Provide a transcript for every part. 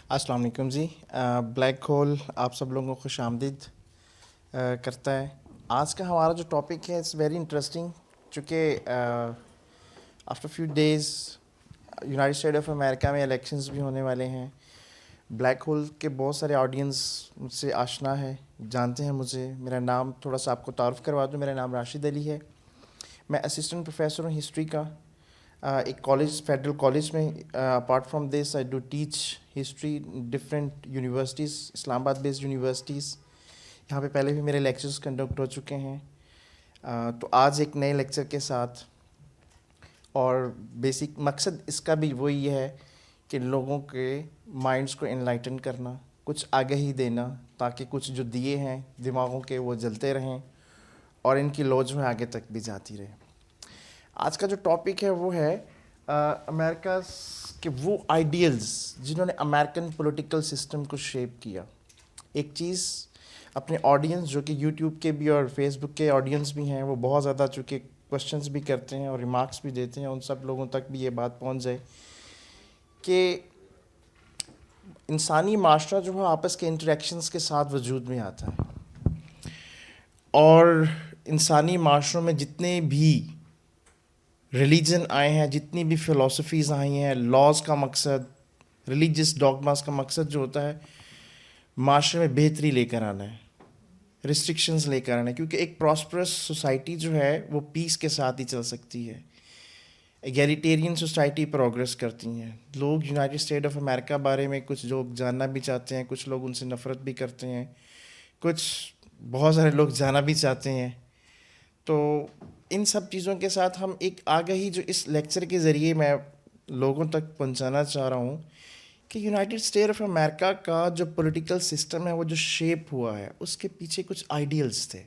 السلام علیکم جی. Black hole آپ سب لوگوں کو خوش آمدید کرتا ہے. آج کا ہمارا جو ٹاپک ہے اٹس ویری انٹرسٹنگ، چونکہ after few days United State of America میں الیکشنز بھی ہونے والے ہیں. بلیک ہول کے بہت سارے آڈینس مجھ سے آشنا ہے، جانتے ہیں مجھے. میرا نام تھوڑا سا آپ کو تعارف کروا دوں، میرا نام راشد علی ہے. میں اسسٹنٹ پروفیسر ہوں ہسٹری کا ایک کالج، فیڈرل کالج میں. Apart from this I do teach history different universities, Islamabad based universities. یہاں پہ پہلے بھی میرے لیکچرز کنڈکٹ ہو چکے ہیں. تو آج ایک نئے لیکچر کے ساتھ، اور بیسک مقصد اس کا بھی وہی ہے کہ لوگوں کے مائنڈس کو انلائٹن کرنا، کچھ آگہی دینا، تاکہ کچھ جو دیے ہیں دماغوں کے وہ جلتے رہیں اور ان کی لو جو ہے آگے تک بھی جاتی رہے. آج کا جو ٹاپک ہے وہ ہے امریکہ کے وہ آئیڈیلز جنہوں نے امریکن پولیٹیکل سسٹم کو شیپ کیا. ایک چیز اپنے آڈینس جو کہ یوٹیوب کے بھی اور فیس بک کے آڈینس بھی ہیں، وہ بہت زیادہ چونکہ کوشچنس بھی کرتے ہیں اور ریمارکس بھی دیتے ہیں، ان سب لوگوں تک بھی یہ بات پہنچ جائے کہ انسانی معاشرہ جو ہے آپس کے انٹریکشنز کے ساتھ وجود میں آتا ہے. اور انسانی معاشروں میں جتنے بھی ریلیجن آئے ہیں، جتنی بھی فلاسفیز آئی ہیں، لاز کا مقصد، ریلیجس ڈاگماز کا مقصد جو ہوتا ہے معاشرے میں بہتری لے کر آنا ہے، ریسٹرکشنز لے کر آنا ہے. کیونکہ ایک پراسپرس سوسائٹی جو ہے وہ پیس کے ساتھ ہی چل سکتی ہے. ایگیلیٹیرین سوسائٹی پروگریس کرتی ہیں. لوگ یونائٹڈ اسٹیٹ آف امریکہ بارے میں کچھ لوگ جاننا بھی چاہتے ہیں، کچھ لوگ ان سے نفرت بھی کرتے ہیں، کچھ بہت سارے لوگ جانا بھی چاہتے ہیں. تو ان سب چیزوں کے ساتھ ہم ایک آگہی جو اس لیکچر کے ذریعے میں لوگوں تک پہنچانا چاہ رہا ہوں کہ یونائٹڈ اسٹیٹ آف امریکہ کا جو پولیٹیکل سسٹم ہے وہ جو شیپ ہوا ہے، اس کے پیچھے کچھ آئیڈیلز تھے.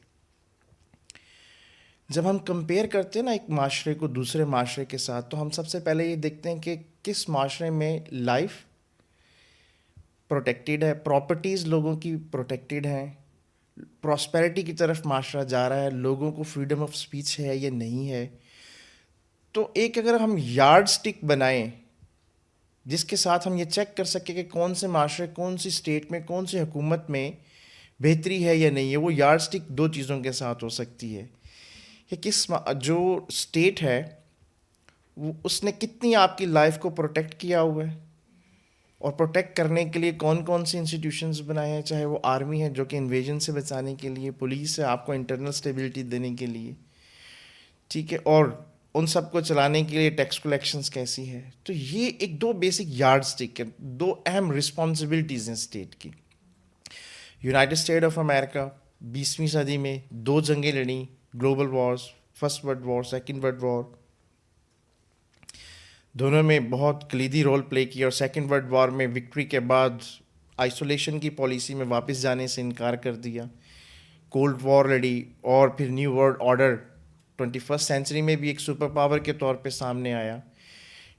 جب ہم کمپیئر کرتے ہیں نا ایک معاشرے کو دوسرے معاشرے کے ساتھ، تو ہم سب سے پہلے یہ دیکھتے ہیں کہ کس معاشرے میں لائف پروٹیکٹیڈ ہے، پراپرٹیز لوگوں کی پروٹیکٹیڈ ہیں، پراسپیرٹی کی طرف معاشرہ جا رہا ہے، لوگوں کو فریڈم آف اسپیچ ہے یا نہیں ہے. تو ایک اگر ہم یارڈ سٹک بنائیں جس کے ساتھ ہم یہ چیک کر سکیں کہ کون سے معاشرے، کون سی اسٹیٹ میں، کون سی حکومت میں بہتری ہے یا نہیں ہے، وہ یارڈ سٹک دو چیزوں کے ساتھ ہو سکتی ہے کہ جو اسٹیٹ ہے وہ اس نے کتنی آپ کی لائف کو پروٹیکٹ کیا ہوا ہے، اور پروٹیکٹ کرنے کے لیے کون کون سی انسٹیٹیوشنز بنائے ہیں. چاہے وہ آرمی ہے جو کہ انویژن سے بچانے کے لیے، پولیس ہے آپ کو انٹرنل اسٹیبلٹی دینے کے لیے، ٹھیک ہے، اور ان سب کو چلانے کے لیے ٹیکس کلیکشنز کیسی ہے. تو یہ ایک دو بیسک یارڈ سٹک ہے، دو اہم رسپانسبلٹیز ہیں اسٹیٹ کی. یونائٹڈ اسٹیٹ آف امریکہ 20ویں صدی میں دو جنگیں لڑیں، global wars, first world war, second world war. دونوں میں بہت کلیدی رول پلے کیا، اور سیکنڈ ورلڈ وار میں وکٹری کے بعد آئسولیشن کی پالیسی میں واپس جانے سے انکار کر دیا. کولڈ وار لڑی، اور پھر نیو ورلڈ آرڈر 21 سینچری میں بھی ایک سپر پاور کے طور پہ سامنے آیا.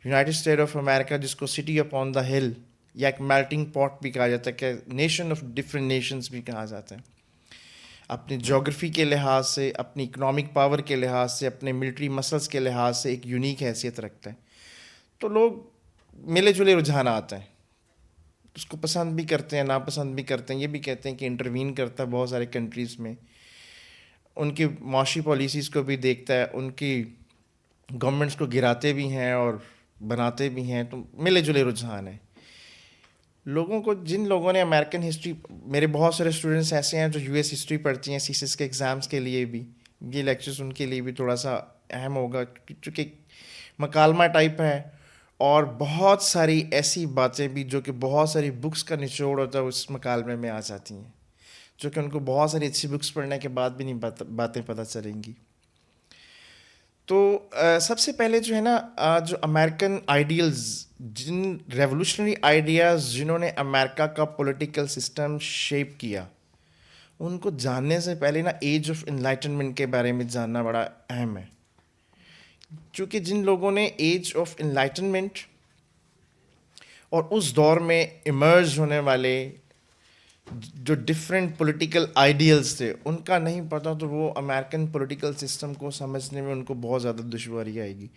یونائٹڈ اسٹیٹ آف امریکہ جس کو سٹی اپون دا ہل یا ایک میلٹنگ پاٹ بھی کہا جاتا ہے، کہ نیشن آف ڈفرینٹ نیشنز بھی کہا جاتا ہے، اپنی جغرافی کے لحاظ سے، اپنی اکنامک پاور کے لحاظ سے، اپنے ملٹری مسلس کے لحاظ سے ایک یونیک حیثیت رکھتا ہے. تو لوگ ملے جلے رجحانات ہیں، اس کو پسند بھی کرتے ہیں، ناپسند بھی کرتے ہیں. یہ بھی کہتے ہیں کہ انٹروین کرتا ہے بہت سارے کنٹریز میں، ان کی معاشی پالیسیز کو بھی دیکھتا ہے، ان کی گورنمنٹس کو گراتے بھی ہیں اور بناتے بھی ہیں. تو ملے جلے رجحان ہیں لوگوں کو. جن لوگوں نے امریکن ہسٹری، میرے بہت سارے اسٹوڈنٹس ایسے ہیں جو یو ایس ہسٹری پڑھتی ہیں سیسس کے ایگزامس کے لیے بھی، یہ لیکچرز ان کے لیے بھی تھوڑا سا اہم ہوگا، چونکہ مکالمہ ٹائپ ہے، اور بہت ساری ایسی باتیں بھی جو کہ بہت ساری بکس کا نچوڑ ہوتا ہے اس مکالمے میں آ جاتی ہیں، جو کہ ان کو بہت ساری اچھی بکس پڑھنے کے بعد بھی نہیں باتیں پتہ چلیں گی. تو سب سے پہلے جو ہے نا جو امریکن آئیڈیلز، جن ریولوشنری آئیڈیاز جنہوں نے امریکہ کا پولیٹیکل سسٹم شیپ کیا، ان کو جاننے سے پہلے نا ایج آف انلائٹنمنٹ کے بارے میں جاننا بڑا اہم ہے. چونکہ جن لوگوں نے ایج آف انلائٹنمنٹ اور اس دور میں ایمرج ہونے والے جو ڈفرینٹ پولیٹیکل آئیڈیلز تھے ان کا نہیں پتہ، تو وہ امریکن پولیٹیکل سسٹم کو سمجھنے میں ان کو بہت زیادہ دشواری آئے گی.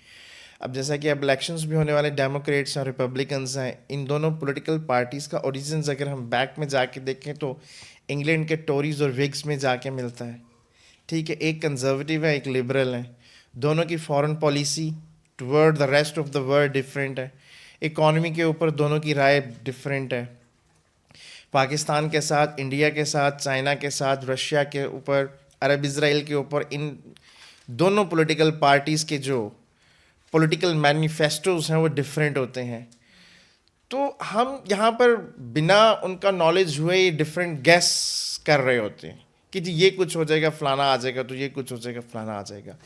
اب جیسا کہ اب الیکشنز بھی ہونے والے، ڈیموکریٹس اور ریپبلکنز ہیں، ان دونوں پولیٹیکل پارٹیز کا اوریجنز اگر ہم بیک میں جا کے دیکھیں تو انگلینڈ کے ٹوریز اور وگز میں جا کے ملتا ہے. ٹھیک ہے، ایک کنزرویٹیو ہے، ایک لبرل ہے. دونوں کی foreign policy toward the rest of the world different ہے. اکانومی کے اوپر دونوں کی رائے ڈفرینٹ ہے. پاکستان کے ساتھ، انڈیا کے ساتھ، چائنا کے ساتھ، رشیا کے اوپر، عرب اسرائیل کے اوپر، ان دونوں پولیٹیکل پارٹیز کے جو پولیٹیکل مینیفیسٹوز ہیں وہ ڈفرینٹ ہوتے ہیں. تو ہم یہاں پر بنا ان کا نالج ہوئے یہ ڈفرینٹ گیس کر رہے ہوتے ہیں کہ جی یہ کچھ ہو جائے گا، فلانا آ جائے گا، تو یہ کچھ ہو جائے گا، فلانا آ جائے گا.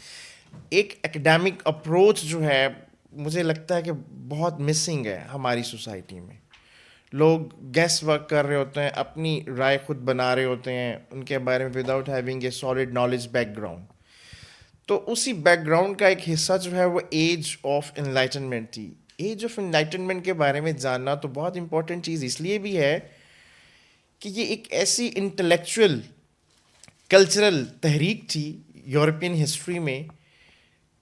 ایک ایکڈیمک اپروچ جو ہے مجھے لگتا ہے کہ بہت مسنگ ہے ہماری سوسائٹی میں. لوگ گیس ورک کر رہے ہوتے ہیں، اپنی رائے خود بنا رہے ہوتے ہیں ان کے بارے میں without having a solid knowledge back ground. تو اسی بیک گراؤنڈ کا ایک حصہ جو ہے وہ ایج آف انلائٹنمنٹ تھی. ایج آف انلائٹنمنٹ کے بارے میں جاننا تو بہت امپورٹنٹ چیز اس لیے بھی ہے کہ یہ ایک ایسی انٹلیکچوئل کلچرل تحریک تھی یورپین ہسٹری میں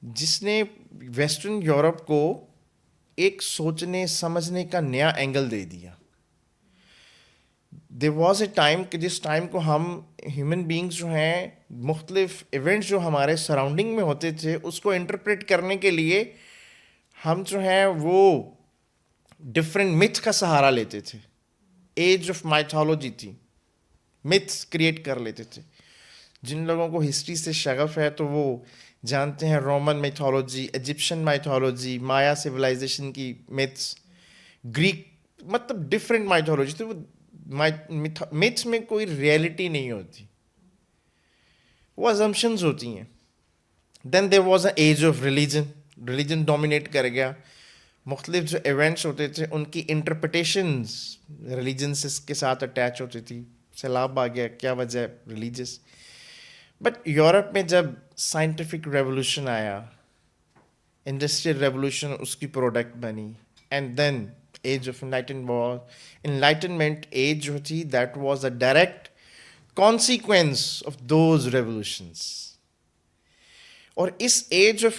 جس نے ویسٹرن یورپ کو ایک سوچنے سمجھنے کا نیا اینگل دے دیا. دیر واز اے ٹائم کہ جس ٹائم کو ہم ہیومن بینگس جو ہیں مختلف ایونٹس جو ہمارے سراؤنڈنگ میں ہوتے تھے اس کو انٹرپریٹ کرنے کے لیے ہم جو ہیں وہ ڈفرینٹ متھ کا سہارا لیتے تھے. ایج آف مائتھالوجی تھی، متھس کریٹ کر لیتے تھے. جن لوگوں کو ہسٹری سے شغف ہے تو وہ جانتے ہیں رومن میتھولوجی، ایجپشن میتھولوجی، مایا سویلائزیشن کی متھس، گریک، مطلب ڈفرینٹ میتھولوجی. تو وہ متھس میں کوئی ریئلٹی نہیں ہوتی، وہ ازمپشنز ہوتی ہیں. Then there was a age of religion dominate کر گیا. مختلف جو ایونٹس ہوتے تھے ان کی انٹرپریٹیشنز ریلیجنس کے ساتھ اٹیچ ہوتی تھی. سیلاب آ گیا، کیا وجہ ہے؟ ریلیجس. بٹ یورپ میں جب سائنٹیفک ریولوشن آیا، انڈسٹریل ریولوشن اس کی پروڈکٹ بنی، and then age of enlightenment age جو تھی that was a direct consequence of those revolutions. اور اس ایج آف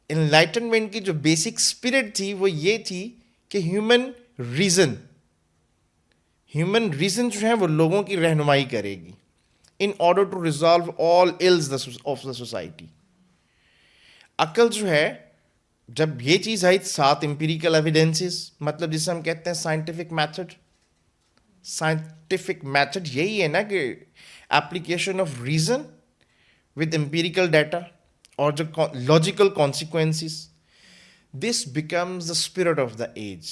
انلائٹنمنٹ کی جو بیسک اسپرٹ تھی وہ یہ تھی کہ ہیومن ریزن جو ہے وہ لوگوں کی رہنمائی کرے گی in order to resolve all ills of the society. عقل جو ہے جب یہ چیز آئی 7 امپیریکل ایویڈنسز، مطلب جسے ہم کہتے ہیں سائنٹیفک میتھڈ یہی ہے نا کہ application of reason with empirical data اور جو logical consequences. This becomes the spirit of the age.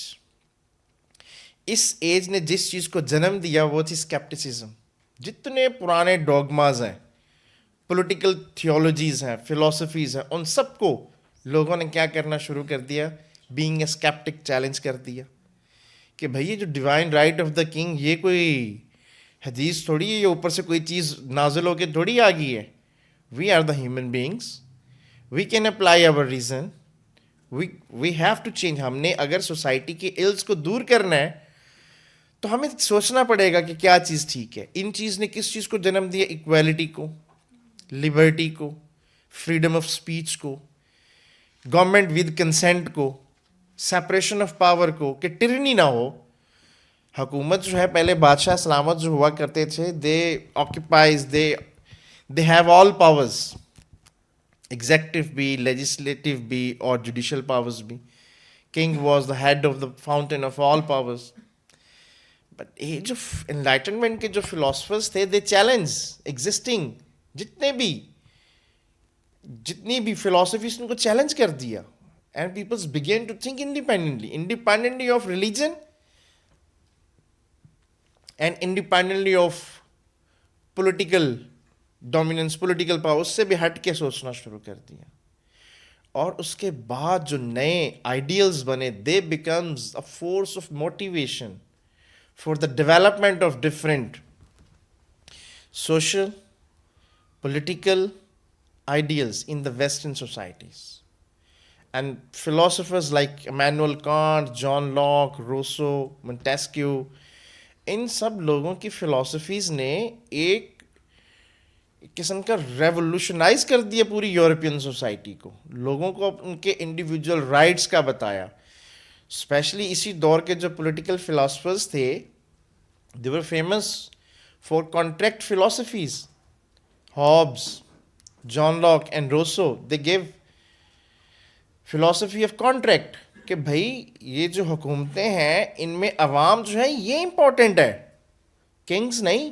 اس ایج نے جس چیز کو جنم دیا وہ تھی اسکیپٹسزم. جتنے پرانے ڈوگماز ہیں، پولیٹیکل تھیولوجیز ہیں، فلاسفیز ہیں، ان سب کو لوگوں نے کیا کرنا شروع کر دیا؟ بینگ اے اسکیپٹک چیلنج کر دیا کہ بھائی یہ جو divine right of the king یہ کوئی حدیث تھوڑی ہے، یہ اوپر سے کوئی چیز نازل ہو کے تھوڑی آ گئی ہے. We are the human beings, we can apply our reason, we have to change. ہم نے اگر سوسائٹی کے ایلز کو دور کرنا ہے تو ہمیں سوچنا پڑے گا کہ کیا چیز ٹھیک ہے. ان چیز نے کس چیز کو جنم دیا؟ ایکویلٹی کو، لبرٹی کو، فریڈم آف اسپیچ کو، گورنمنٹ ود کنسینٹ کو، سیپریشن آف پاور کو، کہ ٹرنی نہ ہو. حکومت جو ہے پہلے بادشاہ سلامت جو ہوا کرتے تھے، they occupies they have all powers, executive بھی، لیجسلیٹو بھی اور جوڈیشل پاورز بھی. King was the head of the fountain of all powers. But age of enlightenment کے جو فلاسفرز تھے دے چیلنج ایگزسٹنگ جتنی بھی فلاسفیز ان کو چیلنج کر دیا. And peoples begin to think independently of religion and independently of political dominance, political power, اس سے بھی ہٹ کے سوچنا شروع کر دیا. اور اس کے بعد جو نئے آئیڈیلز بنے، they becomes a force of motivation for the development of different social, political ideals in the Western societies. And philosophers like Immanuel Kant, John Locke, Rousseau, Montesquieu, ان سب لوگوں کی فلاسفیز نے ایک قسم کا ریولوشنائز کر دیا پوری یورپین سوسائٹی کو, لوگوں کو ان کے انڈیویجول رائٹس کا بتایا. اسپیشلی اسی دور کے جو پولیٹیکل فلاسفرز تھے, they were famous for contract philosophies. Hobbes, John Locke and Rousseau, they gave philosophy of contract کہ بھائی یہ جو حکومتیں ہیں ان میں عوام جو ہے یہ امپورٹنٹ ہے, کنگز نہیں,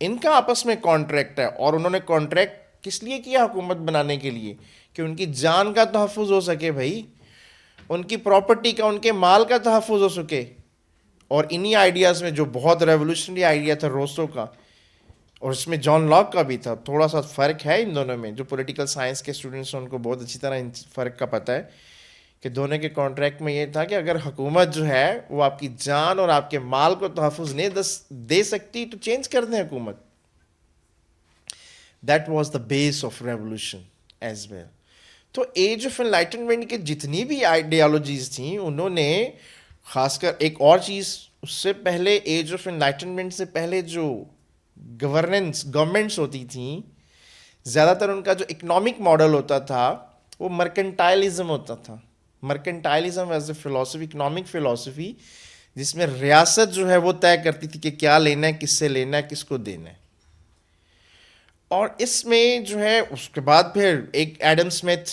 ان کا آپس میں کانٹریکٹ ہے. اور انہوں نے کانٹریکٹ کس لیے کیا؟ حکومت بنانے کے لیے, کہ ان کی جان کا تحفظ ہو سکے بھائی, ان کی پراپرٹی کا, ان کے مال کا تحفظ ہو سکے. اور انہی آئیڈیاز میں جو بہت ریولوشنری آئیڈیا تھا روسو کا, اور اس میں جان لاک کا بھی تھا, تھوڑا سا فرق ہے ان دونوں میں. جو پولیٹیکل سائنس کے اسٹوڈنٹس ہیں ان کو بہت اچھی طرح ان فرق کا پتہ ہے کہ دونوں کے کانٹریکٹ میں یہ تھا کہ اگر حکومت جو ہے وہ آپ کی جان اور آپ کے مال کو تحفظ نہیں دے سکتی تو چینج کر دیں حکومت. That was the base of revolution as well. تو ایج آف انلائٹنمنٹ کے جتنی بھی آئیڈیالوجیز تھیں انہوں نے خاص کر ایک اور چیز, اس سے پہلے ایج آف انلائٹنمنٹ سے پہلے جو گورنمنٹس ہوتی تھیں, زیادہ تر ان کا جو اکنامک ماڈل ہوتا تھا وہ مرکنٹائلزم ہوتا تھا. Mercantilism as a philosophy, economic philosophy, جس میں ریاست جو ہے وہ طے کرتی تھی کہ کیا لینا ہے, کس سے لینا ہے, کس کو دینا ہے. اور اس میں جو ہے اس کے بعد پھر ایک ایڈم اسمتھ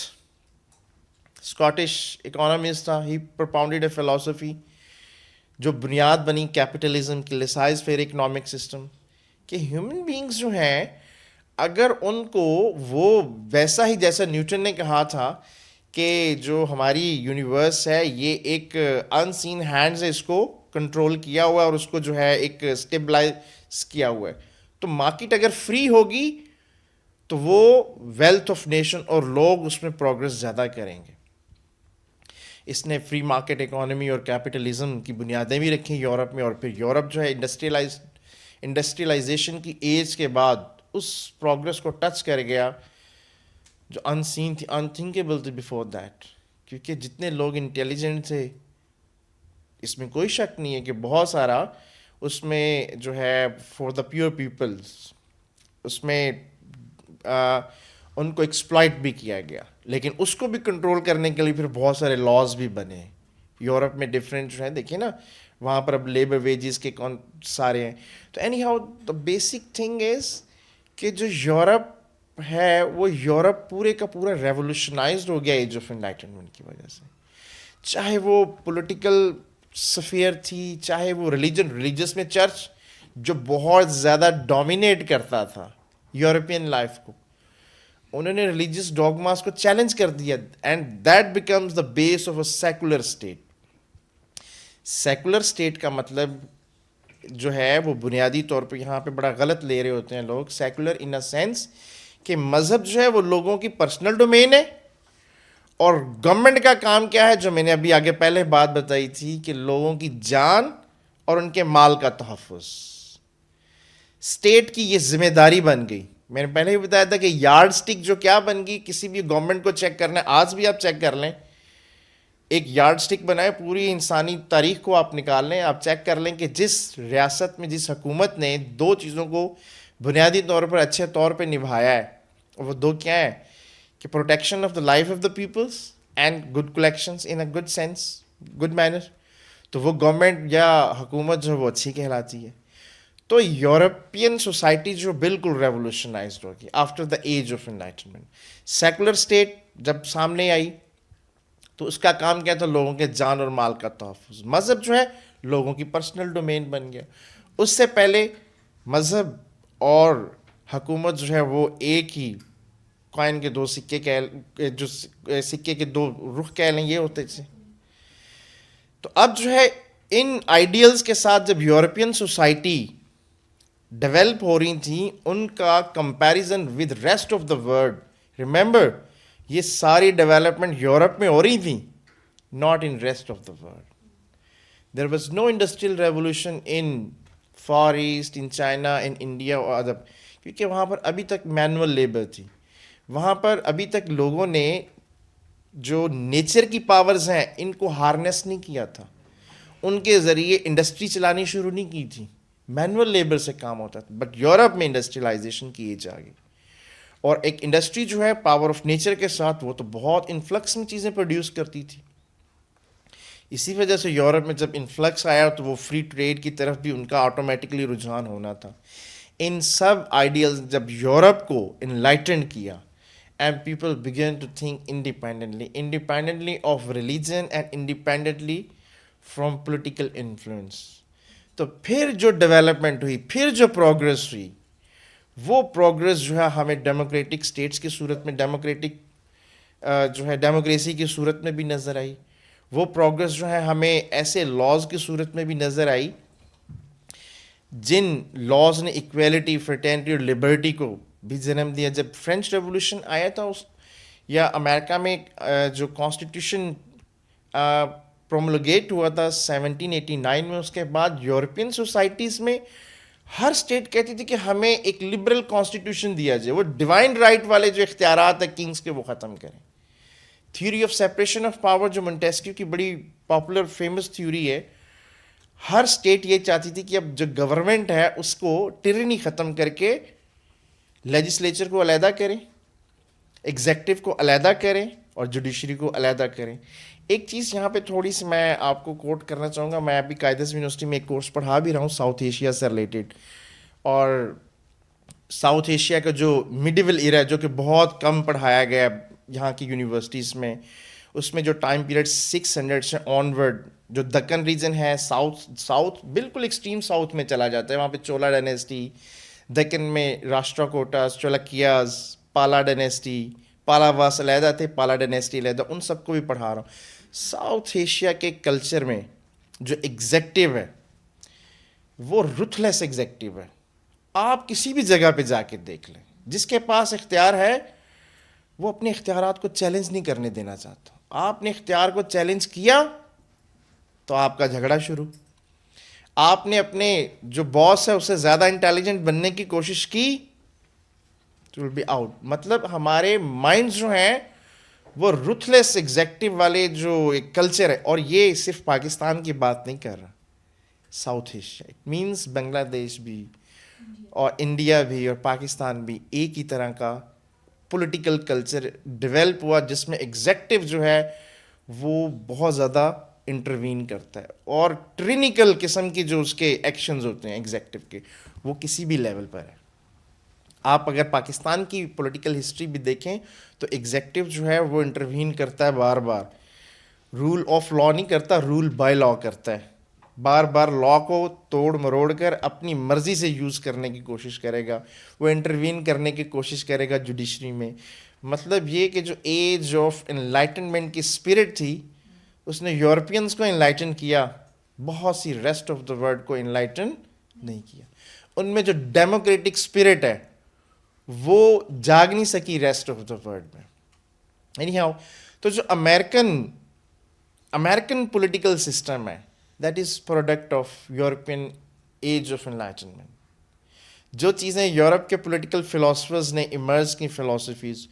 اسکاٹش اکانومسٹ تھا, ہی پرپاؤنڈیڈ اے فلاسفی جو بنیاد بنی کیپٹلزم کی, لیسائز فیئر اکنامک سسٹم, کہ ہیومن بینگز جو ہیں اگر ان کو وہ ویسا ہی جیسا نیوٹن نے کہا تھا کہ جو ہماری یونیورس ہے یہ ایک ان سین ہینڈ سے اس کو کنٹرول کیا ہوا ہے اور اس کو جو ہے ایک اسٹیبلائز کیا ہوا ہے, تو مارکیٹ اگر فری ہوگی تو وہ ویلتھ آف نیشن اور لوگ اس میں پروگرس زیادہ کریں گے. اس نے فری مارکیٹ اکانومی اور کیپٹلزم کی بنیادیں بھی رکھی یورپ میں. اور پھر یورپ جو ہے انڈسٹریلائزیشن کی ایج کے بعد اس پروگرس کو ٹچ کر گیا جو ان سین تھی, انتھنکیبل تھی بفور دیٹ. کیونکہ جتنے لوگ انٹیلیجنٹ تھے اس میں کوئی شک نہیں ہے کہ بہت سارا اس میں جو ہے فار دا پیور پیپلز اس میں ان کو ایکسپلائٹ بھی کیا گیا, لیکن اس کو بھی کنٹرول کرنے کے لیے پھر بہت سارے لاز بھی بنے. یورپ میں ڈفرینٹ جو ہے دیکھیے نا, وہاں پر اب لیبر ویجز کے کون سارے ہیں. تو any how the basic thing is کہ جو یورپ ہے وہ یورپ پورے کا پورا ریولوشنائزڈ ہو گیا ایج آف انلائٹنمنٹ کی وجہ سے. چاہے وہ پولیٹیکل سفیئر تھی, چاہے وہ ریلیجس میں چرچ جو بہت زیادہ ڈومینیٹ کرتا تھا یورپین لائف کو, انہوں نے ریلیجیس ڈوگماز کو چیلنج کر دیا, and that becomes the base of a secular state. Secular state کا مطلب جو ہے وہ بنیادی طور پہ یہاں پہ بڑا غلط لے رہے ہوتے ہیں لوگ. سیکولر ان اے سینس کہ مذہب جو ہے وہ لوگوں کی پرسنل ڈومین ہے, اور گورنمنٹ کا کام کیا ہے, جو میں نے ابھی آگے پہلے بات بتائی تھی کہ لوگوں کی جان اور ان کے مال کا تحفظ. اسٹیٹ کی یہ ذمہ داری بن گئی. میں نے پہلے ہی بتایا تھا کہ یارڈ سٹک جو کیا بن گئی, کسی بھی گورنمنٹ کو چیک کرنا ہے, آج بھی آپ چیک کر لیں, ایک یارڈ سٹک بنائے, پوری انسانی تاریخ کو آپ نکال لیں, آپ چیک کر لیں کہ جس ریاست میں جس حکومت نے دو چیزوں کو بنیادی طور پر اچھے طور پہ نبھایا ہے, وہ دو کیا ہیں کہ protection of the life of the peoples and good collections in a good sense, good manner, تو وہ گورنمنٹ یا حکومت جو وہ اچھی کہلاتی ہے. تو یورپین سوسائٹی جو بالکل ریولوشنائزڈ ہوگی after the age of enlightenment. Secular state جب سامنے آئی تو اس کا کام کیا تھا, لوگوں کے جان اور مال کا تحفظ. مذہب جو ہے لوگوں کی پرسنل ڈومین بن گیا. اس سے پہلے مذہب اور حکومت جو ہے وہ ایک ہی کوائن کے دو سکے جو سکے کے دو رخ کہہ لیں یہ ہوتے تھے. تو اب جو ہے ان آئیڈیلز کے ساتھ جب یورپین سوسائٹی ڈیولپ ہو رہی تھیں, ان کا comparison with rest of the world, remember یہ ساری ڈیولپمنٹ یورپ میں ہو رہی تھیں, not in rest of the world. There was no industrial revolution in far east, in China, in India اور ادر, کیونکہ وہاں پر ابھی تک مینول لیبر تھی. وہاں پر ابھی تک لوگوں نے جو نیچر کی پاورز ہیں ان کو ہارنیس نہیں کیا تھا, ان کے ذریعے انڈسٹری چلانی شروع نہیں کی تھی, مینول لیبر سے کام ہوتا تھا. بٹ یورپ میں انڈسٹریلائزیشن کی ایج آ گئی. اور ایک انڈسٹری جو ہے پاور آف نیچر کے ساتھ وہ تو بہت انفلکس میں چیزیں پروڈیوس کرتی تھی. اسی وجہ سے یورپ میں جب انفلکس آیا تو وہ فری ٹریڈ کی طرف بھی ان کا آٹومیٹکلی رجحان ہونا تھا. ان سب آئیڈیلز جب یورپ کو انلائٹنڈ کیا and people begin to think independently of religion and independently from political influence, تو پھر جو ڈیولپمنٹ ہوئی, پھر جو پروگرس ہوئی, وہ پروگرس جو ہے ہمیں ڈیموکریٹک اسٹیٹس کی صورت میں, جو ہے ڈیموکریسی کی صورت میں بھی نظر آئی. وہ پروگرس جو ہے ہمیں ایسے لاز کی صورت میں بھی نظر آئی جن لاز نے ایکویلٹی, فرٹرنیٹی اور لبرٹی کو بھی جنم دیا. جب فرینچ ریولوشن آیا تھا یا امریکہ میں جو کانسٹیٹیوشن پرومولگیٹ ہوا تھا 1789 میں, اس کے بعد یورپین سوسائٹیز میں ہر اسٹیٹ کہتی تھی کہ ہمیں ایک لبرل کانسٹیٹیوشن دیا جائے, وہ ڈیوائن رائٹ والے جو اختیارات ہیں کنگز کے وہ ختم کریں. Theory of separation of power جو مونٹیسکیو کی بڑی پاپولر فیمس تھیوری ہے, ہر اسٹیٹ یہ چاہتی تھی کہ اب جو گورنمنٹ ہے اس کو ٹرینی ختم کر کے لیجسلیچر کو علیحدہ کریں, ایگزیکٹو کو علیحدہ کریں اور جوڈیشری کو علیحدہ کریں. ایک چیز یہاں پہ تھوڑی سی میں آپ کو کوٹ کرنا چاہوں گا. میں ابھی قائدس یونیورسٹی میں ایک کورس پڑھا بھی رہا ہوں ساؤتھ ایشیا سے ریلیٹڈ, اور ساؤتھ ایشیا کا جو مڈیول ایرا ہے جو کہ بہت کم پڑھایا گیا یہاں کی یونیورسٹیز میں, اس میں جو ٹائم پیریڈ 600 سے آن ورڈ, جو دکن ریجن ہے ساؤتھ بالکل ایکسٹریم ساؤتھ میں چلا جاتا ہے, وہاں پہ چولا ڈائنیسٹی, دکن میں راشٹرا کوٹاس, چولکیاز, پالا ڈائنیسٹی, پالاواس علیحدہ تھے, پالا ڈائنیسٹی علیحدہ, ان سب کو بھی پڑھا رہا ہوں. ساؤتھ ایشیا کے کلچر میں جو ایگزیکٹو ہے وہ رتھلیس ایگزیکٹو ہے. آپ کسی بھی جگہ پہ جا کے دیکھ لیں, جس کے پاس اختیار ہے وہ اپنے اختیارات کو چیلنج نہیں کرنے دینا چاہتا. آپ نے اختیار کو چیلنج کیا تو آپ کا جھگڑا شروع. آپ نے اپنے جو باس ہے اس سے زیادہ انٹیلیجنٹ بننے کی کوشش کی تو ول بی آؤٹ. مطلب ہمارے مائنڈ جو ہیں وہ رتھلیس ایگزیکٹو والے جو ایک کلچر ہے, اور یہ صرف پاکستان کی بات نہیں کر رہا, ساؤتھ ایشیا, اٹ مینس بنگلہ دیش بھی اور انڈیا بھی اور پاکستان بھی ایک ہی طرح کا پولیٹیکل کلچر ڈیولپ ہوا جس میں ایگزیکٹو جو ہے وہ بہت زیادہ انٹروین کرتا ہے, اور ٹرینیکل قسم کی جو اس کے ایکشنز ہوتے ہیں ایگزیکٹو کے وہ کسی بھی لیول پر ہے. آپ اگر پاکستان کی پولیٹیکل ہسٹری بھی دیکھیں تو ایگزیکٹو جو ہے وہ انٹروین کرتا ہے بار بار, رول آف لا نہیں کرتا, رول بائی لا کرتا ہے. بار بار لا کو توڑ مروڑ کر اپنی مرضی سے یوز کرنے کی کوشش کرے گا, وہ انٹروین کرنے کی کوشش کرے گا جوڈیشری میں. مطلب یہ کہ جو ایج آف انلائٹنمنٹ کی اسپرٹ تھی اس نے یورپینس کو انلائٹن کیا, بہت سی ریسٹ آف دا ورلڈ کو انلائٹن نہیں کیا. ان میں جو ڈیموکریٹک اسپرٹ ہے وہ جاگ نہیں سکی ریسٹ آف دا ورلڈ میں. اینی ہاؤ, تو جو امیرکن پولیٹیکل سسٹم ہے that is product of European age of enlightenment. جو چیزیں یورپ کے پولیٹیکل فلاسفرز نے ایمرج کی, فلاسفیز,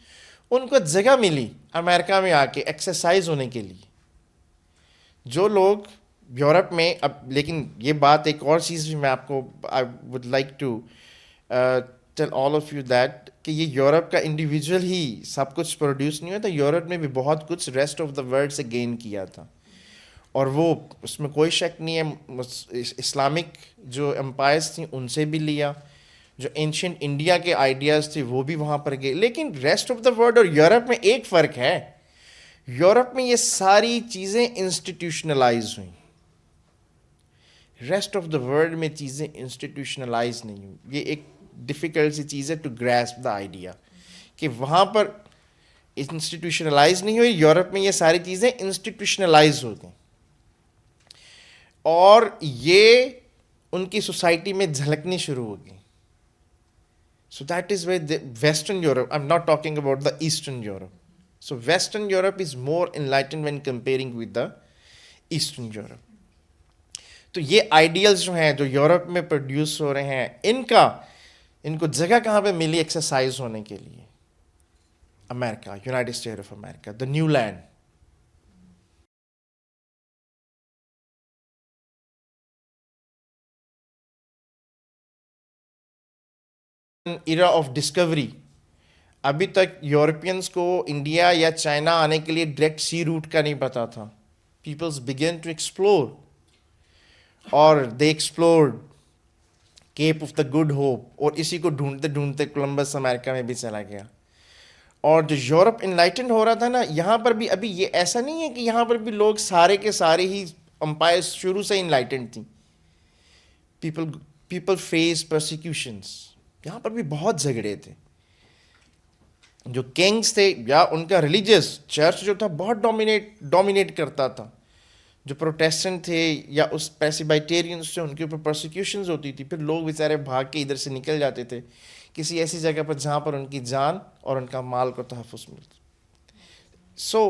ان کو جگہ ملی امریکہ میں آ کے ایکسرسائز ہونے کے لیے. جو لوگ یورپ میں اب, لیکن یہ بات ایک اور چیز بھی میں آپ کو I would like to tell all of you that کہ یہ یورپ کا انڈیویجول ہی سب کچھ پروڈیوس نہیں ہوا تھا, یورپ نے بھی بہت کچھ ریسٹ آف دا ورلڈ سے گین کیا تھا, اور وہ اس میں کوئی شک نہیں ہے. اسلامک جو امپائرس تھیں ان سے بھی لیا, جو اینشینٹ انڈیا کے آئیڈیاز تھے وہ بھی وہاں پر گئے. لیکن ریسٹ آف دا ورلڈ اور یورپ میں ایک فرق ہے, یورپ میں یہ ساری چیزیں انسٹیٹیوشنلائز ہوئیں, ریسٹ آف دا ورلڈ میں چیزیں انسٹیٹیوشنلائز نہیں ہوئی. یہ ایک ڈیفیکلٹ سی چیز ہے ٹو گریسپ دا آئیڈیا کہ وہاں پر انسٹیٹیوشنلائز نہیں ہوئی, یورپ میں یہ ساری چیزیں انسٹیٹیوشنلائز ہو گئیں, اور یہ ان کی سوسائٹی میں جھلکنی شروع ہو گئی. So that is way western Europe, I am not talking about the eastern Europe. So western Europe is more enlighten when comparing with the eastern Europe. تو یہ آئیڈیلز جو ہیں جو یورپ میں پروڈیوس ہو رہے ہیں, ان کو جگہ کہاں پہ ملی ایکسرسائز ہونے کے لیے؟ America, United State of America, the new land. Era of discovery, ابھی تک یورپینس کو انڈیا یا چائنا آنے کے لیے ڈائریکٹ سی روٹ کا نہیں پتا تھا. پیپلز بگن ٹو ایکسپلور اور they explored cape of the good hope, اور اسی کو ڈھونڈتے ڈھونڈتے کولمبس امریکہ میں بھی چلا گیا. اور جو یورپ انلائٹنڈ ہو رہا تھا نا, یہاں پر بھی ابھی یہ ایسا نہیں ہے کہ یہاں پر بھی لوگ سارے کے سارے ہی امپائرس شروع سے انلائٹنڈ تھیں. People face persecutions. یہاں پر بھی بہت جھگڑے تھے. جو کنگز تھے یا ان کا ریلیجیس چرچ جو تھا بہت ڈومینیٹ کرتا تھا. جو پروٹیسٹنٹ تھے یا اس پیسیبائٹیرینس تھے, ان کے اوپر پرسیکیوشنز ہوتی تھی. پھر لوگ بیچارے بھاگ کے ادھر سے نکل جاتے تھے کسی ایسی جگہ پر جہاں پر ان کی جان اور ان کا مال کو تحفظ ملتا. So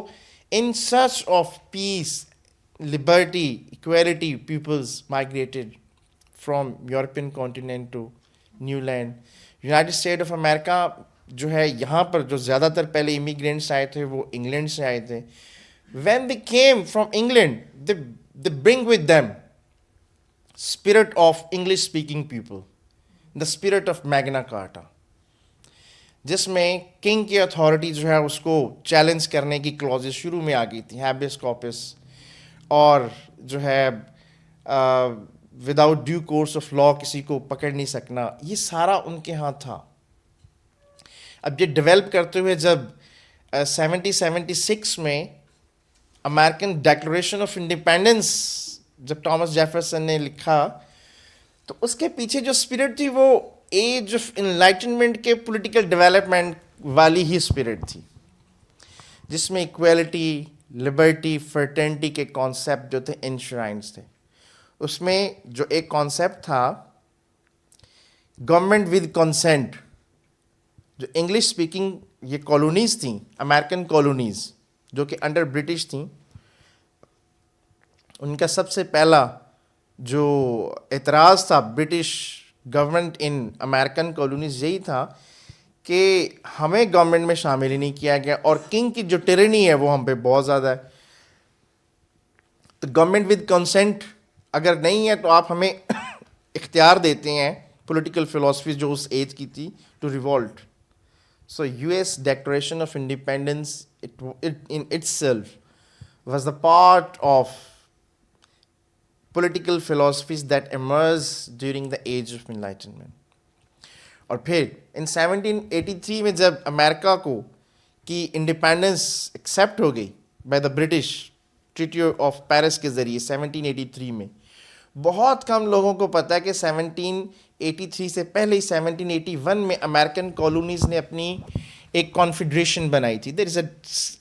in search of peace, liberty, equality, peoples migrated from European continent to new land. United State of America جو ہے, یہاں پر جو زیادہ تر پہلے امیگرینٹس آئے تھے وہ انگلینڈ سے آئے تھے. When they came from England they bring with them spirit of English speaking people, the spirit of Magna Carta, جس میں کنگ کی اتھارٹی جو ہے اس کو چیلنج کرنے کی کلوزز شروع میں آ گئی تھیں, ہیبیس کارپس, اور جو ہے without due course of law کسی کو پکڑ نہیں سکنا, یہ سارا ان کے ہاں تھا. اب یہ ڈیولپ کرتے ہوئے جب 1776 میں امیرکن ڈیکلریشن آف انڈیپینڈنس جب ٹامس جیفرسن نے لکھا, تو اس کے پیچھے جو اسپرٹ تھی وہ ایج آف انلائٹنمنٹ کے پولیٹیکل ڈیولپمنٹ والی ہی اسپرٹ تھی, جس میں ایکویلٹی, لبرٹی, فرٹرنٹی کے کانسیپٹ جو تھے انشرائنس تھے. اس میں جو ایک کانسیپٹ تھا گورنمنٹ ود کنسینٹ. جو انگلش اسپیکنگ یہ کالونیز تھیں, امیرکن کالونیز جو کہ انڈر برٹش تھیں, ان کا سب سے پہلا جو اعتراض تھا برٹش گورنمنٹ ان امیرکن کالونیز یہی تھا کہ ہمیں گورنمنٹ میں شامل ہی نہیں کیا گیا, اور کنگ کی جو ٹیرنی ہے وہ ہم پہ بہت زیادہ ہے. تو گورنمنٹ ود کنسینٹ اگر نہیں ہے تو آپ ہمیں اختیار دیتے ہیں پولیٹیکل فلاسفی جو اس ایج کی تھی to revolt. So US Declaration of Independence in itself was the part of political philosophies that emerged during the age of enlightenment. اور پھر ان 1783 میں جب امریکہ کو کی انڈیپینڈنس ایکسیپٹ ہو گئی by the British treaty of Paris کے ذریعے 1783 میں, بہت کم لوگوں کو پتہ ہے کہ 1783 سے پہلے 1781 میں امیرکن کالونیز نے اپنی ایک کانفیڈریشن بنائی تھی. There is a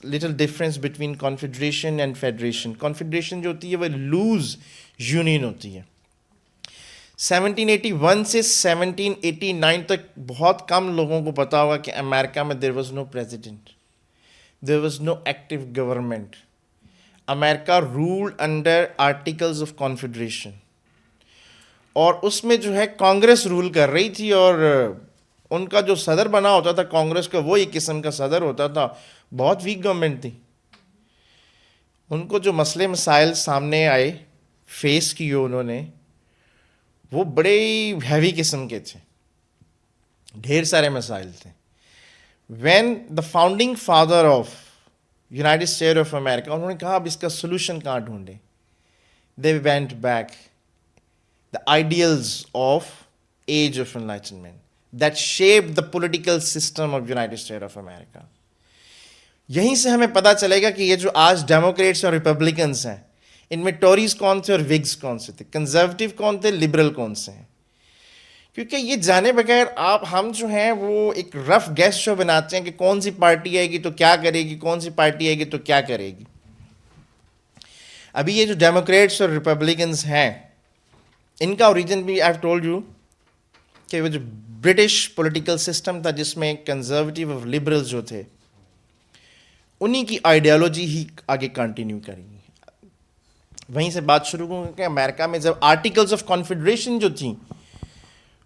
little difference between confederation and federation. Confederation جو ہوتی ہے وہ لوز یونین ہوتی ہے. 1781 سے 1789 تک بہت کم لوگوں کو پتا ہوگا کہ امریکہ میں there was no president, there was no active government. America ruled under articles of confederation, اور اس میں جو ہے کانگریس رول کر رہی تھی, اور ان کا جو صدر بنا ہوتا تھا کانگریس کا وہ ایک قسم کا صدر ہوتا تھا. بہت ویک گورنمنٹ تھی. ان کو جو مسئلے مسائل سامنے آئے, فیس کیے انہوں نے, وہ بڑے ہیوی قسم کے تھے, ڈھیر سارے مسائل تھے. When the founding father of United State of America, انہوں نے کہا اب اس کا سلوشن کہاں ڈھونڈے. They went back the ideals of age of enlightenment that shaped the political system of United States of America. یہیں سے ہمیں پتہ چلے گا کہ یہ جو آج ڈیموکریٹس اور ریپبلکنس ہیں, ان میں ٹوریز کون تھے اور وگز کون سے تھے, کنزرویٹو کون تھے, لبرل کون سے ہیں. کیونکہ یہ جانے بغیر ہم جو ہیں وہ ایک رف گیس شو بناتے ہیں کہ کون سی پارٹی آئے گی تو کیا کرے گی, کون سی پارٹی آئے گی تو کیا کرے گی. ابھی یہ جو ڈیموکریٹس اور ریپبلکنس ہیں, ان کا اوریجن بھی آئی ہیو ٹولڈ یو کہ وہ جو برٹش پولیٹیکل سسٹم تھا جس میں کنزرویٹو اور لبرلز جو تھے, انہی کی آئیڈیالوجی ہی آگے کنٹینیو کریں گی. وہیں سے بات شروع ہوں کہ امریکہ میں جب آرٹیکلز آف کانفیڈریشن جو تھیں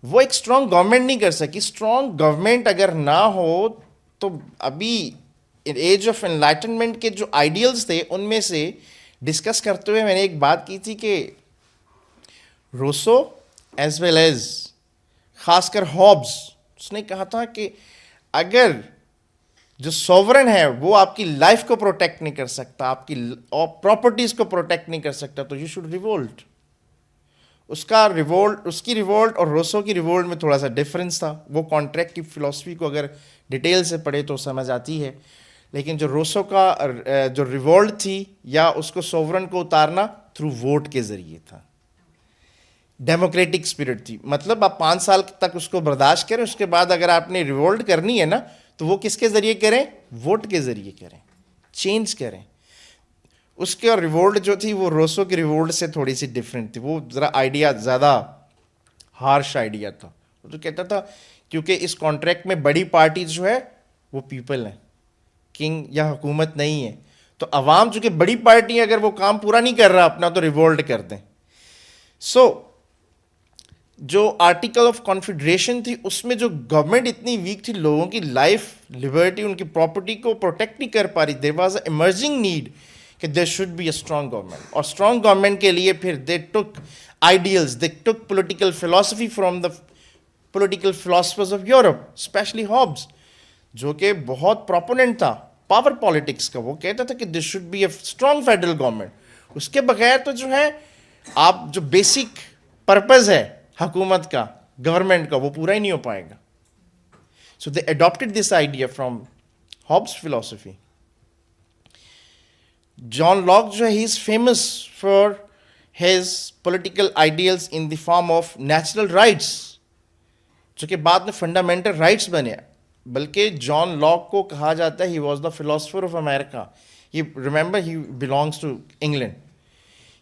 وہ ایک اسٹرانگ گورنمنٹ نہیں کر سکی. اسٹرانگ گورنمنٹ اگر نہ ہو تو ابھی ایج آف انلائٹنمنٹ کے جو آئیڈیلز تھے ان میں سے ڈسکس کرتے ہوئے میں نے ایک بات کی تھی کہ روسو ایز ویل ایز خاص کر ہابز, اس نے کہا تھا کہ اگر جو سوورن ہے وہ آپ کی لائف کو پروٹیکٹ نہیں کر سکتا, آپ کی پراپرٹیز کو پروٹیکٹ نہیں کر سکتا, تو یو شوڈ ریوولٹ. اس کی ریوولٹ اور روسو کی ریوولٹ میں تھوڑا سا ڈفرینس تھا. وہ کانٹریکٹ کی فلاسفی کو اگر ڈیٹیل سے پڑھے تو سمجھ آتی ہے, لیکن جو روسو کا جو ریوولٹ تھی یا اس کو سوورن کو اتارنا تھرو ووٹ کے ذریعے تھا, ڈیموکریٹک اسپرٹ تھی. مطلب آپ 5 سال تک اس کو برداشت کریں, اس کے بعد اگر آپ نے ریوولٹ کرنی ہے نا تو وہ کس کے ذریعے کریں, ووٹ کے ذریعے کریں, چینج کریں. اس کے اور ریوولٹ جو تھی وہ روسو کی ریوولٹ سے تھوڑی سی ڈفرینٹ تھی. وہ ذرا آئیڈیا زیادہ ہارش آئیڈیا تھا. وہ تو کہتا تھا کیونکہ اس کانٹریکٹ میں بڑی پارٹی جو ہے وہ پیپل ہیں, کنگ یا حکومت نہیں ہے, تو عوام چونکہ بڑی پارٹی ہے, اگر وہ کام پورا نہیں کر رہا اپنا تو ریوولٹ کر دیں. سو جو آرٹیکل آف کانفیڈریشن تھی اس میں جو گورنمنٹ اتنی ویک تھی, لوگوں کی لائف لبرٹی ان کی پراپرٹی کو پروٹیکٹ نہیں کر پا رہی, there was a emerging need کہ there should be a strong government. اور اسٹرانگ گورنمنٹ کے لیے پھر they took ideals, they took political philosophy from the political philosophers of Europe, especially Hobbes, جو کہ بہت پروپوننٹ تھا پاور پالیٹکس کا. وہ کہتا تھا کہ there should be a strong federal government. اس کے بغیر تو جو ہے آپ جو بیسک پرپز ہے حکومت کا, گورنمنٹ کا, وہ پورا ہی نہیں ہو پائے گا. So they adapted this idea from Hobbes philosophy. John Locke جو ہے he is famous for his political ideals in the form of natural rights, جو کہ بعد میں فنڈامنٹل رائٹس بنے. بلکہ جان لاک کو کہا جاتا ہے he was the philosopher of America. یہ remember he belongs to England,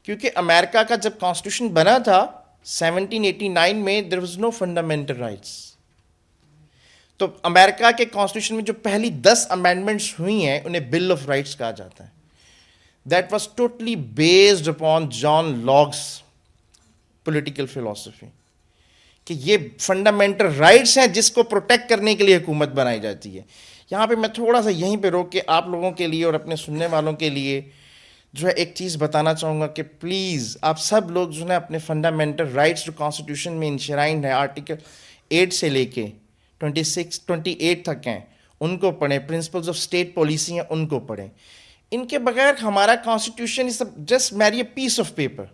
کیونکہ امریکہ کا جب کانسٹیٹیوشن بنا تھا 1789 میں there was no fundamental rights. تو امریکہ کے کانسٹیٹیوشن میں جو پہلی 10 امینڈمنٹس ہوئی ہیں انہیں بل آف رائٹس کہا جاتا ہے. That was totally based upon John Locke's political philosophy, کہ یہ فنڈامنٹل رائٹس ہیں جس کو پروٹیکٹ کرنے کے لیے حکومت بنائی جاتی ہے. یہاں پہ میں تھوڑا سا یہیں پہ روک کے آپ لوگوں کے لیے اور اپنے سننے والوں کے لیے جو ہے ایک چیز بتانا چاہوں گا کہ پلیز آپ سب لوگ جو ہے اپنے فنڈامنٹل رائٹس جو کانسٹیٹیوشن میں انشرائنڈ ہے آرٹیکل 8 سے لے کے 28 تک ہیں ان کو پڑھیں. پرنسپلز آف اسٹیٹ پالیسی ہیں ان کو پڑھیں. ان کے بغیر ہمارا کانسٹیٹیوشن از جسٹ میری اے پیس آف پیپر.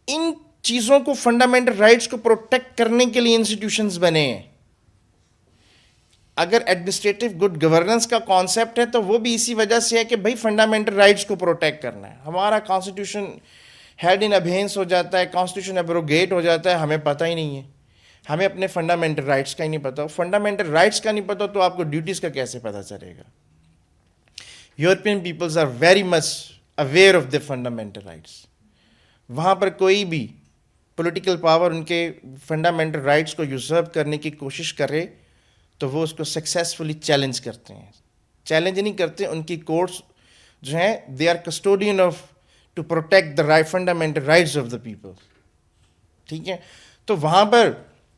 ان چیزوں کو فنڈامنٹل رائٹس کو پروٹیکٹ کرنے کے لیے انسٹیٹیوشنز بنے ہیں. اگر ایڈمنسٹریٹو گڈ گورننس کا کانسیپٹ ہے تو وہ بھی اسی وجہ سے ہے کہ بھائی فنڈامنٹل رائٹس کو پروٹیکٹ کرنا ہے. ہمارا کانسٹیٹیوشن ہیڈ ان ابہینس ہو جاتا ہے, کانسٹیٹیوشن ایبروگیٹ ہو جاتا ہے, ہمیں پتہ ہی نہیں ہے, ہمیں اپنے فنڈامنٹل رائٹس کا ہی نہیں پتہ. فنڈامنٹل رائٹس کا نہیں پتہ تو آپ کو ڈیوٹیز کا کیسے پتہ چلے گا. European peoples are very much aware of the fundamental rights. وہاں پر کوئی بھی پولیٹیکل پاور ان کے فنڈامنٹل رائٹس کو یوزرو کرنے کی کوشش کرے تو وہ اس کو سکسیزفلی چیلنج کرتے ہیں. چیلنج نہیں کرتے, ان کی کورٹس جو ہیں they are custodian of to protect the fundamental rights of the people. ٹھیک ہے, تو وہاں پر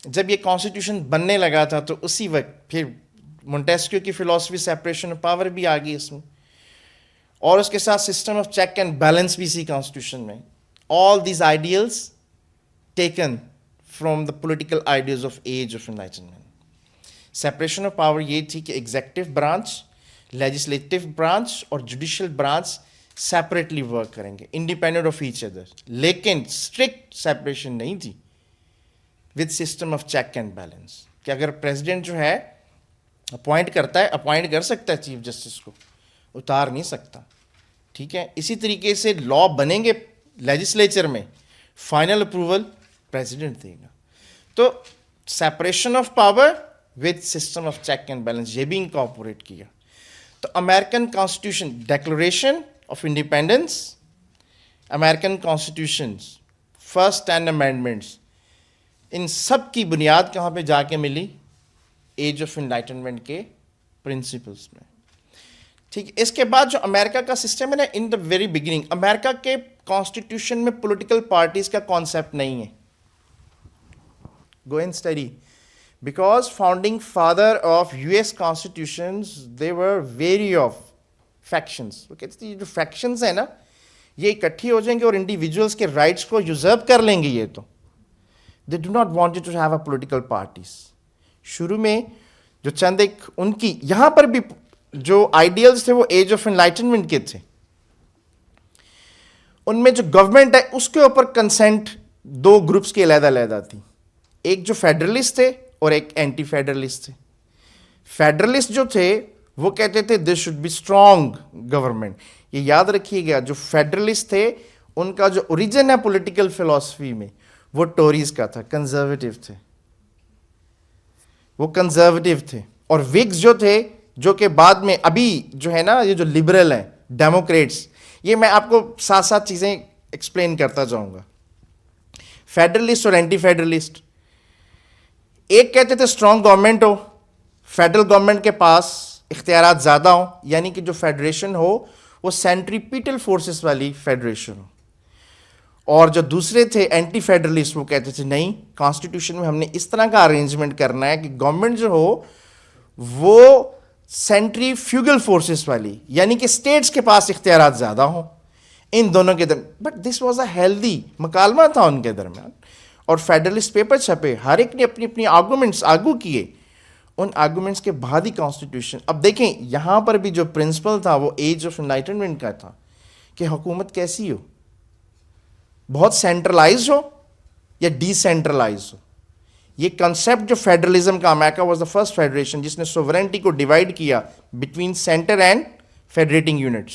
جب یہ کانسٹیٹیوشن بننے لگا تھا تو اسی وقت پھر مونٹیسکیو کی فلاسفی سیپریشن آف پاور بھی آ گئی اس میں, اور اس کے ساتھ system of check and balance بھی اسی کانسٹیٹیوشن میں. All these ideals taken from the political ideas of age of enlightenment. Separation of power یہ تھی کہ ایگزیکٹو برانچ, لیجسلیٹو برانچ اور جوڈیشل برانچ سیپریٹلی ورک کریں گے انڈیپینڈنٹ آف ایچ ادر, لیکن اسٹرکٹ سیپریشن نہیں تھی with system of check and balance, کہ اگر پریزیڈنٹ جو ہے اپوائنٹ کرتا ہے, اپوائنٹ کر سکتا ہے چیف جسٹس کو, اتار نہیں سکتا. ٹھیک ہے, اسی طریقے سے لا بنیں گے لیجسلیچر میں, فائنل اپروول پریزیڈنٹ دے گا. تو separation of power with system of check and balance یہ بھی انکارپوریٹ کیا. تو American constitution, declaration of independence, American constitutions, first 10 amendments, ان سب کی بنیاد کہاں پہ جا کے ملی, ایج آف انلائٹنمنٹ کے پرنسپلس میں. ٹھیک ہے, اس کے بعد جو امریکہ کا سسٹم ہے نا, ان دا ویری بگننگ امریکہ کے کانسٹیٹیوشن میں پولیٹیکل پارٹیز کا کانسیپٹ نہیں ہے. Go and study, because founding father of US constitutions they were wary of factions. وہ کہتے تھے یہ جو فیکشنز ہیں نا یہ اکٹھی ہو جائیں گے اور انڈیویجولس کے رائٹس کو یوزرو کر لیں گے. یہ تو they do not want to have a political parties. شروع میں جو چند ایک ان کی یہاں پر بھی جو آئیڈیلز تھے وہ ایج آف انلائٹنمنٹ کے تھے. ان میں جو گورنمنٹ ہے اس کے اوپر کنسنٹ دو گروپس کی علیحدہ علیحدہ تھی. ایک جو فیڈرلسٹ تھے اور ایک اینٹی فیڈرلسٹ تھے. فیڈرلسٹ جو تھے وہ کہتے تھے this should be strong government. یہ یاد رکھیے گا جو فیڈرلسٹ تھے ان کا جو اوریجن ہے پولیٹیکل فلسفی میں وہ ٹوریز کا تھا, کنزرویٹو تھے, وہ کنزرویٹو تھے. اور وگز جو تھے جو کہ بعد میں ابھی جو ہے نا یہ جو لبرل ہیں ڈیموکریٹس, یہ میں آپ کو ساتھ ساتھ چیزیں ایکسپلین کرتا جاؤں گا. فیڈرلسٹ اور اینٹی فیڈرلسٹ, ایک کہتے تھے اسٹرانگ گورنمنٹ ہو, فیڈرل گورنمنٹ کے پاس اختیارات زیادہ ہوں, یعنی کہ جو فیڈریشن ہو وہ سینٹریپیٹل فورسز والی فیڈریشن ہو. اور جو دوسرے تھے اینٹی فیڈرلسٹ وہ کہتے تھے نہیں, کانسٹیٹیوشن میں ہم نے اس طرح کا ارینجمنٹ کرنا ہے کہ گورنمنٹ جو ہو وہ سینٹری فیوگل فورسز والی, یعنی کہ اسٹیٹس کے پاس اختیارات زیادہ ہوں ان دونوں کے درمیان. But this was a healthy مکالمہ تھا ان کے درمیان, اور فیڈرلسٹ پیپر چھپے, ہر ایک نے اپنی اپنی آرگومنٹس آگو کیے. ان آرگومنٹس کے بعد ہی کانسٹیٹیوشن. اب دیکھیں یہاں پر بھی جو پرنسپل تھا وہ ایج آف انلائٹنمنٹ کا تھا کہ حکومت کیسی ہو, بہت سینٹرلائز ہو یا ڈی سینٹرلائز ہو. یہ کنسیپٹ جو فیڈرلزم کا, America was the first federation جس نے سوورنٹی کو ڈیوائڈ کیا between center and federating units.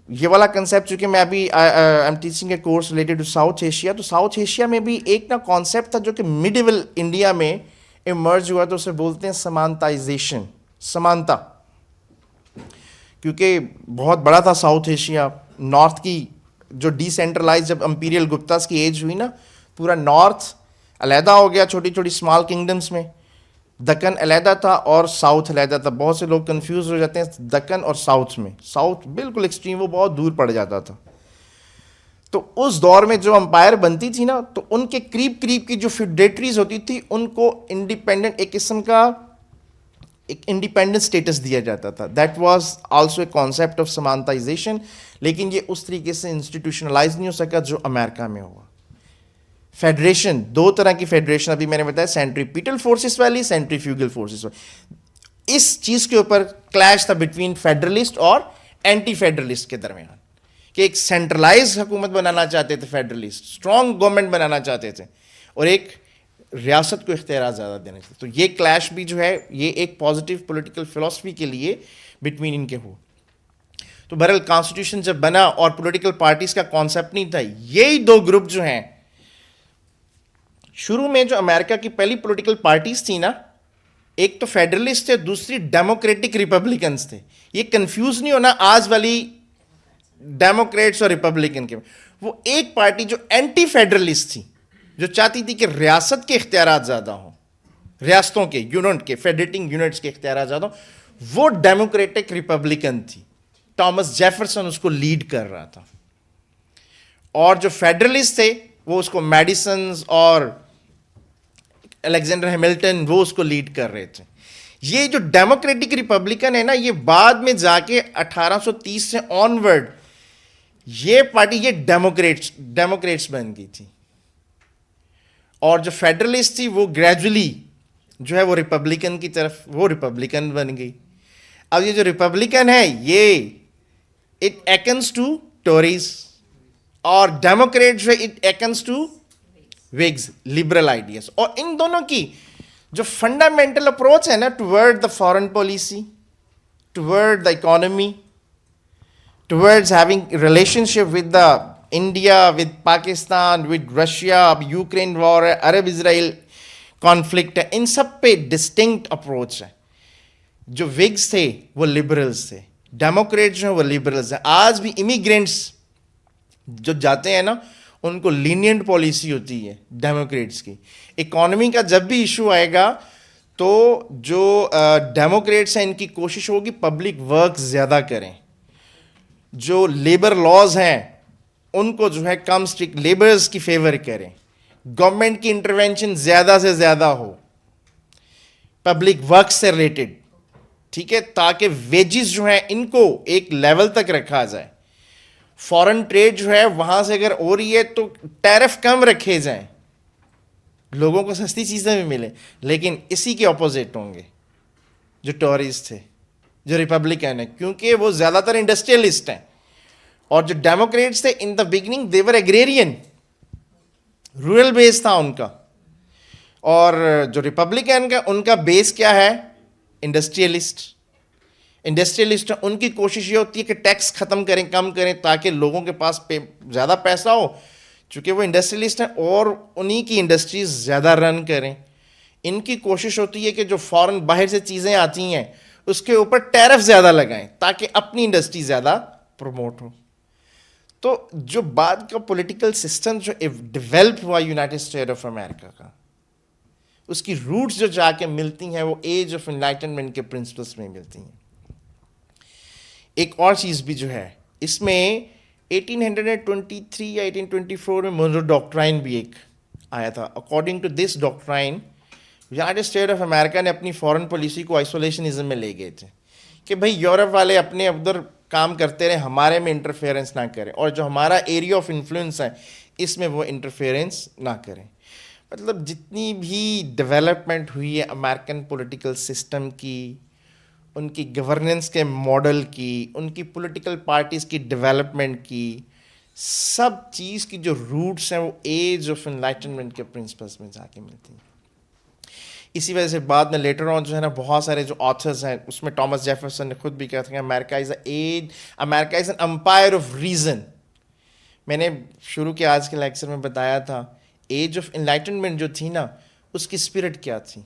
یہ والا کنسیپٹ چونکہ میں ابھی I am teaching a course related to South Asia, تو ساؤتھ ایشیا میں بھی ایک نا کانسیپٹ تھا جو کہ میڈیول انڈیا میں ایمرج ہوا, تو اسے بولتے ہیں سمانتائزیشن, سمانتا. کیونکہ بہت بڑا تھا ساؤتھ ایشیا, نارتھ کی جو ڈی سینٹرلائز جب امپیریل گپتاس کی ایج ہوئی نا, پورا نارتھ علیحدہ ہو گیا چھوٹی چھوٹی اسمال کنگڈمس میں. دکن علیحدہ تھا اور ساؤتھ علیحدہ تھا. بہت سے لوگ کنفیوز ہو جاتے ہیں دکن اور ساؤتھ میں. ساؤتھ بالکل ایکسٹریم, وہ بہت دور پڑ جاتا تھا. تو اس دور میں جو امپائر بنتی تھی نا, تو ان کے قریب قریب کی جو فیڈریٹریز ہوتی تھی ان کو انڈیپینڈنٹ ایک قسم کا ایک انڈیپینڈنٹ اسٹیٹس دیا جاتا تھا. That was also a concept of semantization, لیکن یہ اس طریقے سے انسٹیٹیوشنلائز نہیں ہو سکا جو امریکہ میں ہوا. فیڈریشن, دو طرح کی فیڈریشن ابھی میں نے بتایا, سینٹریپیٹل فورسز والی, سینٹریفیوگل فورسز والی. اس چیز کے اوپر کلیش تھا بٹوین فیڈرلسٹ اور اینٹی فیڈرلسٹ کے درمیان کہ ایک سینٹرلائز حکومت بنانا چاہتے تھے فیڈرلسٹ, اسٹرانگ گورنمنٹ بنانا چاہتے تھے, اور ایک ریاست کو اختیارات زیادہ دینے تھے. تو یہ کلیش بھی جو ہے یہ ایک پازیٹیو پولیٹیکل فلسفی کے لیے بٹوین ان کے ہو. تو بہرحال کانسٹیٹیوشن جب بنا اور پولیٹیکل پارٹیز کا کانسیپٹ نہیں تھا, یہی دو گروپ جو ہیں شروع میں جو امریکہ کی پہلی پولیٹیکل پارٹیز تھی نا, ایک تو فیڈرلسٹ تھے, دوسری ڈیموکریٹک ریپبلکنس تھے. یہ کنفیوز نہیں ہونا آج والی ڈیموکریٹس اور ریپبلکن کے. وہ ایک پارٹی جو اینٹی فیڈرلسٹ تھی, جو چاہتی تھی کہ ریاست کے اختیارات زیادہ ہوں, ریاستوں کے یونٹ کے فیڈریٹنگ یونٹس کے اختیارات زیادہ ہوں, وہ ڈیموکریٹک ریپبلکن تھی. ٹامس جیفرسن اس کو لیڈ کر رہا تھا. اور جو فیڈرلسٹ تھے وہ اس کو میڈیسنز اور الیگزینڈر ہیملٹن وہ اس کو لیڈ کر رہے تھے. یہ جو ڈیموکریٹک ریپبلکن ہے نا, یہ بعد میں جا کے 1830 سے آن ورڈ یہ پارٹی یہ ڈیموکریٹس بن گئی تھی. اور جو فیڈرلسٹ تھی وہ گریجولی جو ہے وہ ریپبلکن کی طرف وہ ریپبلکن بن گئی. اب یہ جو ریپبلکن ہے یہ اٹ ایکنس ٹو ٹوریز, اور ڈیموکریٹ جو ہے it akins to Whigs, liberal ideas. اور ان دونوں کی جو فنڈامنٹل اپروچ ہے نا toward the foreign policy, toward the economy, towards having relationship with the India, with Pakistan, with Russia, اب یوکرین وار ہے, عرب اسرائیل کانفلکٹ ہے, ان سب پہ ڈسٹنکٹ اپروچ ہے. جو وگز تھے وہ لبرلز تھے, ڈیموکریٹ جو ہیں وہ لبرلز ہیں. آج بھی امیگرینٹس جو جاتے ہیں نا ان کو لینینٹ پالیسی ہوتی ہے ڈیموکریٹس کی. اکانومی کا جب بھی ایشو آئے گا تو جو ڈیموکریٹس ہیں ان کی کوشش ہوگی پبلک ورک زیادہ کریں, جو لیبر لاز ہیں ان کو جو ہے کم اسٹرکٹ لیبرز کی فیور کریں, گورنمنٹ کی انٹروینشن زیادہ سے زیادہ ہو پبلک ورک سے ریلیٹڈ, ٹھیک ہے, تاکہ ویجز جو ہیں ان کو ایک لیول تک رکھا جائے. فورن ٹریڈ جو ہے وہاں سے اگر ہو رہی ہے تو ٹیرف کم رکھے جائیں, لوگوں کو سستی چیزیں بھی ملیں. لیکن اسی کے اپوزٹ ہوں گے جو ٹوریز تھے, جو ریپبلکن ہیں, کیونکہ وہ زیادہ تر انڈسٹریلسٹ ہیں. اور جو ڈیموکریٹس تھے in the beginning they were agrarian, rural base تھا ان کا. اور جو ریپبلکن کا ان کا بیس کیا ہے, انڈسٹریلسٹ. انڈسٹریلسٹ ان کی کوشش یہ ہوتی ہے کہ ٹیکس ختم کریں, کم کریں, تاکہ لوگوں کے پاس زیادہ پیسہ ہو, چونکہ وہ انڈسٹریلسٹ ہیں اور انہی کی انڈسٹریز زیادہ رن کریں. ان کی کوشش ہوتی ہے کہ جو فورن باہر سے چیزیں آتی ہیں اس کے اوپر ٹیرف زیادہ لگائیں تاکہ اپنی انڈسٹری زیادہ پروموٹ ہو. تو جو بعد کا پولیٹیکل سسٹم جو ڈیولپ ہوا یونائٹڈ اسٹیٹ آف امریکہ کا, اس کی روٹس جو جا کے ملتی ہیں وہ ایج آف انلائٹنمنٹ کے پرنسپلس میں ملتی ہیں. ایک اور چیز بھی جو ہے اس میں 1823 یا 1824 میں مونرو ڈاکٹرائن بھی ایک آیا تھا. According to this doctrine United State of America نے اپنی فورن پالیسی کو آئسولیشنزم میں لے گئے تھے کہ بھائی یورپ والے اپنے ادھر کام کرتے رہے, ہمارے میں انٹرفیئرنس نہ کریں, اور جو ہمارا ایریا آف انفلوئنس ہے اس میں وہ انٹرفیئرنس نہ کریں. مطلب جتنی بھی ڈیولپمنٹ ہوئی ہے امریکن پولیٹیکل سسٹم کی, ان کی گورننس کے ماڈل کی, ان کی پولیٹیکل پارٹیز کی ڈیولپمنٹ کی, سب چیز کی جو روٹس ہیں وہ ایج آف انلائٹنمنٹ کے پرنسپلس میں جا کے ملتی ہیں. اسی وجہ سے بعد میں لیٹر آن جو ہے نا بہت سارے جو آتھرز ہیں, اس میں ٹامس جیفرسن نے خود بھی کہا تھا کہ America is an empire of reason. میں نے شروع کے آج کے لیکچر میں بتایا تھا ایج آف انلائٹنمنٹ جو تھی نا اس کی اسپرٹ کیا تھی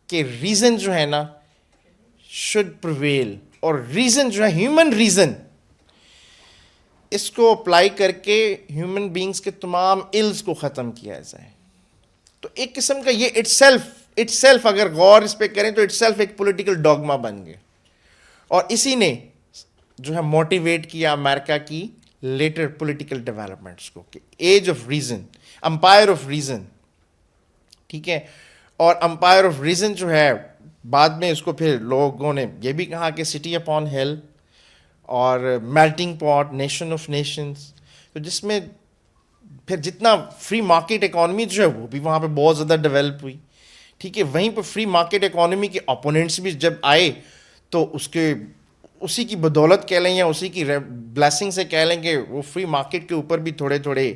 کہ ریزن جو ہے نا شوڈ پرویل, اور ریزن جو ہے ہیومن ریزن, اس کو اپلائی کر کے ہیومن بینگز کے تمام الز کو ختم کیا جائے. تو ایک قسم کا یہ اٹ سیلف اگر غور اس پہ کریں تو اٹ سیلف ایک پولیٹیکل ڈوگما بن گیا, اور اسی نے جو ہے موٹیویٹ کیا امریکہ کی لیٹر پولیٹیکل ڈیولپمنٹس کو کہ age of reason, empire of reason. ٹھیک ہے, اور امپائر آف ریزن جو ہے بعد میں اس کو پھر لوگوں نے یہ بھی کہا کہ سٹی اپون ہل اور میلٹنگ پاٹ, نیشن آف نیشنز, تو جس میں پھر جتنا فری مارکیٹ اکانومی جو ہے وہ بھی وہاں پہ بہت زیادہ ڈیولپ ہوئی. ٹھیک ہے, وہیں پہ فری مارکیٹ اکانومی کے اپوننٹس بھی جب آئے تو اسی کی بدولت کہہ لیں یا اسی کی بلیسنگ سے کہہ لیں کہ وہ فری مارکیٹ کے اوپر بھی تھوڑے تھوڑے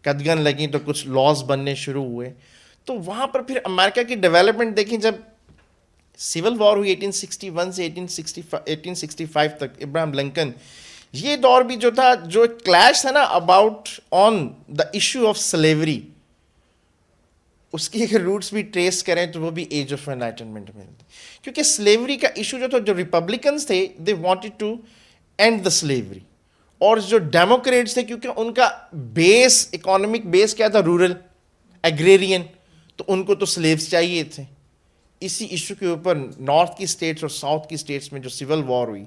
قدغن لگیں تو کچھ لاز بننے شروع ہوئے. تو وہاں پر پھر امریکہ کی ڈیولپمنٹ دیکھیں, جب سول وار ہوئی 1861 سے 1865 تک, ابراہم لنکن, یہ دور بھی جو تھا, جو کلیش تھا نا about on the issue of slavery, اس کی اگر روٹس بھی ٹریس کریں تو وہ بھی ایج آف انلائٹنمنٹ میں, کیونکہ سلیوری کا ایشو جو تھا, جو ریپبلکنس تھے they wanted to end the slavery, اور جو ڈیموکریٹس تھے کیونکہ ان کا بیس, اکانومک بیس کیا تھا, رورل ایگریرین, تو ان کو تو سلیوز چاہیے تھے. اسی ایشو کے اوپر نارتھ کی اسٹیٹس اور ساؤتھ کی اسٹیٹس میں جو سول وار ہوئی,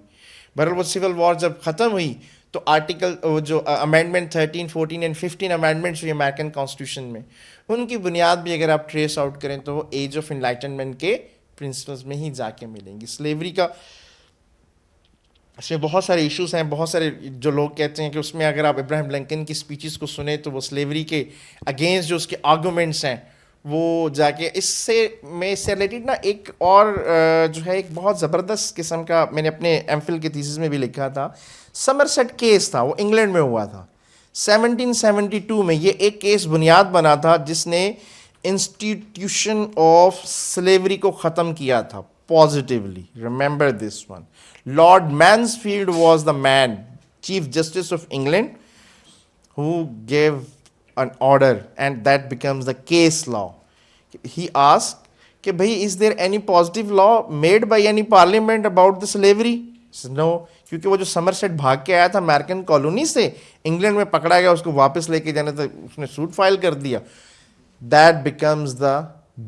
بہرحال وہ سول وار جب ختم ہوئی تو آرٹیکل جو امینڈمنٹ 13, 14 اینڈ 15 امینڈمنٹس ہوئی امریکن کانسٹیٹیوشن میں, ان کی بنیاد بھی اگر آپ ٹریس آؤٹ کریں تو وہ ایج آف انلائٹنمنٹ کے پرنسپلس میں ہی جا کے ملیں گی. سلیوری کا اس میں بہت سارے ایشوز ہیں, بہت سارے جو لوگ کہتے ہیں کہ اس میں اگر آپ ابراہم لنکن کی اسپیچز کو سنیں تو وہ سلیوری کے اگینسٹ جو اس کے آرگومنٹس ہیں وہ جا کے اس سے ریلیٹڈ نا ایک اور جو ہے ایک بہت زبردست قسم کا, میں نے اپنے ایم فل کے تھیسس میں بھی لکھا تھا, سمرسیٹ کیس تھا, وہ انگلینڈ میں ہوا تھا 1772 میں. یہ ایک کیس بنیاد بنا تھا جس نے انسٹیٹیوشن آف سلیوری کو ختم کیا تھا positively. Remember this one, Lord Mansfield was the man, chief justice of England, who gave an order and that becomes the case law. He asked کہ بھئی is there any positive law made by any parliament about the slavery? No, کیونکہ وہ جو سمرسیٹ بھاگ کے آیا تھا American colony سے, انگلینڈ میں پکڑا گیا, اس کو واپس لے کے جانا تھا, اس نے سوٹ فائل کر دیا. That becomes the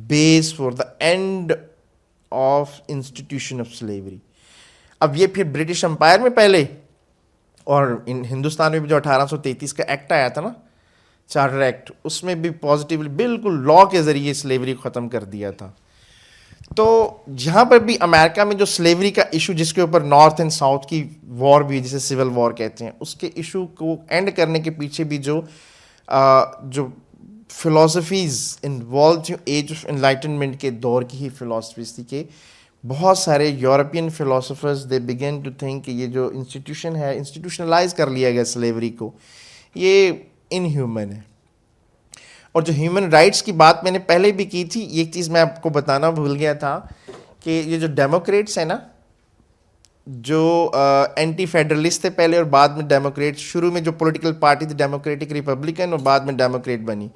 base for the end of institution of slavery. اب یہ پھر برٹش امپائر میں پہلے اور ہندوستان میں بھی جو 1833 کا ایکٹ آیا تھا نا, چارٹر ایکٹ, اس میں بھی پازیٹیولی بالکل لا کے ذریعے سلیوری کو ختم کر دیا تھا. تو یہاں پر بھی امریکہ میں جو سلیوری کا ایشو جس کے اوپر نارتھ اینڈ ساؤتھ کی وار بھی, جسے سول وار کہتے ہیں, اس کے ایشو کو اینڈ کرنے کے پیچھے بھی جو فلاسفیز انوالو تھیں ایج آف انلائٹنمنٹ کے دور کی ہی فلاسفیز تھی کہ بہت سارے European philosophers they began to think کہ یہ جو انسٹیٹیوشن ہے انسٹیٹیوشنلائز کر لیا گیا سلیوری کو، یہ ان ہیومن ہے. اور جو ہیومن رائٹس کی بات میں نے پہلے بھی کی تھی، ایک چیز میں آپ کو بتانا بھول گیا تھا کہ یہ جو ڈیموکریٹس ہیں نا، جو اینٹی فیڈرلسٹ تھے پہلے اور بعد میں ڈیموکریٹ، شروع میں جو پولیٹیکل پارٹی تھی ڈیموکریٹک ریپبلکن اور بعد میں ڈیموکریٹ بنی،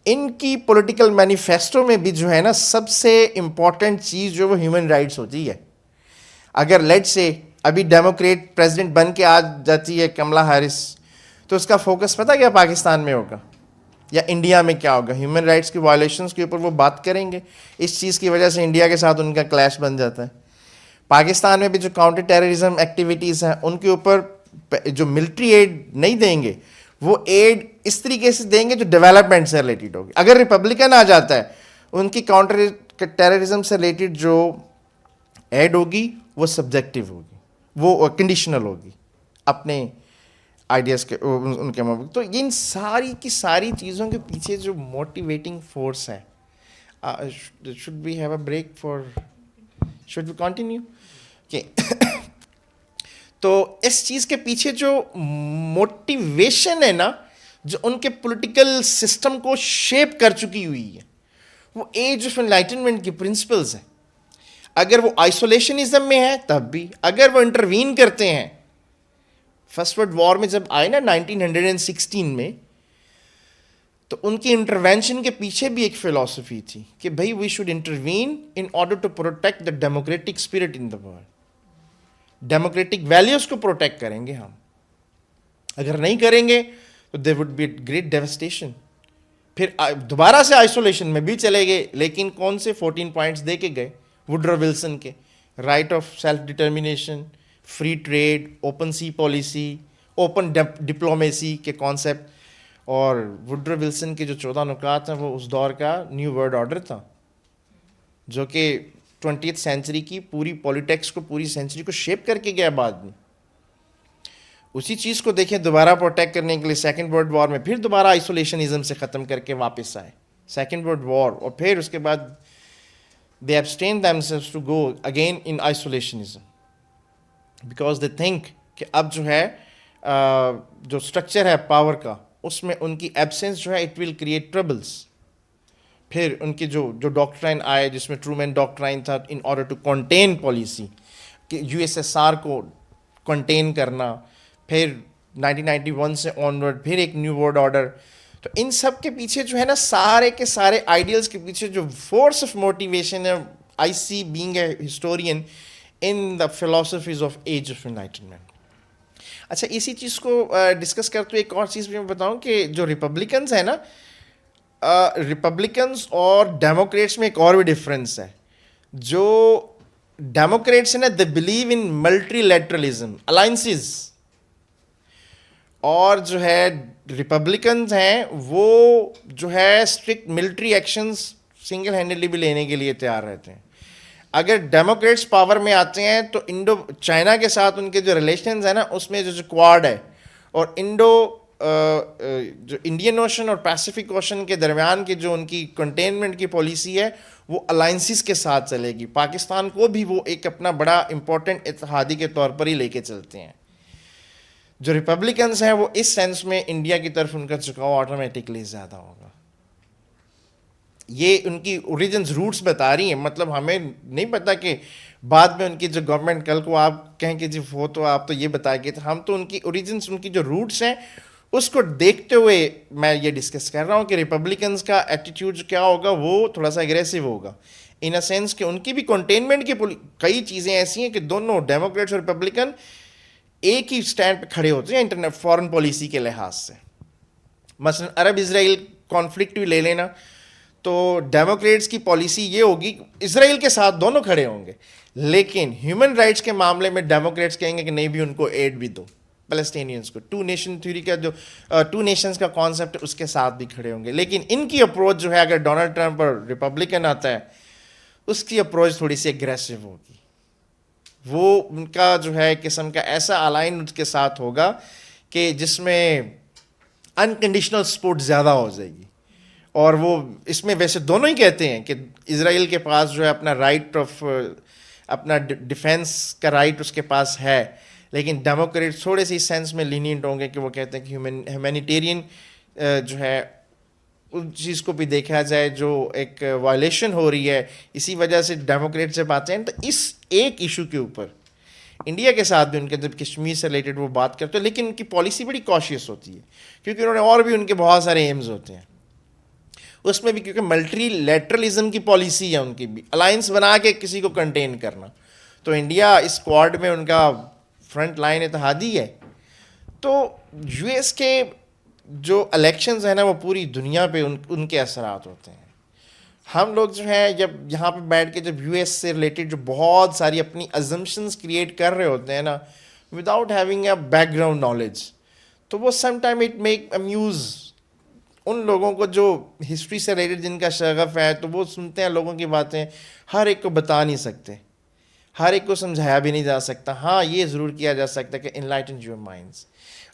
ان کی پولیٹیکل مینیفیسٹو میں بھی جو ہے نا سب سے امپورٹنٹ چیز جو وہ ہیومن رائٹس ہوتی ہے. اگر لیٹ سے ابھی ڈیموکریٹ پریزیڈنٹ بن کے آ جاتی ہے کملا ہیرس، تو اس کا فوکس پتہ کیا پاکستان میں ہوگا یا انڈیا میں کیا ہوگا؟ ہیومن رائٹس کی وائلیشنس کے اوپر وہ بات کریں گے. اس چیز کی وجہ سے انڈیا کے ساتھ ان کا کلیش بن جاتا ہے. پاکستان میں بھی جو کاؤنٹر ٹیررزم ایکٹیویٹیز ہیں ان کے اوپر جو ملٹری ایڈ نہیں دیں گے، وہ ایڈ اس طریقے سے دیں گے جو ڈیولپمنٹ سے ریلیٹڈ ہوگی. اگر ریپبلکن آ جاتا ہے، ان کی کاؤنٹر ٹیررزم سے ریلیٹڈ جو ایڈ ہوگی وہ سبجیکٹیو ہوگی، وہ کنڈیشنل ہوگی اپنے آئیڈیاز کے ان کے مطابق. تو ان ساری کی ساری چیزوں کے پیچھے جو موٹیویٹنگ فورس ہے، should we have a break for should we continue کہ تو اس چیز کے پیچھے جو موٹیویشن ہے نا، جو ان کے پولیٹیکل سسٹم کو شیپ کر چکی ہوئی ہے، وہ ایج آف انلائٹنمنٹ کی پرنسپلز ہیں. اگر وہ آئسولیشنزم میں ہے تب بھی، اگر وہ انٹروین کرتے ہیں. فرسٹ ورلڈ وار میں جب آئے نا 1916 میں، تو ان کی انٹروینشن کے پیچھے بھی ایک فلاسفی تھی کہ بھائی we should intervene in order to protect the democratic spirit in the world. Democratic values کو پروٹیکٹ کریں گے ہم، اگر نہیں کریں گے تو there would be a great devastation. پھر دوبارہ سے آئسولیشن میں بھی چلے گئے، لیکن کون سے 14 پوائنٹس دے کے گئے وڈرو ولسن کے: right of self determination, free trade, open sea policy, open diplomacy کے کانسیپٹ. اور وڈرو ولسن کے جو 14 نکات ہیں وہ اس دور کا نیو ورلڈ آرڈر تھا، جو کہ 20th سینچری کی پوری پولیٹکس کو، پوری سینچری کو شیپ کر کے گیا. بعد میں اسی چیز کو دیکھیں دوبارہ پروٹیکٹ کرنے کے لیے سیکنڈ ورلڈ وار میں پھر دوبارہ آئسولیشنزم سے ختم کر کے واپس آئے سیکنڈ ورلڈ وار. اور پھر اس کے بعد they abstain themselves to go again in isolationism because they think کہ اب جو ہے جو سٹرکچر ہے پاور کا، اس میں ان کی ایبسنس جو ہے اٹ ول کریٹ ٹربلس. پھر ان کے جو ڈاکٹرائن آئے جس میں ٹرومین ڈاکٹرائن تھا in order to contain policy, کہ یو ایس ایس آر کو کنٹین کرنا. پھر 1991 سے آنورڈ پھر ایک نیو ورلڈ آرڈر. تو ان سب کے پیچھے جو ہے نا سارے کے سارے آئیڈیلس کے پیچھے جو فورس آف موٹیویشن ہے، I see being a historian in the philosophies of age of enlightenment. اچھا، اسی چیز کو ڈسکس کرتے ہوئے ایک اور چیز بھی میں بتاؤں کہ جو ریپبلکنز ہیں نا، ریپبلکنز اور ڈیموکریٹس میں ایک اور بھی ڈفرینس ہے. جو ڈیموکریٹس ہیں نا، they believe in multilateralism, alliances. اور جو ہے ریپبلکنز ہیں وہ جو ہے strict military actions single handedly بھی لینے کے لیے تیار رہتے ہیں. اگر ڈیموکریٹس پاور میں آتے ہیں تو انڈو چائنا کے ساتھ ان کے جو ریلیشنز ہیں نا، اس میں جو کوارڈ ہے اور جو انڈین اوشن اور پیسیفک اوشن کے درمیان کی جو ان کی کنٹینمنٹ کی پالیسی ہے وہ الائنسز کے ساتھ چلے گی. پاکستان کو بھی وہ ایک اپنا بڑا امپورٹنٹ اتحادی کے طور پر ہی لے کے چلتے ہیں. جو ریپبلکنز ہیں وہ اس سینس میں انڈیا کی طرف ان کا جھکاؤ آٹومیٹکلی زیادہ ہوگا. یہ ان کی اوریجنز روٹس بتا رہی ہیں. مطلب ہمیں نہیں پتہ کہ بعد میں ان کی جو گورنمنٹ کل کو آپ کہیں کہ جی وہ تو آپ تو یہ بتائے گئے تھے. ہم تو ان کی اوریجنز، ان کی جو روٹس ہیں اس کو دیکھتے ہوئے میں یہ ڈسکس کر رہا ہوں کہ ریپبلکنز کا ایٹیٹیوڈ کیا ہوگا، وہ تھوڑا سا اگریسو ہوگا ان اے سینس کہ ان کی بھی کنٹینمنٹ کی کئی چیزیں ایسی ہیں کہ دونوں ڈیموکریٹس اور ریپبلکن ایک ہی سٹینڈ پہ کھڑے ہوتے ہیں انٹرنیٹ فارن پالیسی کے لحاظ سے. مثلا عرب اسرائیل کانفلکٹ بھی لے لینا تو ڈیموکریٹس کی پالیسی یہ ہوگی اسرائیل کے ساتھ دونوں کھڑے ہوں گے، لیکن ہیومن رائٹس کے معاملے میں ڈیموکریٹس کہیں گے کہ نہیں بھی ان کو ایڈ بھی دو. پیلسٹینینس کو ٹو نیشن تھیوری کا جو ٹو نیشنز کا کانسیپٹ اس کے ساتھ بھی کھڑے ہوں گے. لیکن ان کی اپروچ جو ہے اگر ڈونلڈ ٹرمپ اور ریپبلکن آتا ہے اس کی اپروچ تھوڑی سی اگریسو ہوگی. وہ ان کا جو ہے قسم کا ایسا الائن کے ساتھ ہوگا کہ جس میں انکنڈیشنل سپورٹ زیادہ ہو جائے گی. اور وہ اس میں ویسے دونوں ہی کہتے ہیں کہ اسرائیل کے پاس جو ہے اپنا رائٹ آف اپنا ڈیفینس کا رائٹ اس کے پاس ہے، لیکن ڈیموکریٹ تھوڑے سی سینس میں لینینٹ ہوں گے کہ وہ کہتے ہیں کہ ہیومینیٹیرین جو ہے اس چیز کو بھی دیکھا جائے جو ایک وائلیشن ہو رہی ہے، اسی وجہ سے ڈیموکریٹ سے باتیں ہیں. تو اس ایک ایشو کے اوپر انڈیا کے ساتھ بھی ان کے جب کشمیر سے ریلیٹڈ وہ بات کرتے ہیں، لیکن ان کی پالیسی بڑی کاشیس ہوتی ہے کیونکہ انہوں نے اور بھی ان کے بہت سارے ایمز ہوتے ہیں اس میں بھی، کیونکہ ملٹری لیٹرلزم کی پالیسی ہے ان کی بھی، الائنس بنا کے کسی کو کنٹین کرنا. تو انڈیا اس کوارڈ میں ان کا فرنٹ لائن اتحادی ہے. تو یو ایس کے جو الیکشنز ہیں نا وہ پوری دنیا پہ ان کے اثرات ہوتے ہیں. ہم لوگ جو ہیں جب یہاں پہ بیٹھ کے جب یو ایس سے ریلیٹڈ جو بہت ساری اپنی ازمپشنز کریٹ کر رہے ہوتے ہیں نا without having a back ground knowledge, تو وہ some time it make amuse ان لوگوں کو جو ہسٹری سے ریلیٹڈ جن کا شغف ہے. تو وہ سنتے ہیں لوگوں کی باتیں، ہر ایک کو بتا نہیں سکتے، ہر ایک کو سمجھایا بھی نہیں جا سکتا. ہاں یہ ضرور کیا جا سکتا ہے کہ انلائٹن یور مائنڈس،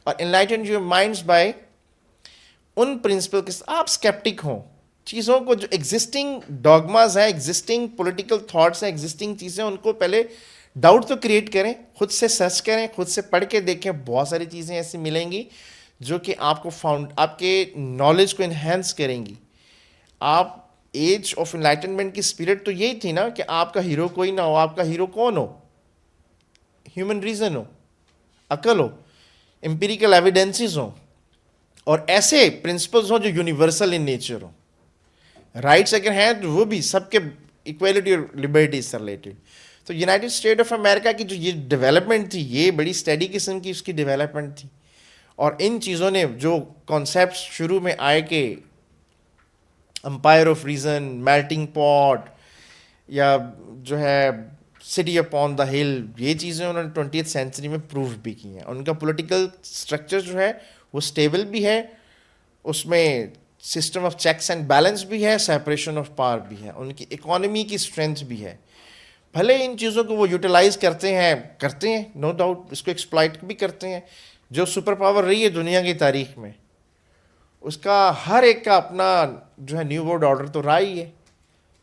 اور enlighten your minds by in principle کے آپ اسکیپٹک ہوں چیزوں کو، جو ایگزسٹنگ ڈاگماز ہیں، ایگزسٹنگ پولیٹیکل تھاٹس ہیں، ایگزسٹنگ چیزیں، ان کو پہلے ڈاؤٹ تو کریٹ کریں، خود سے سرچ کریں، خود سے پڑھ کے دیکھیں. بہت ساری چیزیں ایسی ملیں گی جو کہ آپ کو آپ کے نالج کو انہینس کریں گی. آپ ایج آف انلائٹنمنٹ کی اسپرٹ تو یہی تھی نا کہ آپ کا ہیرو کوئی نہ ہو. آپ کا ہیرو کون ہو؟ ہیومن ریزن ہو، عقل ہو، امپیریکل ایویڈنسز ہوں، اور ایسے پرنسپلز ہوں جو یونیورسل ان نیچر ہوں. رائٹس اگر ہیں تو وہ بھی سب کے ایکویلٹی اور لبرٹیز سے ریلیٹڈ. تو یونائٹڈ اسٹیٹ آف امریکہ کی جو یہ ڈیولپمنٹ تھی، یہ بڑی اسٹڈی قسم کی اس کی ڈیولپمنٹ تھی. اور ان چیزوں نے جو کانسیپٹس شروع میں آئے کہ امپائر آف ریزن، میلٹنگ پاٹ، یا جو ہے سٹی اپون دا ہل، یہ چیزیں انہوں نے 20th سینچری میں پروو بھی کی ہیں. ان کا پولیٹیکل اسٹرکچر جو ہے وہ اسٹیبل بھی ہے، اس میں system of checks and balance بھی ہے، سیپریشن آف پاور بھی ہے، ان کی اکانومی کی اسٹرینتھ بھی ہے. بھلے ان چیزوں کو وہ یوٹیلائز کرتے ہیں نو ڈاؤٹ، اس کو ایکسپلائٹ بھی کرتے ہیں. جو سپر پاور رہی ہے دنیا کی تاریخ میں، اس کا ہر ایک کا اپنا جو ہے نیو ورلڈ آرڈر تو رہا ہی ہے،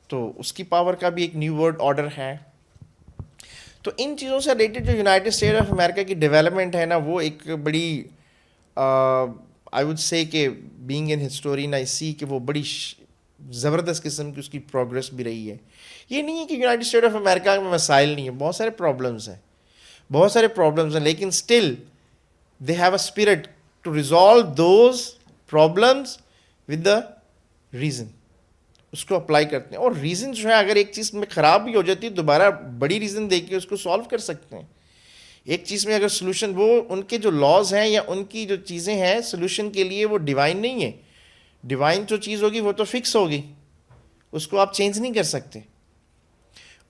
تو اس کی پاور کا بھی ایک نیو ورلڈ آرڈر ہے. تو ان چیزوں سے ریلیٹڈ جو یونائٹڈ اسٹیٹ آف امریکہ کی ڈیولپمنٹ ہے نا، وہ ایک بڑی آئی وڈ سے کہ بینگ این ہسٹورین آئی سی کہ وہ بڑی زبردست قسم کی اس کی پروگرس بھی رہی ہے. یہ نہیں ہے کہ یونائٹڈ اسٹیٹ آف امریکہ میں مسائل نہیں ہیں، بہت سارے پرابلمس ہیں، لیکن still they have a spirit to resolve those problems with the reason. اس کو اپلائی کرتے ہیں، اور ریزن جو ہے اگر ایک چیز میں خراب بھی ہو جاتی ہے دوبارہ بڑی ریزن دے کے اس کو سالو کر سکتے ہیں. ایک چیز میں اگر سلوشن، وہ ان کے جو لاز ہیں یا ان کی جو چیزیں ہیں سلوشن کے لیے وہ ڈیوائن نہیں ہے. ڈیوائن جو چیز ہوگی وہ تو فکس ہوگی، اس کو آپ چینج نہیں کر سکتے.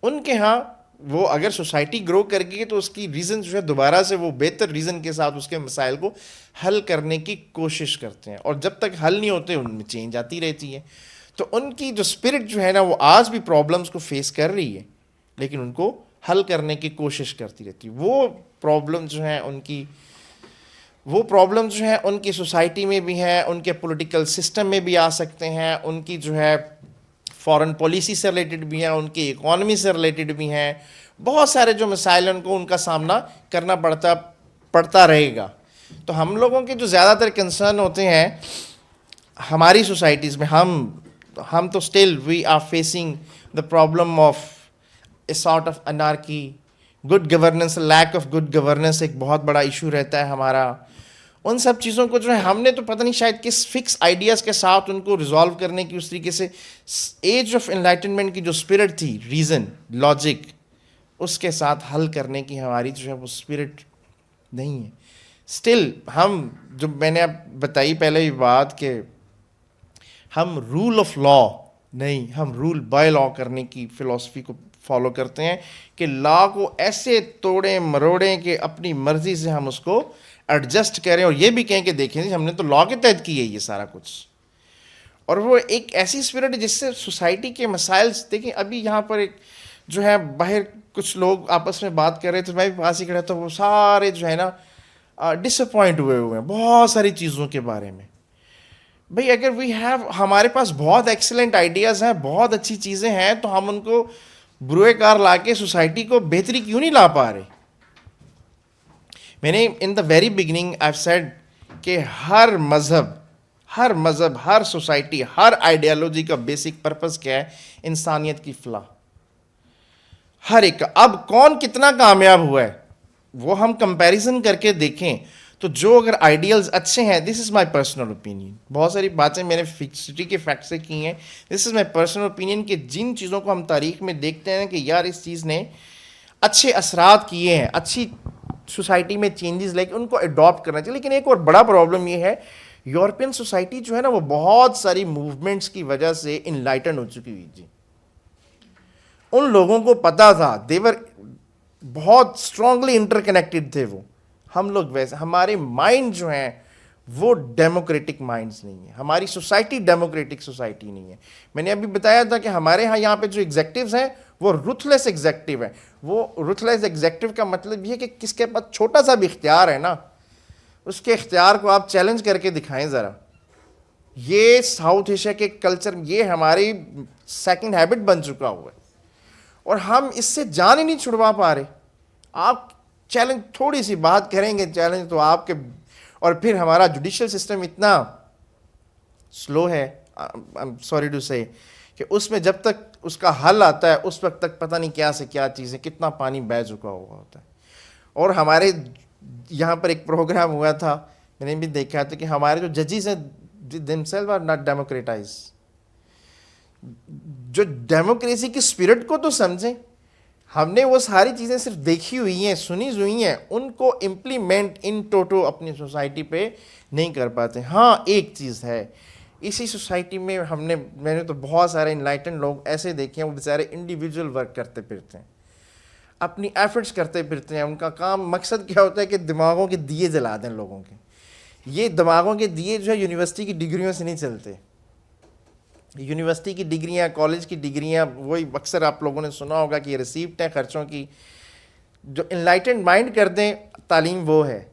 ان کے ہاں وہ اگر سوسائٹی گرو کر گئی تو اس کی ریزن جو ہے دوبارہ سے وہ بہتر ریزن کے ساتھ اس کے مسائل کو حل کرنے کی کوشش کرتے ہیں، اور جب تک حل نہیں ہوتے ان میں چینج آتی رہتی ہے. تو ان کی جو اسپرٹ جو ہے نا وہ آج بھی پرابلمس کو فیس کر رہی ہے، لیکن ان کو حل کرنے کی کوشش کرتی رہتی ہے. وہ پرابلم جو ہیں ان کی سوسائٹی میں بھی ہیں، ان کے پولیٹیکل سسٹم میں بھی آ سکتے ہیں، ان کی جو ہے فارن پالیسی سے ریلیٹڈ بھی ہیں، ان کی اکانومی سے ریلیٹڈ بھی ہیں. بہت سارے جو مسائل ہیں ان کا سامنا کرنا پڑتا رہے گا. تو ہم لوگوں کے جو زیادہ تر کنسرن ہوتے ہیں ہماری سوسائٹیز میں، ہم تو still we are facing the problem of a sort of anarchy. Good governance, lack of good governance ایک بہت بڑا ایشو رہتا ہے ہمارا. ان سب چیزوں کو جو ہے ہم نے تو پتہ نہیں شاید کس فکس آئیڈیاز کے ساتھ ان کو ریزالو کرنے کی، اس طریقے سے ایج آف انلائٹنمنٹ کی جو اسپرٹ تھی، ریزن، لاجک، اس کے ساتھ حل کرنے کی ہماری جو ہے وہ اسپرٹ نہیں ہے. اسٹل ہم جو میں نے اب بتائی پہلے بھی بات کہ ہم رول آف لا نہیں، ہم رول بائی لا کرنے کی فلسفی کو فالو کرتے ہیں کہ لا کو ایسے توڑیں مروڑیں کہ اپنی مرضی سے ہم اس کو ایڈجسٹ کریں، اور یہ بھی کہیں کہ دیکھیں ہم نے تو لا کے تحت کی ہے یہ سارا کچھ. اور وہ ایک ایسی اسپرٹ جس سے سوسائٹی کے مسائل، دیکھیں ابھی یہاں پر ایک جو ہے باہر کچھ لوگ آپس میں بات کر رہے تھے، میں بھی پاس ہی کھڑا تھا، وہ سارے جو ہے نا ڈس اپوائنٹ ہوئے ہیں بہت ساری چیزوں کے بارے میں. بھائی اگر وی ہیو ہمارے پاس بہت ایکسلنٹ آئیڈیاز ہیں, بہت اچھی چیزیں ہیں, تو ہم ان کو بروئے کار لا کے سوسائٹی کو بہتری کیوں نہیں لا پا رہے؟ میں نے in the very beginning I said کہ ہر مذہب, ہر سوسائٹی, ہر آئیڈیالوجی کا بیسک پرپز کیا ہے؟ انسانیت کی فلاح. ہر ایک کا. اب کون کتنا کامیاب ہوا ہے وہ ہم کمپیریزن کر کے دیکھیں تو جو اگر آئیڈیلز اچھے ہیں, دس از مائی پرسنل اوپینین, بہت ساری باتیں میں نے فکسٹی کے فیکٹ سے کی ہیں, دس از مائی پرسنل اوپینین, کہ جن چیزوں کو ہم تاریخ میں دیکھتے ہیں کہ یار اس چیز نے اچھے اثرات کیے ہیں, اچھی سوسائٹی میں چینجز لے کے ان کو اڈاپٹ کرنا چاہیے. لیکن ایک اور بڑا پرابلم یہ ہے, یورپین سوسائٹی جو ہے نا وہ بہت ساری موومنٹس کی وجہ سے انلائٹن ہو چکی ہوئی جی. ان لوگوں کو پتا تھا, دیور بہت اسٹرانگلی انٹر کنیکٹڈ تھے وہ. ہم لوگ ویسے, ہمارے مائنڈ جو ہیں وہ ڈیموکریٹک مائنڈز نہیں ہیں, ہماری سوسائٹی ڈیموکریٹک سوسائٹی نہیں ہے. میں نے ابھی بتایا تھا کہ ہمارے یہاں پہ جو ایگزیکٹوز ہیں وہ رuthless ایگزیکٹو ہیں. وہ ruthless ایگزیکٹو کا مطلب یہ ہے کہ کس کے پاس چھوٹا سا بھی اختیار ہے نا, اس کے اختیار کو آپ چیلنج کر کے دکھائیں ذرا. یہ ساؤتھ ایشیا کے کلچر, یہ ہماری سیکنڈ ہیبٹ بن چکا ہوا ہے اور ہم اس سے جان ہی نہیں چھڑوا پا رہے. آپ چیلنج, تھوڑی سی بات کریں گے چیلنج تو آپ کے, اور پھر ہمارا جوڈیشل سسٹم اتنا سلو ہے, سوری ٹو سے, کہ اس میں جب تک اس کا حل آتا ہے اس وقت تک پتہ نہیں کیا سے کیا چیزیں, کتنا پانی بہہ چکا ہوا ہوتا ہے. اور ہمارے یہاں پر ایک پروگرام ہوا تھا, میں نے بھی دیکھا تھا کہ ہمارے جو ججز ہیں themselves are not democratized. جو ڈیموکریسی کی اسپرٹ کو تو سمجھیں. ہم نے وہ ساری چیزیں صرف دیکھی ہوئی ہیں, سنی ہوئی ہیں, ان کو امپلیمنٹ ان ٹوٹو اپنی سوسائٹی پہ نہیں کر پاتے. ہاں ایک چیز ہے, اسی سوسائٹی میں میں نے تو بہت سارے انلائٹن لوگ ایسے دیکھے ہیں, وہ بیچارے انڈیویجول ورک کرتے پھرتے ہیں, اپنی ایفرٹس کرتے پھرتے ہیں. ان کا کام, مقصد کیا ہوتا ہے کہ دماغوں کے دیے جلا دیں لوگوں کے. یہ دماغوں کے دیے جو ہے یونیورسٹی کی ڈگریوں سے نہیں چلتے. یونیورسٹی کی ڈگریاں, کالج کی ڈگریاں, وہی اکثر آپ لوگوں نے سنا ہوگا کہ یہ ریسیپٹ ہیں خرچوں کی. جو انلائٹنڈ مائنڈ کر دیں تعلیم وہ ہے.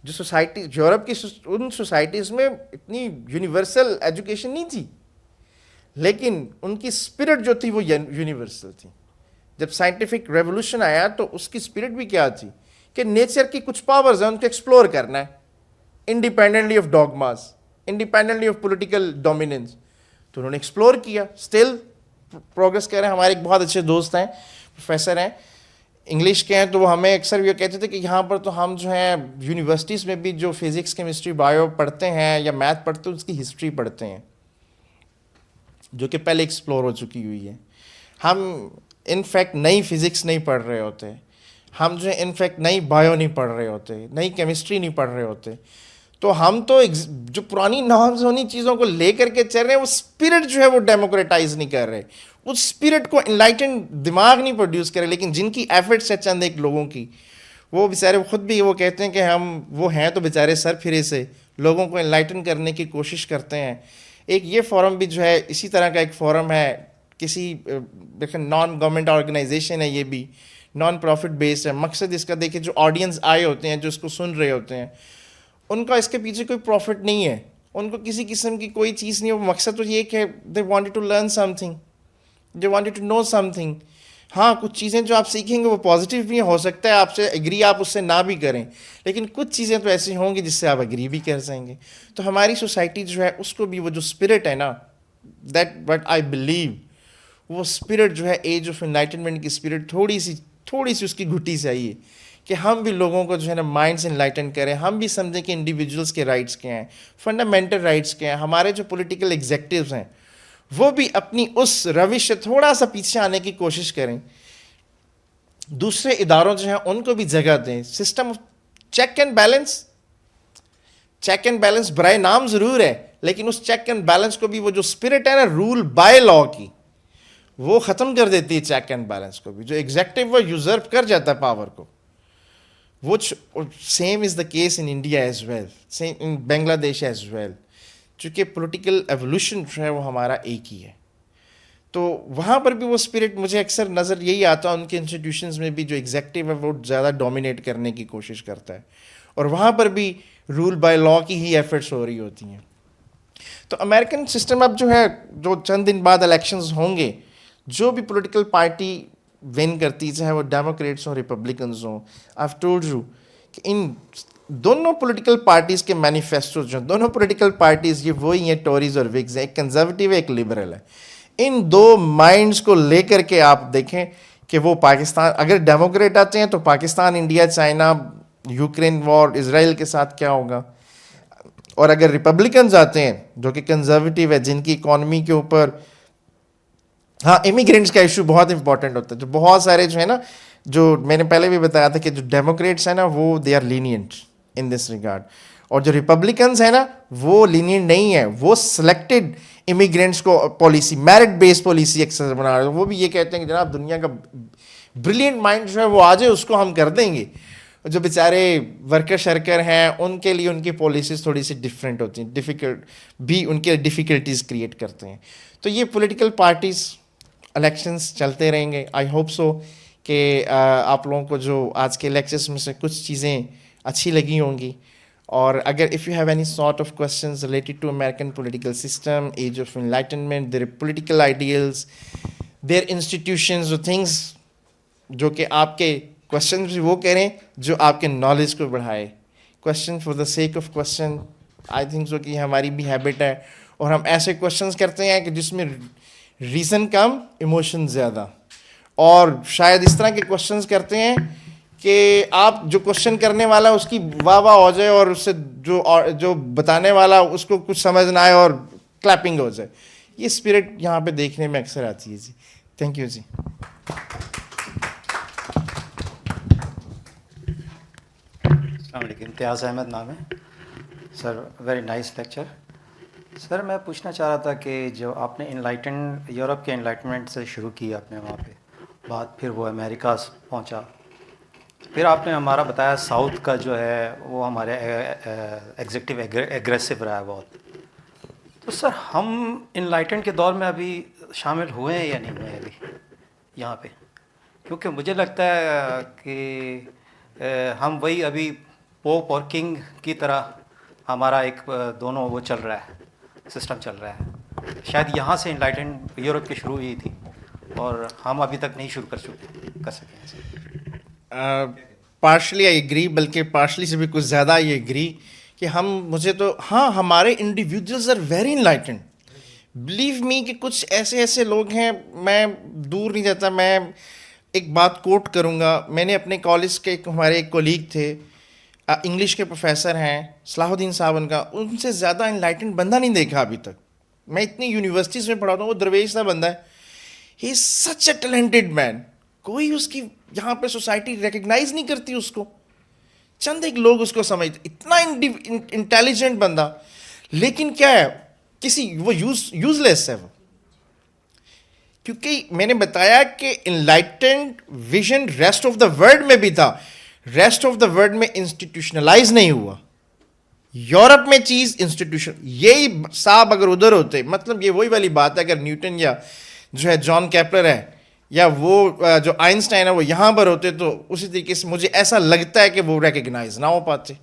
جو سوسائٹی یورپ کی ان سوسائٹیز میں اتنی یونیورسل ایجوکیشن نہیں تھی, لیکن ان کی اسپرٹ جو تھی وہ یونیورسل تھی. جب سائنٹیفک ریولوشن آیا تو اس کی اسپرٹ بھی کیا تھی کہ نیچر کی کچھ پاورز ہیں ان کو ایکسپلور کرنا ہے, independently of dogmas, independently of political dominance. تو انہوں نے ایکسپلور کیا, اسٹل پروگرس کر رہے ہیں. ہمارے ایک بہت اچھے دوست ہیں, پروفیسر ہیں, انگلش کے ہیں, تو وہ ہمیں اکثر یہ کہتے تھے کہ یہاں پر تو ہم جو ہیں یونیورسٹیز میں بھی جو فزکس, کیمسٹری, بایو پڑھتے ہیں یا میتھ پڑھتے ہیں اس کی ہسٹری پڑھتے ہیں جو کہ پہلے ایکسپلور ہو چکی ہوئی ہے. ہم انفیکٹ نئی فزکس نہیں پڑھ رہے ہوتے, ہم جو ہے انفیکٹ نئی بایو نہیں پڑھ رہے ہوتے, نئی کیمسٹری نہیں پڑھ رہے ہوتے. تو ہم تو جو پرانی نارمز ہونی چیزوں کو لے کر کے چل رہے ہیں, وہ اسپرٹ جو ہے وہ ڈیموکریٹائز نہیں کر رہے, اس اسپرٹ کو انلائٹن دماغ نہیں پروڈیوس کرے. لیکن جن کی ایفرٹس ہے چند ایک لوگوں کی, وہ بیچارے خود بھی وہ کہتے ہیں کہ ہم وہ ہیں تو بیچارے سر پھرے سے لوگوں کو انلائٹن کرنے کی کوشش کرتے ہیں. ایک یہ فورم بھی جو ہے اسی طرح کا ایک فورم ہے, کسی دیکھیں نان گورنمنٹ آرگنائزیشن ہے, یہ بھی نان پروفٹ بیسڈ ہے. مقصد اس کا دیکھیں جو آڈینس آئے ہوتے ہیں, جو اس کو سن رہے ہوتے ہیں, ان کا اس کے پیچھے کوئی پروفٹ نہیں ہے, ان کو کسی قسم کی کوئی چیز نہیں ہے. وہ مقصد تو یہ کہ they wanted to learn something, they wanted to know something. ہاں کچھ چیزیں جو آپ سیکھیں گے وہ پازیٹیو بھی ہو سکتا ہے, آپ سے ایگری آپ اس سے نہ بھی کریں, لیکن کچھ چیزیں تو ایسی ہوں گی جس سے آپ ایگری بھی کر سکیں گے. تو ہماری سوسائٹی جو ہے اس کو بھی وہ جو اسپرٹ ہے نا, دیٹ وٹ آئی بلیو, وہ اسپرٹ جو ہے ایج آف انلائٹنمنٹ کی اسپرٹ تھوڑی سی اس کی گھٹی سے آئی ہے کہ ہم بھی لوگوں کو جو ہے نا مائنڈ سے انلائٹن کریں, ہم بھی سمجھیں کہ انڈیویجولس کے رائٹس کیا ہیں, فنڈامنٹل رائٹس کیا ہیں. ہمارے جو پولیٹیکل ایگزیکٹوز ہیں وہ بھی اپنی اس روش سے تھوڑا سا پیچھے آنے کی کوشش کریں. دوسرے اداروں جو ہیں ان کو بھی جگہ دیں. System of check and balance برائے نام ضرور ہے, لیکن اس چیک اینڈ بیلنس کو بھی وہ جو اسپرٹ ہے نا رول بائی لا کی, وہ ختم کر دیتی ہے. چیک اینڈ بیلنس کو بھی جو ایگزیکٹو وہ یوزرو کر جاتا ہے پاور کو. which same is the case in India as well, same in Bangladesh as well. چونکہ پولیٹیکل ایولیوشن جو ہے وہ ہمارا ایک ہی ہے, تو وہاں پر بھی وہ اسپرٹ مجھے اکثر نظر یہی آتا ہے. ان کے انسٹیٹیوشنز میں بھی جو ایگزیکٹو ہے وہ زیادہ ڈومینیٹ کرنے کی کوشش کرتا ہے, اور وہاں پر بھی رول بائی لا کی ہی ایفرٹس ہو رہی ہوتی ہیں. تو امریکن سسٹم اب جو ہے, جو چند دن بعد الیکشنز ہوں گے, جو بھی پولیٹیکل پارٹی ون کرتی, چاہے وہ ڈیموکریٹس ہوں ریپبلکنز ہوں, آئی ہیو ٹولڈ یو کہ ان دونوں پولیٹیکل پارٹیز کے مینیفیسٹو جو ہیں, دونوں پولیٹیکل پارٹیز یہ وہی ہیں, ٹوریز اور وگز ہیں, ایک کنزرویٹو ہے ایک لبرل ہے. ان دو مائنڈز کو لے کر کے آپ دیکھیں کہ وہ پاکستان, اگر ڈیموکریٹ آتے ہیں تو Pakistan, India, China, Ukraine war, Israel کے ساتھ کیا ہوگا, اور اگر ریپبلکنز آتے ہیں جو کہ کنزرویٹو ہے, جن کی اکانومی کے اوپر, ہاں امیگرینٹس کا ایشو بہت امپورٹنٹ ہوتا ہے, جو بہت سارے جو ہے نا, جو میں نے پہلے بھی بتایا تھا کہ جو ڈیموکریٹس ہیں نا وہ they are lenient in this regard, اور جو ریپبلکنز ہیں نا وہ لینینٹ نہیں ہے, وہ سلیکٹڈ امیگرینٹس کو پالیسی, میرٹ بیس پالیسی اکثر بنا رہے ہیں. وہ بھی یہ کہتے ہیں کہ جناب دنیا کا بریلینٹ مائنڈ جو ہے وہ آ جائے, اس کو ہم کر دیں گے. جو بیچارے ورکر شرکر ہیں ان کے لیے ان کی پالیسیز تھوڑی سی ڈفرینٹ ہوتی ہیں, ڈیفیکلٹ بھی ان کے ڈیفیکلٹیز کریٹ کرتے ہیں. تو یہ پولیٹیکل پارٹیز الیکشنز چلتے رہیں گے. آئی ہوپ سو کہ آپ لوگوں کو جو آج کے لیکچرز میں سے کچھ چیزیں اچھی لگی ہوں گی. اور اگر if you have any sort of questions related to American political system, age of enlightenment, their political ideals, their institutions, things جو کہ آپ کے کوشچن بھی وہ کریں جو آپ کے نالج کو بڑھائے. Question for the sake of question, I think so کہ ہماری بھی ہیبٹ ہے, اور ہم ایسے کوشچنس کرتے ہیں کہ جس میں ریزن کم ایموشن زیادہ, اور شاید اس طرح کے کوشچنس کرتے ہیں کہ آپ جو کوشچن کرنے والا اس کی واہ واہ ہو جائے, اور اس سے جو بتانے والا اس کو کچھ سمجھ نہ آئے اور کلیپنگ ہو جائے. یہ اسپرٹ یہاں پہ دیکھنے میں اکثر آتی ہے. جی تھینک یو. جی السلام علیکم. امتیاز احمد نام ہے sir. Very nice lecture. Sir میں پوچھنا چاہ رہا تھا کہ جو آپ نے یورپ کے انلائٹمنٹ سے شروع کی آپ نے وہاں پہ بات, پھر وہ امریکہ پہنچا, پھر آپ نے ہمارا بتایا ساؤتھ کا جو ہے وہ ہمارے ایگزیکٹو ایگریسو رہا ہے بہت. تو سر ہم انلائٹنٹ کے دور میں ابھی شامل ہوئے ہیں یا نہیں ہوئے ابھی یہاں پہ؟ کیونکہ مجھے لگتا ہے کہ ہم وہی ابھی پوپ اور کنگ کی طرح ہمارا ایک دونوں وہ چل رہا ہے, سسٹم چل رہا ہے. شاید یہاں سے انلائٹنٹ یورپ کی شروع ہوئی تھی اور ہم ابھی تک نہیں شروع کر سکے. پارشلی آئی ایگری, بلکہ پارشلی سے بھی کچھ زیادہ آئی ایگری کہ مجھے تو ہاں ہمارے individuals are very enlightened. Believe me کہ کچھ ایسے لوگ ہیں, میں دور نہیں جاتا, میں ایک بات کوٹ کروں گا. میں نے اپنے کالج کے ہمارے ایک کولیگ تھے, انگلش کے پروفیسر ہیں, صلاح الدین صاحب ان سے زیادہ انلائٹنڈ بندہ نہیں دیکھا ابھی تک. میں اتنی یونیورسٹیز میں پڑھاتا ہوں, وہ درویش سا بندہ ہے, he is such a talented مین. کوئی اس کی یہاں پہ سوسائٹی ریکگنائز نہیں کرتی اس کو, چند ایک لوگ اس کو سمجھتے, اتنا انٹیلیجنٹ بندہ, لیکن کیا ہے وہ یوز لیس ہے وہ. کیونکہ میں نے بتایا کہ enlightened vision rest of the world میں بھی تھا, ریسٹ آف دا ورلڈ میں انسٹیٹیوشنلائز نہیں ہوا. یورپ میں چیز انسٹیٹیوشن, یہی صاحب اگر ادھر ہوتے, مطلب یہ وہی والی بات ہے, اگر نیوٹن یا جو ہے جان کیپلر ہے یا وہ جو آئنسٹائن ہے وہ یہاں پر ہوتے تو اسی طریقے سے مجھے ایسا لگتا ہے کہ وہ ریکگنائز نہ ہو پاتے,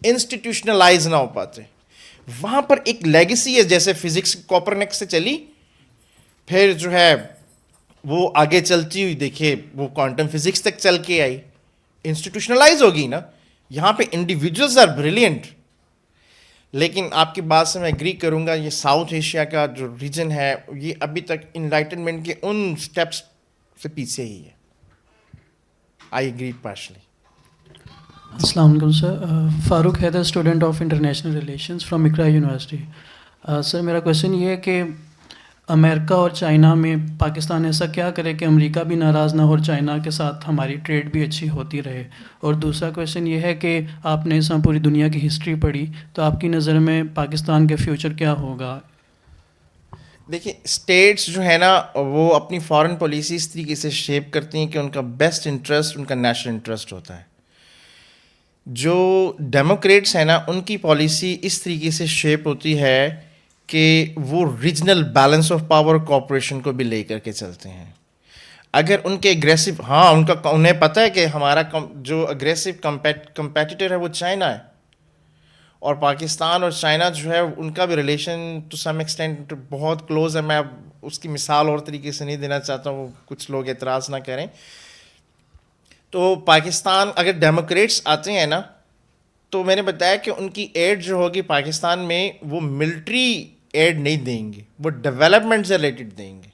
انسٹیٹیوشنلائز نہ ہو پاتے. وہاں پر ایک لیگیسی ہے, جیسے فزکس کوپرنکس سے چلی, پھر جو ہے وہ آگے چلتی ہوئی دیکھیے وہ کوانٹم فزکس تک چل کے آئی, انسٹیٹیوشنلائز ہوگی نا. یہاں پہ انڈیویجولز آر بریلینٹ. لیکن آپ کی بات سے میں ایگری کروں گا, یہ ساؤتھ ایشیا کا جو ریجن ہے یہ ابھی تک انلائٹنمنٹ کے ان سٹیپس سے پیچھے ہی ہے. I agree partially. السلام علیکم sir. Farooq Haider, student of international relations from Iqra university. Sir میرا کویشچن یہ ہے کہ امریکہ اور چائنا میں پاکستان ایسا کیا کرے کہ امریکہ بھی ناراض نہ ہو اور چائنا کے ساتھ ہماری ٹریڈ بھی اچھی ہوتی رہے. اور دوسرا کویشچن یہ ہے کہ آپ نے اس میں پوری دنیا کی ہسٹری پڑھی, تو آپ کی نظر میں پاکستان کے فیوچر کیا ہوگا؟ دیکھیے اسٹیٹس جو ہے نا وہ اپنی فارن پالیسی اس طریقے سے شیپ کرتی ہیں کہ ان کا بیسٹ انٹرسٹ ان کا نیشنل انٹرسٹ ہوتا ہے. جو ڈیموکریٹس ہیں نا ان کی پالیسی اس طریقے سے شیپ ہوتی ہے کہ وہ regional balance of power cooperation کو بھی لے کر کے چلتے ہیں. اگر ان کے اگریسو, ہاں انہیں پتہ ہے کہ ہمارا جو اگریسو کمپیٹیٹر ہے وہ چائنا ہے, اور پاکستان اور چائنا جو ہے ان کا بھی ریلیشن ٹو سم ایکسٹینٹ بہت کلوز ہے. میں اب اس کی مثال اور طریقے سے نہیں دینا چاہتا ہوں, کچھ لوگ اعتراض نہ کریں. تو پاکستان اگر ڈیموکریٹس آتے ہیں نا, تو میں نے بتایا کہ ان کی ایڈ جو ہوگی پاکستان میں وہ ملٹری ایڈ نہیں دیں گے, وہ ڈیولپمنٹ سے ریلیٹڈ دیں گے,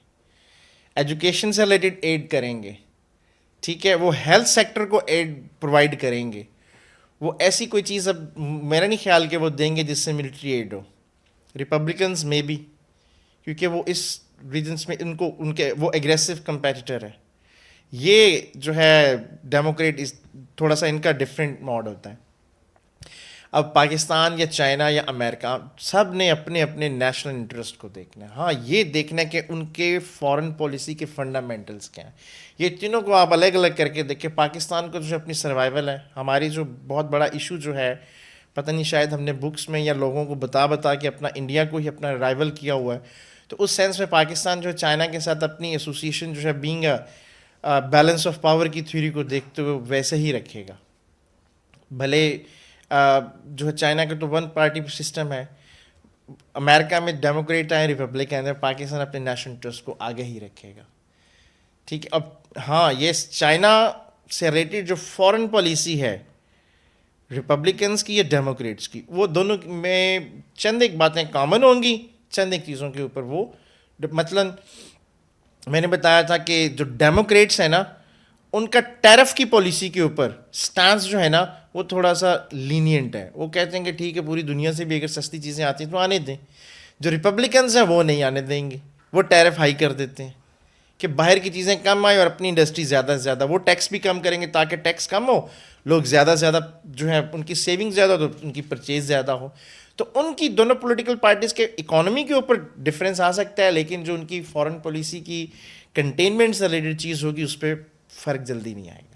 ایجوکیشن سے ریلیٹڈ ایڈ کریں گے, ٹھیک ہے, وہ ہیلتھ سیکٹر کو ایڈ پرووائڈ کریں گے. وہ ایسی کوئی چیز اب میرا نہیں خیال کہ وہ دیں گے جس سے ملٹری ایڈ ہو. ریپبلکنز میں بھی, کیونکہ وہ اس ریجنس میں ان کے وہ ایگریسو کمپیٹیٹر ہے. یہ جو ہے ڈیموکریٹ تھوڑا سا ان کا ڈفرینٹ موڈ ہوتا ہے. اب پاکستان یا چائنا یا امریکہ سب نے اپنے اپنے نیشنل انٹرسٹ کو دیکھنا ہے. ہاں, یہ دیکھنا ہے کہ ان کے فارن پالیسی کے فنڈامنٹلز کیا ہیں. یہ تینوں کو آپ الگ الگ کر کے دیکھیں. پاکستان کو جو اپنی سروائیول ہے, ہماری جو بہت بڑا ایشو جو ہے, پتہ نہیں شاید ہم نے بکس میں یا لوگوں کو بتا کے اپنا انڈیا کو ہی اپنا رائیول کیا ہوا ہے. تو اس سینس میں پاکستان جو ہے چائنا کے ساتھ اپنی ایسوسیشن جو ہے بینگ بیلنس آف پاور کی تھیوری کو دیکھتے ہوئے ویسے ہی رکھے گا. بھلے جو ہے چائنا کا تو ون پارٹی سسٹم ہے, امریکہ میں ڈیموکریٹ ہیں, ریپبلکن ہیں, پاکستان اپنے نیشنل انٹرسٹ کو آگے ہی رکھے گا. ٹھیک ہے. اب ہاں, یہ چائنا سے ریلیٹڈ جو فارن پالیسی ہے ریپبلکنس کی یا ڈیموکریٹس کی, وہ دونوں میں چند ایک باتیں کامن ہوں گی, چند ایک چیزوں کے اوپر وہ مثلاً میں نے بتایا تھا کہ جو ڈیموکریٹس ہیں نا, ان کا ٹیرف کی پالیسی کے اوپر سٹانس جو ہے نا وہ تھوڑا سا لینینٹ ہے. وہ کہتے ہیں کہ ٹھیک ہے, پوری دنیا سے بھی اگر سستی چیزیں آتی ہیں تو آنے دیں. جو ریپبلکنز ہیں وہ نہیں آنے دیں گے, وہ ٹیرف ہائی کر دیتے ہیں کہ باہر کی چیزیں کم آئیں اور اپنی انڈسٹری زیادہ سے زیادہ. وہ ٹیکس بھی کم کریں گے تاکہ ٹیکس کم ہو, لوگ زیادہ سے زیادہ جو ہے ان کی سیونگ زیادہ ہو تو ان کی پرچیز زیادہ ہو. تو ان کی دونوں پولیٹیکل پارٹیز کے اکانومی کے اوپر ڈفرینس آ سکتا ہے, لیکن جو ان کی فارن پالیسی کی کنٹینمنٹ سے ریلیٹڈ چیز ہوگی اس پہ فرق جلدی نہیں آئے گا.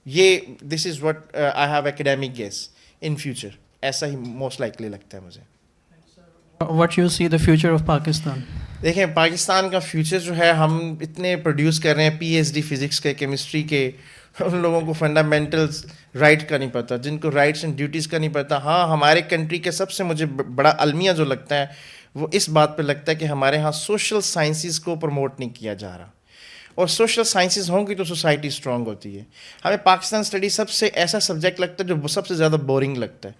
یہ this is what I have academic guess in future, ایسا ہی موسٹ لائکلی لگتا ہے مجھے. What you see the future of Pakistan? دیکھیں, پاکستان کا فیوچر جو ہے, ہم اتنے پروڈیوس کر رہے ہیں پی ایچ ڈی فزکس کے, کیمسٹری کے, ان لوگوں کو فنڈامنٹلز رائٹ کا نہیں پتہ, جن کو رائٹس اینڈ ڈیوٹیز کا نہیں پتہ. ہاں, ہمارے کنٹری کے سب سے مجھے بڑا المیہ جو لگتا ہے وہ اس بات پہ لگتا ہے کہ ہمارے ہاں سوشل سائنسز کو پروموٹ نہیں کیا جا رہا. اور سوشل سائنسز ہوں گی تو سوسائٹی اسٹرانگ ہوتی ہے. ہمیں پاکستان اسٹڈی سب سے ایسا سبجیکٹ لگتا ہے جو سب سے زیادہ بورنگ لگتا ہے.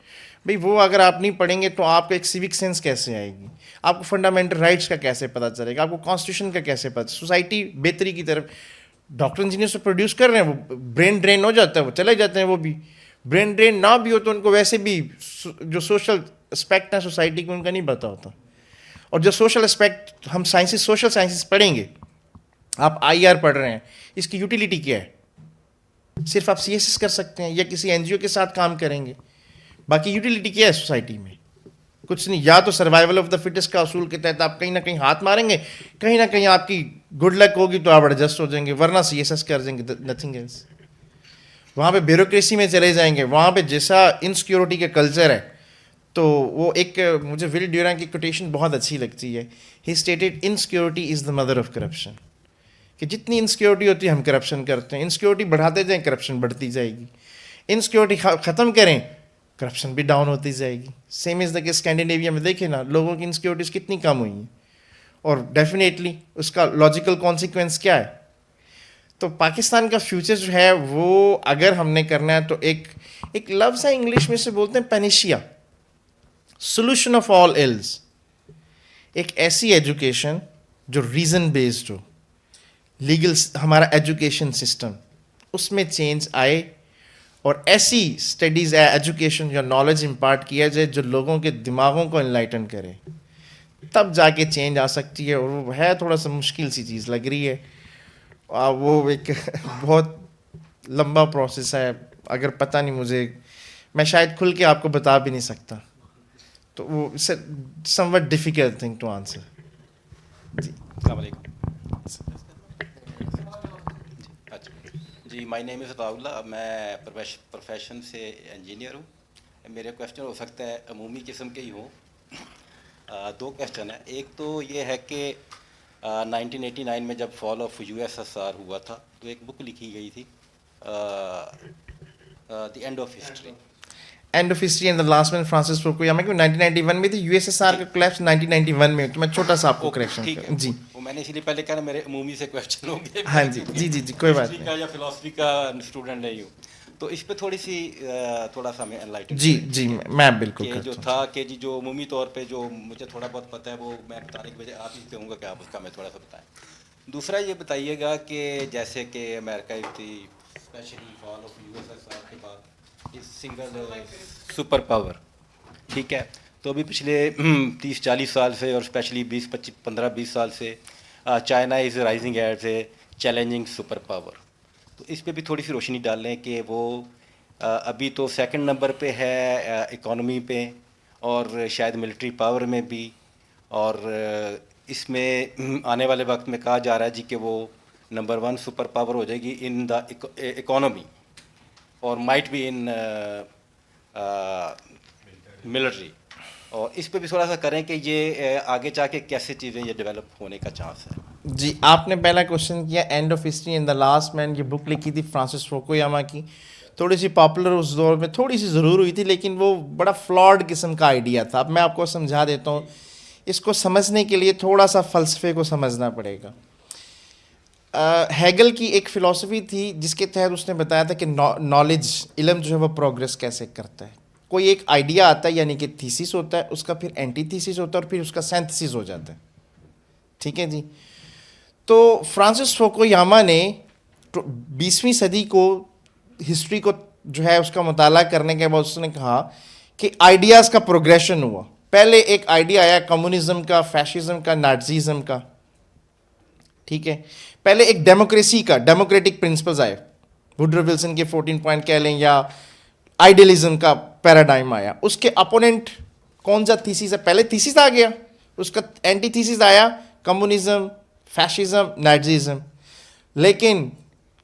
بھئی وہ اگر آپ نہیں پڑھیں گے تو آپ کو ایک سیوک سینس کیسے آئے گی, آپ کو فنڈامنٹل رائٹس کا کیسے پتہ چلے گا, آپ کو کانسٹیٹیوشن کا کیسے پتہ. سوسائٹی بہتری کی طرف ڈاکٹر انجینئر سے پروڈیوس کر رہے ہیں, وہ برین ڈرین ہو جاتا ہے, وہ چلے جاتے ہیں. وہ بھی برین ڈرین نہ بھی ہو تو ان کو ویسے بھی جو سوشل اسپیکٹ ہیں سوسائٹی کو ان کا نہیں پتہ ہوتا. اور جو سوشل اسپیکٹ ہم سائنسز سوشل سائنسز پڑھیں گے, آپ آئی آر پڑھ رہے ہیں, اس کی یوٹیلیٹی کیا ہے؟ صرف آپ سی ایس ایس کر سکتے ہیں یا کسی این جی او کے ساتھ کام کریں گے, باقی یوٹیلیٹی کیا ہے سوسائٹی میں؟ کچھ نہیں. یا تو سروائیول آف دا فٹسٹ کا اصول کے تحت آپ کہیں نہ کہیں ہاتھ ماریں گے, کہیں نہ کہیں آپ کی گڈ لک ہوگی تو آپ ایڈجسٹ ہو جائیں گے, ورنہ سی ایس ایس کر دیں گے, نتھنگ ایلس. وہاں پہ بیوروکریسی میں چلے جائیں گے, وہاں پہ جیسا انسیکیورٹی کا کلچر ہے. تو وہ ایک مجھے ول ڈیوران کی کوٹیشن بہت اچھی لگتی ہے. He stated insecurity is the mother of corruption, کہ جتنی انسیکیورٹی ہوتی ہے ہم کرپشن کرتے ہیں. انسیکیورٹی بڑھاتے جائیں کرپشن بڑھتی جائے گی, انسیکیورٹی ختم کریں کرپشن بھی ڈاؤن ہوتی جائے گی. سیم از دا کہ اسکینڈینیویا میں دیکھیں نا, لوگوں کی انسیکیورٹیز کتنی کم ہوئی ہیں, اور ڈیفینیٹلی اس کا لاجیکل کانسیکوینس کیا ہے. تو پاکستان کا فیوچر جو ہے وہ اگر ہم نے کرنا ہے تو ایک لفظ ہے انگلش میں سے بولتے ہیں پینیشیا, سولوشن آف آل ایلز. ایک ایسی ایجوکیشن جو ریزن بیسڈ ہو, لیگل ہمارا ایجوکیشن سسٹم اس میں چینج آئے, اور ایسی اسٹڈیز ایجوکیشن یا نالج امپارٹ کیا جائے جو لوگوں کے دماغوں کو انلائٹن کرے, تب جا کے چینج آ سکتی ہے. اور وہ ہے تھوڑا سا مشکل سی چیز لگ رہی ہے, وہ ایک بہت لمبا پروسیس ہے. اگر پتہ نہیں مجھے, میں شاید کھل کے آپ کو بتا بھی نہیں سکتا. تو وہ somewhat difficult thing to answer. جی السلام علیکم. جی مائی نیم از عطاء اللہ, میں پروفیشن سے انجینئر ہوں. میرے کویشچن ہو سکتا ہے عمومی قسم کے ہی ہوں. دو کویشچن ہیں. ایک تو یہ ہے کہ 1989 میں جب fall of U S S R ہوا تھا تو ایک بک لکھی گئی تھی the end of history. End of history and the last man Francis Fukuyama کی 1991 میں تھی, یو ایس ایس آر کا کولیپس 1991 میں. تو میں چھوٹا سا آپ کو کریکشن ٹھیک کروں. ہے جی وہ میں نے اسی لیے پہلے کہا میرے عمومی سے کویشچن ہوں گے. ہاں جی جی جی جی کوئی بات ہسٹری نہیں. کا یا فلاسفی کا اسٹوڈنٹ نہیں ہوں, تو اس پہ تھوڑا سا میں انلائٹن جی جی میں بالکل کہ جو کرتا ہوں. تھا کہ جی جو عمومی طور پہ جو مجھے تھوڑا بہت پتہ ہے وہ میں بتانے کی وجہ آپ ہی کہوں گا کہ آپ اس کا میں تھوڑا سا بتائیں. دوسرا یہ بتائیے گا کہ جیسے کہ امریکہ تھی especially fall of U S S R کے بعد اس سنگل سپر پاور, ٹھیک ہے, تو ابھی پچھلے 30-40 سال سے اور اسپیشلی 15-20 سال سے China is rising as a challenging super power. تو اس پہ بھی تھوڑی سی روشنی ڈال لیں کہ وہ ابھی تو سیکنڈ نمبر پہ ہے اکانومی پہ اور شاید ملٹری پاور میں بھی, اور اس میں آنے والے وقت میں کہا جا رہا ہے جی کہ وہ نمبر 1 سپر پاور ہو جائے گی ان دا اکانومی اور مائٹ بھی ان ملٹری. اور اس پہ بھی تھوڑا سا کریں کہ یہ آگے جا کے کیسے چیزیں یہ ڈیولپ ہونے کا چانس ہے. جی آپ نے پہلا کوشچن کیا end of history and the last man, یہ بک لکھی تھی فرانسس فوکویاما کی, تھوڑی سی پاپولر اس دور میں تھوڑی سی ضرور ہوئی تھی, لیکن وہ بڑا فلاڈ قسم کا آئیڈیا تھا. اب میں آپ کو سمجھا دیتا ہوں, اس کو سمجھنے کے لیے تھوڑا سا فلسفے کو سمجھنا پڑے گا. ہیگل کی ایک فلسفی تھی جس کے تحت اس نے بتایا تھا کہ نالج علم جو ہے وہ پروگریس کیسے کرتا ہے. کوئی ایک آئیڈیا آتا ہے یعنی کہ تھیسس ہوتا ہے, اس کا پھر اینٹی تھیسس ہوتا ہے اور پھر اس کا سینتھسس ہو جاتا ہے. ٹھیک ہے جی. تو فرانسس فوکویاما نے 20ویں صدی کو ہسٹری کو جو ہے اس کا مطالعہ کرنے کے بعد اس نے کہا کہ آئیڈیاز کا پروگریشن ہوا. پہلے ایک آئیڈیا آیا کمیونزم کا, فیشزم کا, نازیزم کا. ٹھیک ہے, پہلے ایک ڈیموکریسی کا, ڈیموکریٹک پرنسپلز آئے, ووڈرو ولسن کے 14 پوائنٹ کہہ لیں, یا آئیڈیلزم کا پیراڈائم آیا. اس کے اپوننٹ کون سا تھیسس ہے, پہلے تھیسس آ گیا, اس کا اینٹی تھیسس آیا کمیونزم, فیشزم, نازیزم. لیکن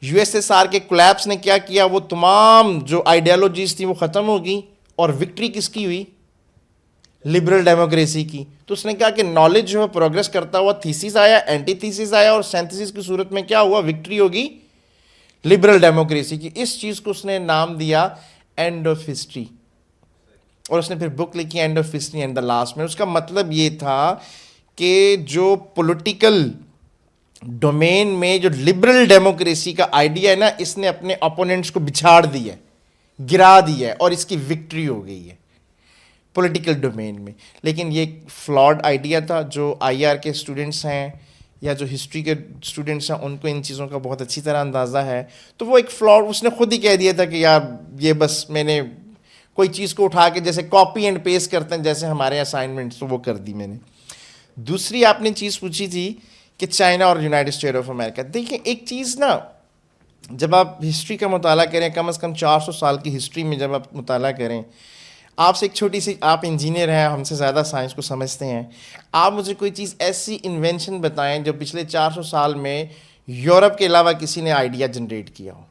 یو ایس ایس آر کے کولیپس نے کیا کیا, وہ تمام جو آئیڈیالوجیز تھیں وہ ختم ہو گئی اور وکٹری کس کی ہوئی, لبرل ڈیموکریسی کی. تو اس نے کہا کہ نالج جو ہے پروگریس کرتا ہوا تھیسس آیا, اینٹی تھیسس آیا, اور سینتھسس کی صورت میں کیا ہوا, وکٹری ہوگی لبرل ڈیموکریسی کی. اس چیز کو اس نے نام دیا اینڈ آف ہسٹری, اور اس نے پھر بک لکھی and of history and the last میں. اس کا مطلب یہ تھا کہ جو پولیٹیکل ڈومین میں جو لبرل ڈیموکریسی کا آئیڈیا ہے نا, اس نے اپنے اپوننٹس کو بچھاڑ دیا ہے, گرا دیا ہے, اور اس کی وکٹری ہو گئی ہے پولیٹیکل ڈومین میں. لیکن یہ ایک فلاڈ آئیڈیا تھا. جو آئی آر کے اسٹوڈنٹس ہیں یا جو ہسٹری کے اسٹوڈنٹس ہیں ان کو ان چیزوں کا بہت اچھی طرح اندازہ ہے. تو وہ ایک فلاڈ, اس نے خود ہی کہہ دیا تھا کہ یار یہ بس میں نے کوئی چیز کو اٹھا کے جیسے کاپی اینڈ پیسٹ کرتے ہیں جیسے ہمارے اسائنمنٹس, تو وہ کر دی میں نے. دوسری آپ نے چیز پوچھی تھی کہ چائنا اور یونائٹڈ اسٹیٹ آف امریکہ. دیکھیں ایک چیز نا, جب آپ ہسٹری کا مطالعہ کریں, کم از کم 400 سال کی ہسٹری میں جب آپ مطالعہ کریں, آپ سے ایک چھوٹی سی, آپ انجینئر ہیں, ہم سے زیادہ سائنس کو سمجھتے ہیں, آپ مجھے کوئی چیز ایسی انوینشن بتائیں جو پچھلے 400 سال میں یورپ کے علاوہ کسی نے آئیڈیا جنریٹ کیا ہو.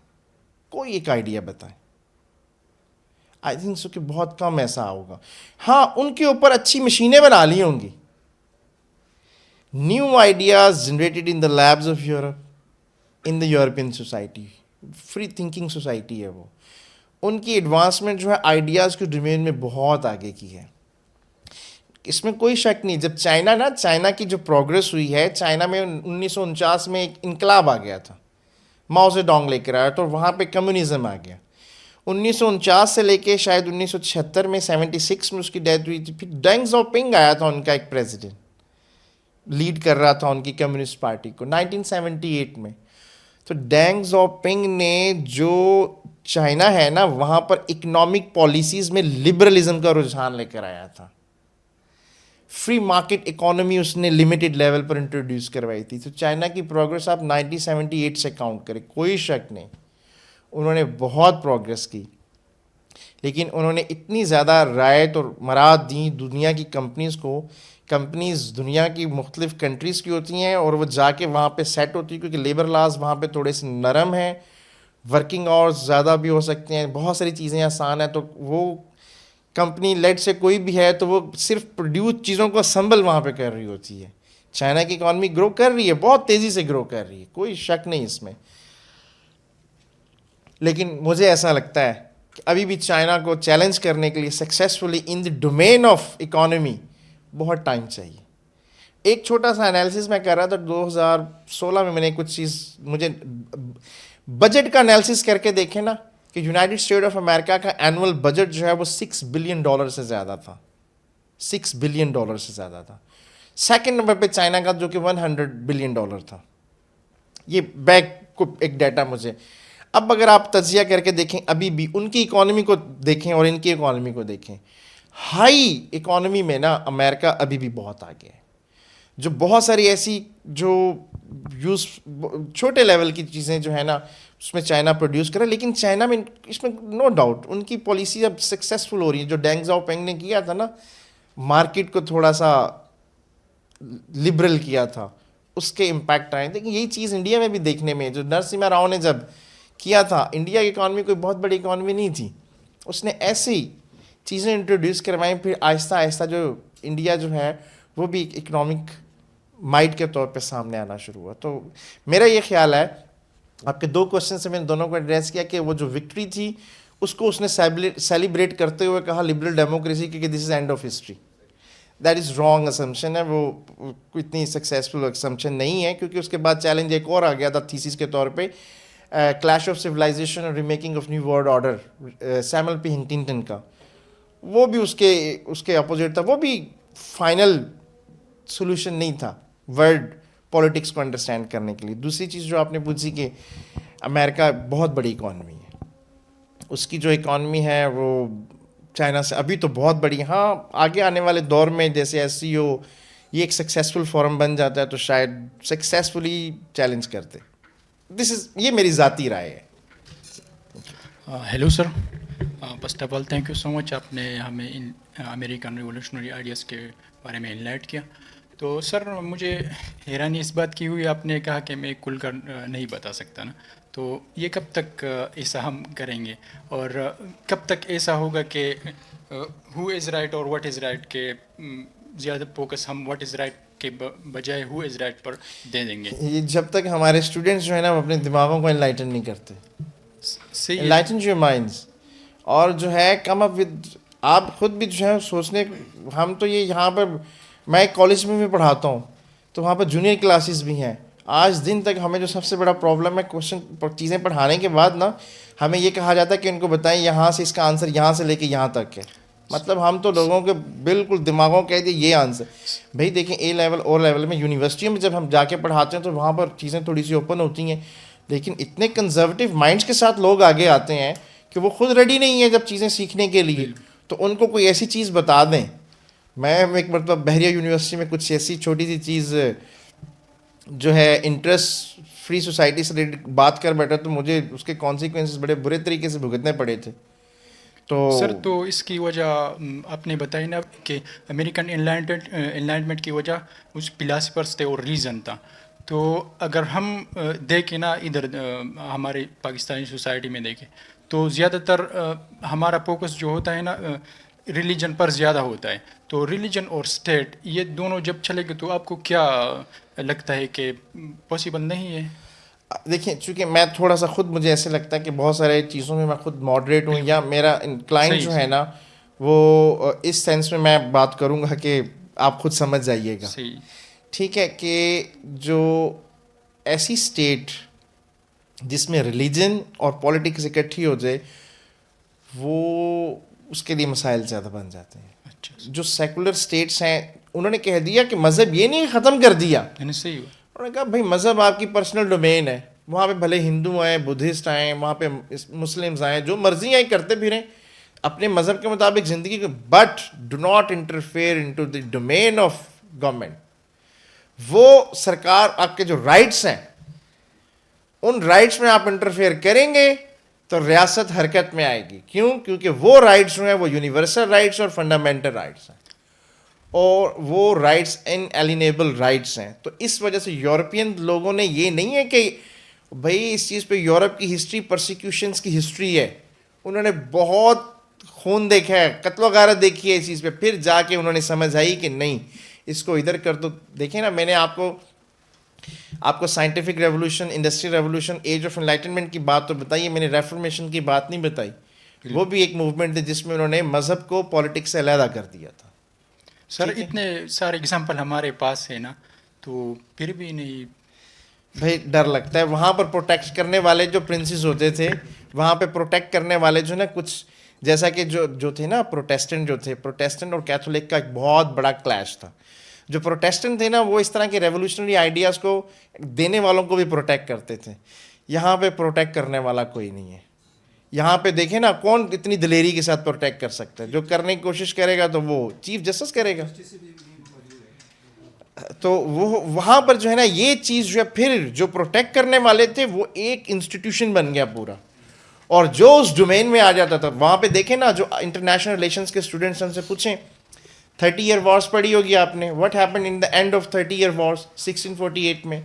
کوئی ایک آئیڈیا بتائیں. آئی تھنک سو کہ بہت کم ایسا ہوگا. ہاں ان کے اوپر اچھی مشینیں بنا لی ہوں گی. New ideas generated in the labs of Europe, in the European society, free thinking society ہے وہ. ان کی ایڈوانسمنٹ جو ہے آئیڈیاز کے ڈومین میں بہت آگے کی ہے, اس میں کوئی شک نہیں. جب چائنا کی جو پروگرس ہوئی ہے, چائنا میں 1949 میں ایک انقلاب آ گیا تھا, ماؤ زے ڈونگ لے کر آیا, تو وہاں پہ کمیونزم آ گیا. 1949 سے لے کے شاید 1976 میں 76 میں اس کی ڈیتھ ہوئی تھی. پھر ڈینگ زاؤ پنگ آیا تھا ان کا ایک پریزیڈنٹ, لیڈ کر رہا تھا ان کی کمیونسٹ پارٹی کو 1978 میں. تو ڈینگ زاؤ پنگ نے جو چائنا ہے نا وہاں پر اکنامک پالیسیز میں لبرلزم کا رجحان لے کر آیا تھا. فری مارکیٹ اکانومی اس نے لمیٹڈ لیول پر انٹروڈیوس کروائی تھی. تو چائنا کی پروگرس آپ 1978 سے کاؤنٹ کریں, کوئی شک نہیں انہوں نے بہت پروگرس کی. لیکن انہوں نے اتنی زیادہ رعایت اور مراد دیں دنیا کی کمپنیز کو. کمپنیز دنیا کی مختلف کنٹریز کی ہوتی ہیں اور وہ جا کے وہاں پہ سیٹ ہوتی ہیں, کیونکہ لیبر لاز وہاں پہ تھوڑے سے نرم ہیں, ورکنگ آورز زیادہ بھی ہو سکتے ہیں, بہت ساری چیزیں آسان ہیں. تو وہ کمپنی لیٹ سے کوئی بھی ہے تو وہ صرف پروڈیوس چیزوں کو اسمبل وہاں پہ کر رہی ہوتی ہے. چائنا کی اکانومی گرو کر رہی ہے, بہت تیزی سے گرو کر رہی ہے, کوئی شک نہیں اس میں. لیکن مجھے ایسا لگتا ہے کہ ابھی بھی چائنا کو چیلنج کرنے کے لیے successfully in the domain of economy بہت ٹائم چاہیے. ایک چھوٹا سا انالیسس میں کر رہا تھا 2016 میں نے کچھ چیز مجھے بجٹ کا انالیسس کر کے دیکھے نا کہ یونائٹڈ اسٹیٹ آف امریکہ کا اینول بجٹ جو ہے وہ $6 بلین سے زیادہ تھا. $6 بلین سے زیادہ تھا. سیکنڈ نمبر پہ چائنا کا جو کہ $100 بلین تھا. یہ بیک کو ایک ڈیٹا مجھے. اب اگر آپ تجزیہ کر کے دیکھیں ابھی بھی ان کی اکانومی کو دیکھیں اور ان کی اکانومی کو دیکھیں, ہائی اکانومی میں نا امریکہ ابھی بھی بہت آگے ہے. جو بہت ساری ایسی جو یوز چھوٹے لیول کی چیزیں جو ہے نا اس میں چائنا پروڈیوس کرے, لیکن چائنا میں اس میں نو ڈاؤٹ ان کی پالیسی اب سکسیزفل ہو رہی ہے. جو ڈینگ زاؤ پینگ نے کیا تھا نا, مارکیٹ کو تھوڑا سا لبرل کیا تھا, اس کے امپیکٹ آئے. لیکن یہی چیز انڈیا میں بھی دیکھنے میں, جو نرسمہا راؤ نے جب کیا تھا, انڈیا کی اکانومی کوئی بہت بڑی اکانومی نہیں تھی, اس نے ایسی چیزیں انٹروڈیوس کروائیں, پھر آہستہ آہستہ جو انڈیا جو ہے وہ بھی اکنامک مائٹ کے طور پہ سامنے آنا شروع ہوا. تو میرا یہ خیال ہے, آپ کے دو کوشچن سے میں نے دونوں کو ایڈریس کیا کہ وہ جو وکٹری تھی اس کو اس نے سیلیبریٹ کرتے ہوئے کہا لبرل ڈیموکریسی کہ this is end of history. That is wrong assumption ہے, وہ اتنی سکسیزفل اسمپشن نہیں ہے, کیونکہ اس کے بعد چیلنج ایک اور آ گیا تھا تھیسس کے طور پہ, کلیش آف سویلائزیشن اور remaking of new world order Samuel P Huntington کا, وہ بھی اس کے اپوزٹ تھا. وہ بھی فائنل سولوشن نہیں تھا ورلڈ پولیٹکس کو انڈرسٹینڈ کرنے کے لیے. دوسری چیز جو آپ نے پوچھی کہ امریکہ بہت بڑی اکانومی ہے, اس کی جو اکانومی ہے وہ چائنا سے ابھی تو بہت بڑی ہے. ہاں آگے آنے والے دور میں جیسے ایس سی او یہ ایک سکسیزفل فورم بن جاتا ہے تو شاید سکسیزفلی چیلنج کرتے. یہ میری ذاتی رائے ہے. Hello sir, first of all thank you so much, آپ نے ہمیں ان امریکن ریولیوشنری آئیڈیاز کے بارے میں انلائٹ کیا. تو سر مجھے حیرانی اس بات کی ہوئی, آپ نے کہا کہ میں کل کر نہیں بتا سکتا نا, تو یہ کب تک ایسا ہم کریں گے, اور کب تک ایسا ہوگا کہ ہو از رائٹ اور واٹ از رائٹ کے زیادہ فوکس ہم واٹ از رائٹ کے بجائے ہو از رائٹ پر دے دیں گے؟ یہ جب تک ہمارے اسٹوڈنٹس جو ہے نا وہ اپنے دماغوں کو انلائٹن نہیں کرتے, انلائٹن یور مائنڈس, اور جو ہے کم اپ ود, آپ خود بھی جو ہے سوچنے, ہم تو یہ یہاں پر میں ایک کالج میں بھی پڑھاتا ہوں تو وہاں پر جونیئر کلاسز بھی ہیں. آج دن تک ہمیں جو سب سے بڑا پرابلم ہے کوشچن چیزیں پڑھانے کے بعد نا, ہمیں یہ کہا جاتا ہے کہ ان کو بتائیں یہاں سے اس کا آنسر یہاں سے لے کے یہاں تک ہے. مطلب ہم تو لوگوں کے بالکل دماغوں کہہ دیں یہ آنسر. بھائی دیکھیں اے لیول اور لیول میں یونیورسٹیوں میں جب ہم جا کے پڑھاتے ہیں تو وہاں پر چیزیں تھوڑی سی اوپن ہوتی ہیں, لیکن اتنے کنزرویٹو مائنڈس کے ساتھ لوگ آگے آتے ہیں کہ وہ خود ریڈی نہیں ہے جب چیزیں سیکھنے کے لیے, تو ان کو کوئی ایسی چیز بتا دیں. میں ایک مرتبہ بحریہ یونیورسٹی میں کچھ ایسی چھوٹی سی چیز جو ہے انٹرسٹ فری سوسائٹی سے بات کر بیٹھا تو مجھے اس کے کانسیکوینسز بڑے برے طریقے سے بھگتنے پڑے تھے. تو سر تو اس کی وجہ آپ نے بتائی نا کہ امریکن انلائٹمنٹ کی وجہ اس فلاسفرس تھے اور ریزن تھا. تو اگر ہم دیکھیں نا ادھر ہمارے پاکستانی سوسائٹی میں دیکھیں تو زیادہ تر ہمارا فوکس جو ہوتا ہے نا ریلیجن پر زیادہ ہوتا ہے. تو ریلیجن اور اسٹیٹ یہ دونوں جب چلے گئے تو آپ کو کیا لگتا ہے کہ پاسبل نہیں ہے؟ دیکھیں چونکہ میں تھوڑا سا خود مجھے ایسے لگتا ہے کہ بہت سارے چیزوں میں خود ماڈریٹ ہوں, یا میرا کلائنٹ جو ہے نا وہ اس سینس میں میں بات کروں گا کہ آپ خود سمجھ جائیے گا. ٹھیک ہے, کہ جو ایسی اسٹیٹ جس میں ریلیجن اور پولیٹکس اکٹھی ہو جائے وہ اس کے لیے مسائل زیادہ بن جاتے ہیں. جو سیکولر اسٹیٹس ہیں انہوں نے کہہ دیا کہ مذہب یہ نہیں ختم کر دیا, صحیح. انہوں نے کہا بھائی مذہب آپ کی پرسنل ڈومین ہے, وہاں پہ بھلے ہندو آئیں, بدھسٹ آئیں, وہاں پہ مسلمز آئیں, جو مرضی آئیں کرتے پھریں اپنے مذہب کے مطابق زندگی کو, but do not interfere into the domain of government. وہ سرکار آپ کے جو رائٹس ہیں ان رائٹس میں آپ انٹرفیئر کریں گے تو ریاست حرکت میں آئے گی. کیوں؟ کیونکہ وہ رائٹس جو ہیں وہ یونیورسل رائٹس اور فنڈامنٹل رائٹس ہیں, اور وہ رائٹس ان ایلینیبل رائٹس ہیں. تو اس وجہ سے یورپین لوگوں نے یہ نہیں ہے کہ بھائی اس چیز پہ یورپ کی ہسٹری پرسیکیوشنس کی ہسٹری ہے, انہوں نے بہت خون دیکھا ہے, قتل و غارت دیکھی ہے اس چیز پہ, پھر جا کے انہوں نے سمجھ آئی کہ نہیں اس کو ادھر کر دو. دیکھیں نا میں نے آپ کو scientific revolution, industrial revolution, age of enlightenment کی بات تو بتائی ہے, میں نے ریفارمیشن کی بات نہیں بتائی. وہ بھی ایک موومنٹ تھی جس میں انہوں نے مذہب کو پالیٹکس سے علیحدہ کر دیا تھا. سر اتنے سارے اگزامپل ہمارے پاس ہے نا, تو پھر بھی نہیں. بھائی ڈر لگتا ہے. وہاں پر پروٹیکٹ کرنے والے جو پرنسز ہوتے تھے, وہاں پہ پروٹیکٹ کرنے والے جو نا کچھ جیسا کہ جو تھے نا پروٹیسٹنٹ جو تھے, پروٹیسٹنٹ اور کیتھولک کا ایک بہت بڑا کلیش تھا. جو پروٹیسٹنٹ تھے نا وہ اس طرح کے ریولیوشنری آئیڈیاز کو دینے والوں کو بھی پروٹیکٹ کرتے تھے. یہاں پہ پروٹیکٹ کرنے والا کوئی نہیں ہے. یہاں پہ دیکھیں نا کون اتنی دلیری کے ساتھ پروٹیکٹ کر سکتا ہے. جو کرنے کی کوشش کرے گا تو وہ چیف جسٹس کرے گا. تو وہ وہاں پر جو ہے نا یہ چیز جو ہے پھر جو پروٹیکٹ کرنے والے تھے وہ ایک انسٹیٹیوشن بن گیا پورا, اور جو اس ڈومین میں آ جاتا تھا وہاں پہ دیکھیں نا جو انٹرنیشنل ریلیشنس کے اسٹوڈنٹس ان سے پوچھیں 30 ایئر وارس پڑھی ہوگی آپ نے. What happen in the end of 30 year wars 1648 میں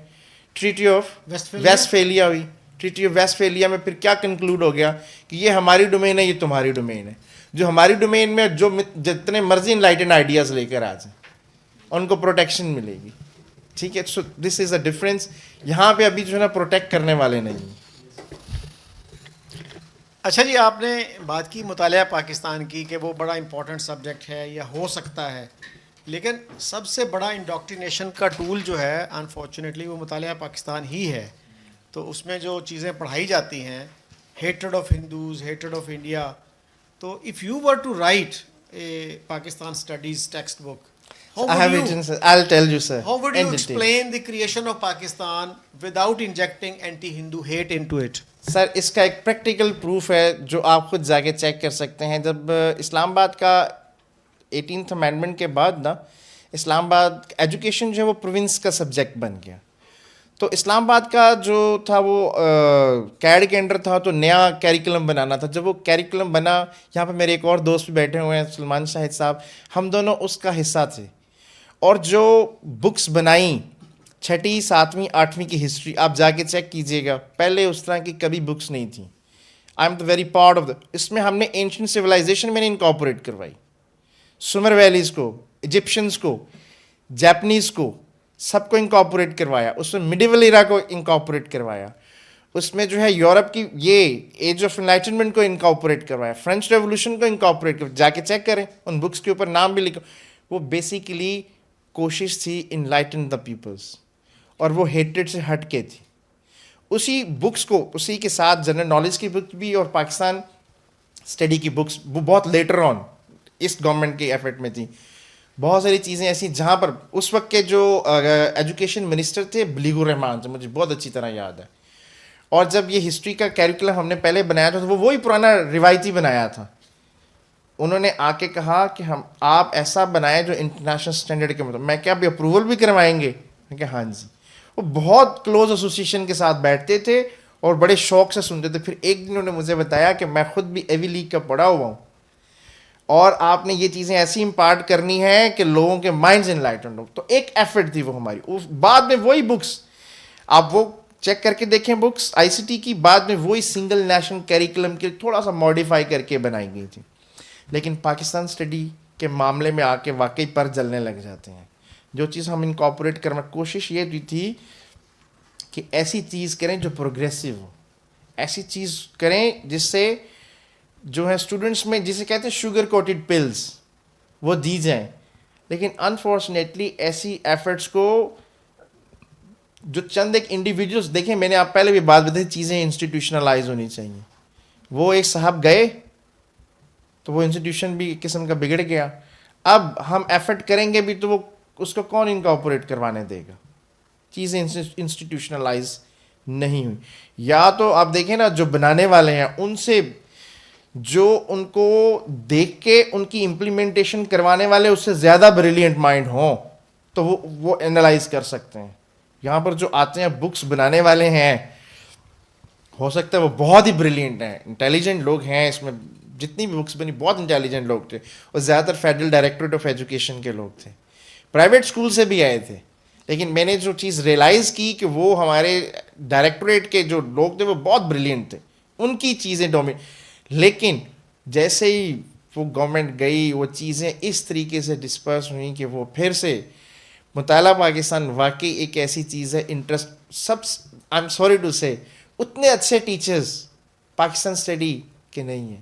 ٹریٹی آف ویسٹفیلیا ہوئی. ٹریٹی آف ویسٹفیلیا میں پھر کیا کنکلوڈ ہو گیا کہ یہ ہماری ڈومین ہے, یہ تمہاری ڈومین ہے. جو ہماری ڈومین میں جو جتنے مرضی انلائٹنڈ آئیڈیاز لے کر آ جائیں ان کو پروٹیکشن ملے گی. ٹھیک ہے, سو دس از اے ڈفرینس. یہاں پہ ابھی جو ہے نا پروٹیکٹ کرنے والے نہیں ہیں. اچھا جی, آپ نے بات کی مطالعہ پاکستان کی کہ وہ بڑا امپورٹنٹ سبجیکٹ ہے یا ہو سکتا ہے, لیکن سب سے بڑا انڈاکٹرینیشن کا ٹول جو ہے انفارچونیٹلی وہ مطالعہ پاکستان ہی ہے. تو اس میں جو چیزیں پڑھائی جاتی ہیں, hatred of Hindus, hatred of India, تو if you were to write a Pakistan studies text book, I'll tell you, sir. how would you in detail. explain the creation of Pakistan without injecting anti-Hindu hate into it? سر اس کا ایک practical proof ہے جو آپ خود جا کے check کر سکتے ہیں. جب اسلام آباد کا 18th امینڈمنٹ کے بعد نا اسلام آباد ایجوکیشن جو ہے وہ پروونس کا سبجیکٹ بن گیا. تو اسلام آباد کا جو تھا وہ کیڈ کے انڈر تھا, تو نیا کیریکولم بنانا تھا. جب وہ کیریکولم بنا, یہاں پہ میرے ایک اور دوست بھی بیٹھے ہوئے ہیں سلمان شاہد صاحب, ہم دونوں اس کا حصہ تھے. اور جو بکس بنائیں 6ٹھی 7ویں 8ویں کی ہسٹری آپ جا کے چیک کیجیے گا, پہلے اس طرح کی کبھی بکس نہیں تھیں. I am the very proud of the. اس میں ہم نے اینشنٹ سویلائزیشن میں نے انکارپوریٹ کروائی, سمر ویلیز کو, ایجپشنس کو, جاپنیز کو, سب کو انکارپوریٹ کروایا. اس میں مڈیول ایرا کو انکارپوریٹ کروایا. اس میں جو ہے یورپ کی یہ ایج آف انلائٹنمنٹ کو انکارپوریٹ کروایا, فرینچ ریولوشن کو انکارپوریٹ کروایا. جا کے چیک کریں, ان بکس کے اوپر نام بھی لکھو. وہ بیسیکلی کوشش تھی انلائٹن دا پیپلز, اور وہ ہیٹریڈ سے ہٹ کے تھی. اسی بکس کو اسی کے ساتھ جنرل نالج کی بکس بھی اور پاکستان اسٹڈی کی بکس وہ بہت لیٹر آن اس گورنمنٹ کے ایفرٹ میں تھی. بہت ساری چیزیں ایسی جہاں پر اس وقت کے جو ایجوکیشن منسٹر تھے بلیغ الرحمان سے مجھے بہت اچھی طرح یاد ہے. اور جب یہ ہسٹری کا کیریکولم ہم نے پہلے بنایا تھا تو وہ وہی پرانا روایتی بنایا تھا. انہوں نے آ کے کہا کہ آپ ایسا بنائیں جو انٹرنیشنل اسٹینڈرڈ کے مطابق. میں کیا ابھی اپروول بھی کروائیں گے؟ میں کہ ہاں جی. وہ بہت کلوز ایسوسیشن کے ساتھ بیٹھتے تھے اور بڑے شوق سے سنتے تھے. پھر ایک دن انہوں نے مجھے بتایا کہ میں خود بھی ایوی لیگ کا پڑھا ہوا ہوں, اور آپ نے یہ چیزیں ایسی امپارٹ کرنی ہیں کہ لوگوں کے مائنڈز انلائٹنڈ ہو. تو ایک ایفرٹ تھی وہ ہماری. بعد میں وہی بکس آپ وہ چیک کر کے دیکھیں, بکس آئی سی ٹی کی بعد میں وہی سنگل نیشنل کیریکولم کے تھوڑا سا ماڈیفائی کر کے بنائی گئی تھی. لیکن پاکستان اسٹڈی کے معاملے میں آ کے واقعی پر جلنے لگ جاتے ہیں. جو چیز ہم انکارپوریٹ کرنا کوشش یہ بھی تھی کہ ایسی چیز کریں جو پروگریسو ہو, ایسی چیز کریں جس سے جو ہے اسٹوڈنٹس میں جسے کہتے ہیں شوگر کوٹڈ پلز وہ دی جائیں. لیکن انفارچونیٹلی ایسی ایفرٹس کو جو چند ایک انڈیویجولس دیکھیں, میں نے آپ پہلے بھی بات بتائی چیزیں انسٹیٹیوشنلائز ہونی چاہیے. وہ ایک صاحب گئے تو وہ انسٹیٹیوشن بھی ایک قسم کا بگڑ گیا. اب ہم ایفرٹ کریں گے بھی تو وہ اس کو کون انکارپوریٹ کروانے دے گا؟ چیزیں انسٹیٹیوشنلائز نہیں ہوئی. یا تو آپ دیکھیں نا جو بنانے والے ہیں ان سے جو ان کو دیکھ کے ان کی امپلیمنٹیشن کروانے والے اس سے زیادہ بریلینٹ مائنڈ ہوں تو وہ انالائز کر سکتے ہیں. یہاں پر جو آتے ہیں بکس بنانے والے ہیں ہو سکتا ہے وہ بہت ہی بریلینٹ ہیں, انٹیلیجنٹ لوگ ہیں. اس میں جتنی بھی بکس بنی بہت انٹیلیجنٹ لوگ تھے, اور زیادہ تر فیڈرل ڈائریکٹوریٹ آف ایجوکیشن کے لوگ تھے, پرائیویٹ اسکول سے بھی آئے تھے. لیکن میں نے جو چیز ریئلائز کی کہ وہ ہمارے ڈائریکٹوریٹ کے جو لوگ تھے وہ بہت بریلینٹ تھے, ان کی چیزیں لیکن جیسے ہی وہ گورنمنٹ گئی وہ چیزیں اس طریقے سے ڈسپرس ہوئیں کہ وہ پھر سے مطالعہ پاکستان واقعی ایک ایسی چیز ہے. انٹرسٹ سب I am sorry to say اتنے اچھے ٹیچرز پاکستان اسٹڈی کے نہیں ہیں.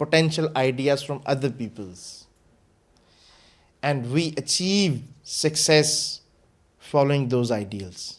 potential ideas from other peoples and we achieve success following those ideals.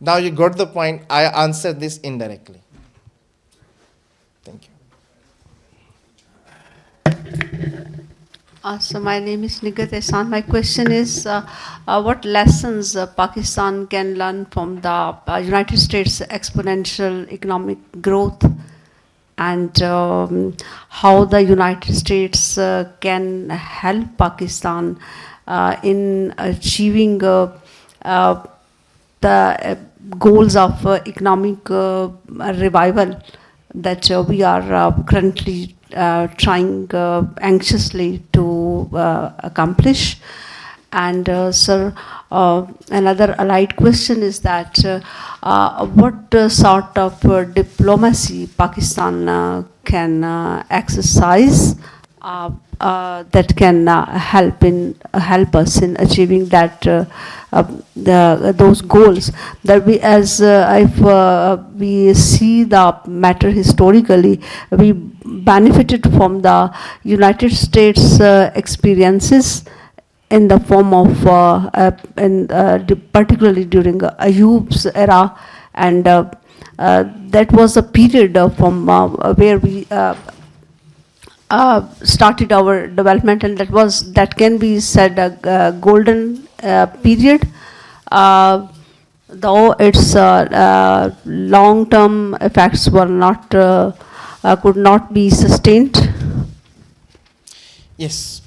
Now you got the point. I answered this indirectly. Thank you. So my name is Nigat Ehsan. My question is, what lessons Pakistan can learn from the United States' exponential economic growth, and how the United States can help Pakistan in achieving the goals of economic revival that we are currently trying anxiously to accomplish. And sir, another allied question is that what sort of diplomacy Pakistan can exercise that can help us in achieving that those goals. That we, as if we see the matter historically, we benefited from the United States experiences in the form of, particularly during Ayub's era, and that was a period from where we started our development, and that can be said a golden period, though its long-term effects were not could not be sustained. Yes,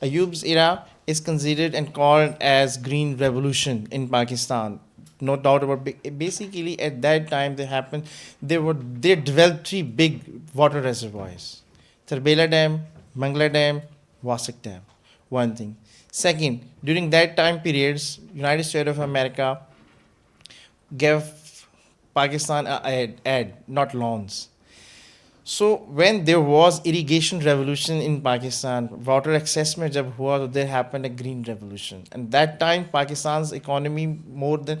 Ayub's era is considered and called as green revolution in Pakistan. No doubt about it. Basically at that time they developed 3 big water reservoirs: Tarbela Dam, Mangla Dam, Wasik Dam. One thing. Second, during that time periods, United States of America gave Pakistan aid, not loans. So when there was irrigation revolution in Pakistan, water access mein jab hua, there happened a green revolution. And that time Pakistan's economy more than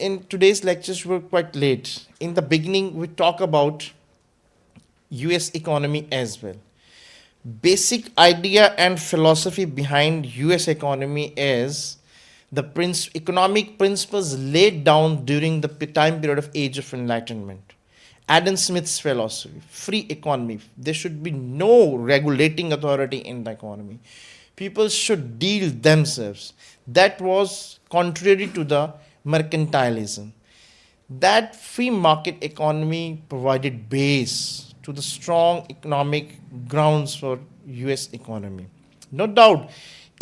in today's lectures were quite late. In the beginning we talk about US economy as well. Basic idea and philosophy behind US economy is the economic principles laid down during the time period of Age of Enlightenment. Adam Smith's philosophy, free economy. There should be no regulating authority in the economy. People should deal themselves. That was contrary to the mercantilism. That free market economy provided base to the strong economic grounds for US economy. No doubt,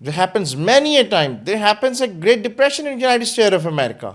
There happens many a time. There happens a Great Depression in United States of America.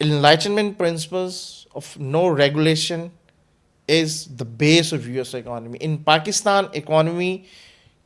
enlightenment principles of no regulation is the base of US economy. In Pakistan economy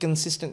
consistent,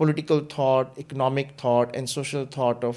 political thought, economic thought and social thought of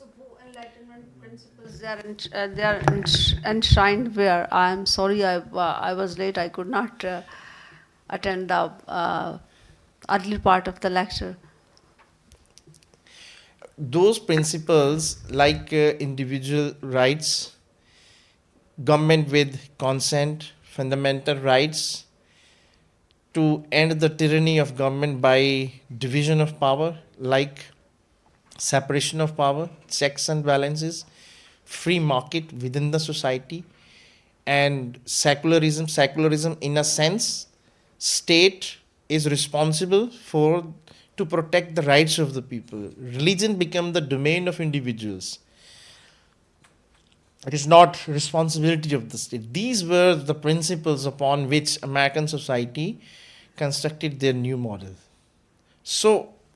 So, enlightenment principles, they are enshrined where? I am sorry, I was late. I could not attend the early part of the lecture. Those principles like individual rights, government with consent, fundamental rights, to end the tyranny of government by division of power, like separation of power, checks and balances, free market within the society, and secularism. Secularism, in a sense, state is responsible to protect the rights of the people. Religion become the domain of individuals. It is not responsibility of the state. These were the principles upon which American society constructed their new model. So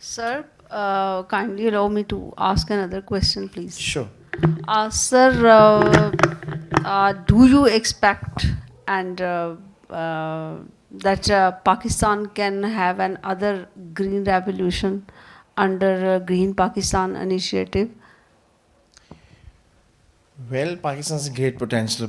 Sir, kindly allow me to ask another question, please. Sure. Sir, do you expect that Pakistan can have another green revolution under Green Pakistan initiative? Well, Pakistan has great potential.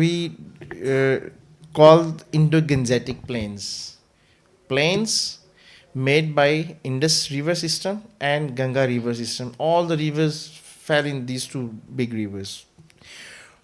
we called Indo-Gangetic plains made by Indus river system and Ganga river system. All the rivers fell in these 2 big rivers.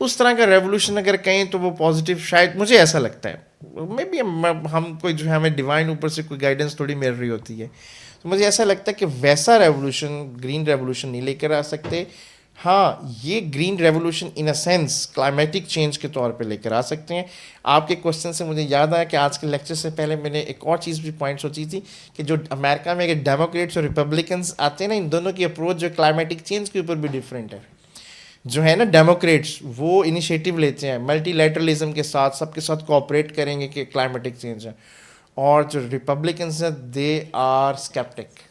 اس طرح کا revolution اگر کہیں تو وہ positive شاید مجھے ایسا لگتا ہے. مے بی ہم کوئی جو ہے ہمیں ڈیوائن اوپر سے کوئی گائیڈنس تھوڑی مل رہی ہوتی ہے, تو مجھے ایسا لگتا ہے کہ ویسا ریولوشن گرین ریولوشن نہیں لے کر آ سکتے. ہاں یہ green revolution in a sense climatic change کے طور پہ لے کر آ سکتے ہیں. آپ کے کوشچن سے مجھے یاد آیا کہ آج کے لیکچر سے پہلے میں نے ایک اور چیز بھی پوائنٹ سوچی تھی کہ جو امریکہ میں اگر ڈیموکریٹس اور ریپبلکنس آتے ہیں نا, ان دونوں کی اپروچ جو کلائمیٹک چینج کے اوپر بھی ڈفرینٹ ہے. جو ہے نا ڈیموکریٹس وہ انیشیٹو لیتے ہیں ملٹی لیٹرلزم کے ساتھ, سب کے ساتھ کوآپریٹ کریں گے کہ کلائمیٹک چینج ہے, اور جو ریپبلکنس ہیں دے آر اسکیپٹک.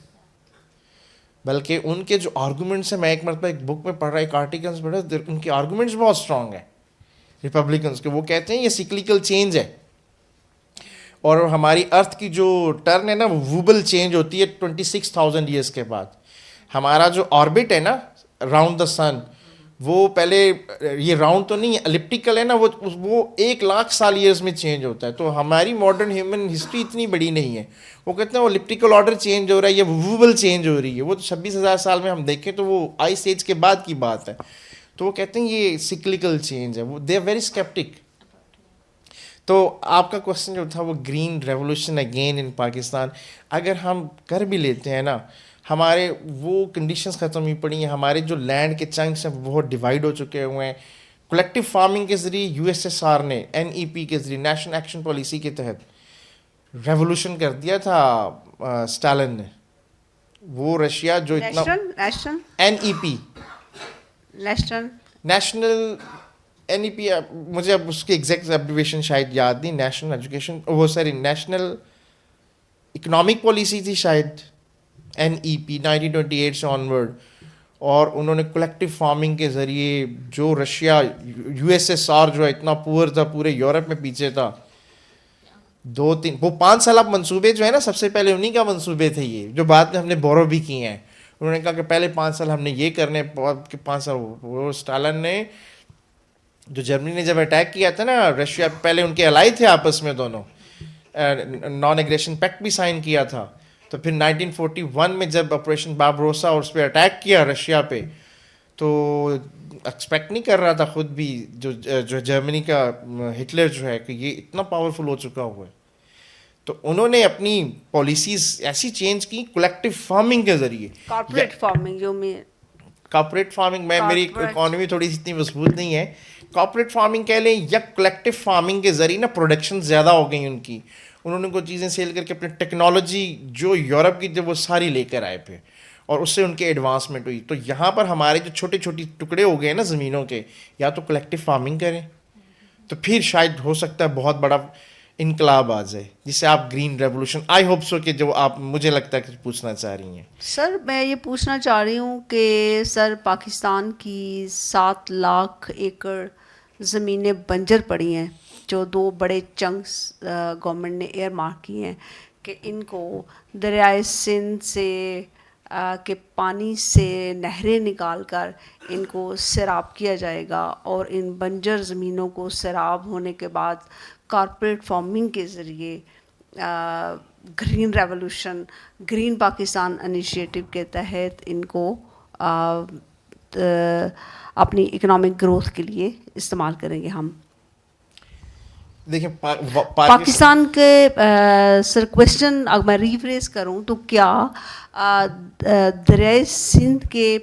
بلکہ ان کے جو آرگومنٹس ہیں, میں ایک مرتبہ ایک بک میں پڑھ رہا, ایک آرٹیکلس پڑھ رہا, ان کے آرگومنٹس بہت اسٹرانگ ہیں ریپبلکنس کے. وہ کہتے ہیں یہ سیکلیکل چینج ہے, اور ہماری ارتھ کی جو ٹرن ہے نا وہ ووبل چینج ہوتی ہے 26,000 ایئرس کے بعد. ہمارا جو آربٹ ہے نا راؤنڈ دا سن, وہ پہلے یہ راؤنڈ تو نہیں ہے, الپٹیکل ہے نا, وہ 1,00,000 سال ایئرس میں چینج ہوتا ہے. تو ہماری ماڈرن ہیومن ہسٹری اتنی بڑی نہیں ہے. وہ کہتے ہیں وہ الپٹیکل آرڈر چینج ہو رہا ہے, یہ ووبل چینج ہو رہی ہے. وہ تو 26,000 سال میں ہم دیکھیں تو وہ آئس ایج کے بعد کی بات ہے. تو وہ کہتے ہیں یہ سیکلیکل چینج ہے. وہ دے آر ویری اسکیپٹک. تو آپ کا کوشچن جو تھا وہ green revolution again in Pakistan, اگر ہم کر بھی لیتے ہیں نا, ہمارے وہ کنڈیشنز ختم ہوئی پڑی ہیں, ہمارے جو لینڈ کے چنکس ہیں وہ بہت ڈیوائڈ ہو چکے ہوئے ہیں. کلیکٹیو فارمنگ کے ذریعے USSR نے NEP کے ذریعے نیشنل ایکشن پالیسی کے تحت ریولوشن کر دیا تھا اسٹالن نے. وہ رشیا جو اتنا NEP نیشنل NEP, مجھے اب اس کی ایگزیکٹ ایبریویشن شاید یاد نہیں, نیشنل ایجوکیشن وہ ساری نیشنل اکنامک پالیسی تھی شاید, NEP 1928 سے آنورڈ. اور انہوں نے کلیکٹیو فارمنگ کے ذریعے جو رشیا USSR جو ہے اتنا پور تھا, پورے یورپ میں پیچھے تھا, 5 سال اب منصوبے جو ہے نا سب سے پہلے انہی کا منصوبے تھے یہ, جو بعد میں ہم نے بورو بھی کیے ہیں. انہوں نے کہا کہ پہلے 5 سال ہم نے یہ کرنے, 5 سال وہ اسٹالن نے جو جرمنی نے جب اٹیک کیا تھا نا رشیا, پہلے ان کے الائی تھے آپس میں دونوں, نان ایگریشن پیکٹ بھی سائن کیا تھا. تو پھر 1941 میں جب آپریشن باربروسا اور اس پہ اٹیک کیا رشیا پہ, تو ایکسپیکٹ نہیں کر رہا تھا خود بھی جو جرمنی کا ہٹلر جو ہے کہ یہ اتنا پاورفل ہو چکا ہوا ہے. تو انہوں نے اپنی پالیسیز ایسی چینج کی کلیکٹیو فارمنگ کے ذریعے. کارپوریٹ فارمنگ جو میں کارپوریٹ فارمنگ میں میری اکانومی تھوڑی سی اتنی مضبوط نہیں ہے. کارپوریٹ فارمنگ کہہ لیں یا کلیکٹیو فارمنگ کے ذریعے نا پروڈکشن زیادہ ہو گئی ان کی. انہوں نے کوئی چیزیں سیل کر کے اپنی ٹیکنالوجی جو یورپ کی جب وہ ساری لے کر آئے پھر, اور اس سے ان کے ایڈوانسمنٹ ہوئی. تو یہاں پر ہمارے جو چھوٹے چھوٹے ٹکڑے ہو گئے نا زمینوں کے, یا تو کلیکٹیو فارمنگ کریں تو پھر شاید ہو سکتا ہے بہت بڑا انقلاب آ جائے, جس سے آپ گرین ریولوشن آئی ہوپ سو کہ جو آپ مجھے لگتا ہے کہ پوچھنا چاہ رہی ہیں. سر میں یہ پوچھنا چاہ رہی ہوں کہ سر پاکستان کی 7 لاکھ ایکڑ زمینیں بنجر پڑی ہیں, جو 2 بڑے چنکس گورنمنٹ نے ایئر مارک کیے ہیں کہ ان کو دریائے سندھ سے کے پانی سے نہریں نکال کر ان کو سیراب کیا جائے گا, اور ان بنجر زمینوں کو سیراب ہونے کے بعد کارپوریٹ فارمنگ کے ذریعے green revolution, green Pakistan initiative کے تحت ان کو اپنی اکنامک گروتھ کے لیے استعمال کریں گے ہم. دیکھیں پاکستان کے سر کوشچن اگر میں ریفریز کروں تو کیا دریائے سندھ کے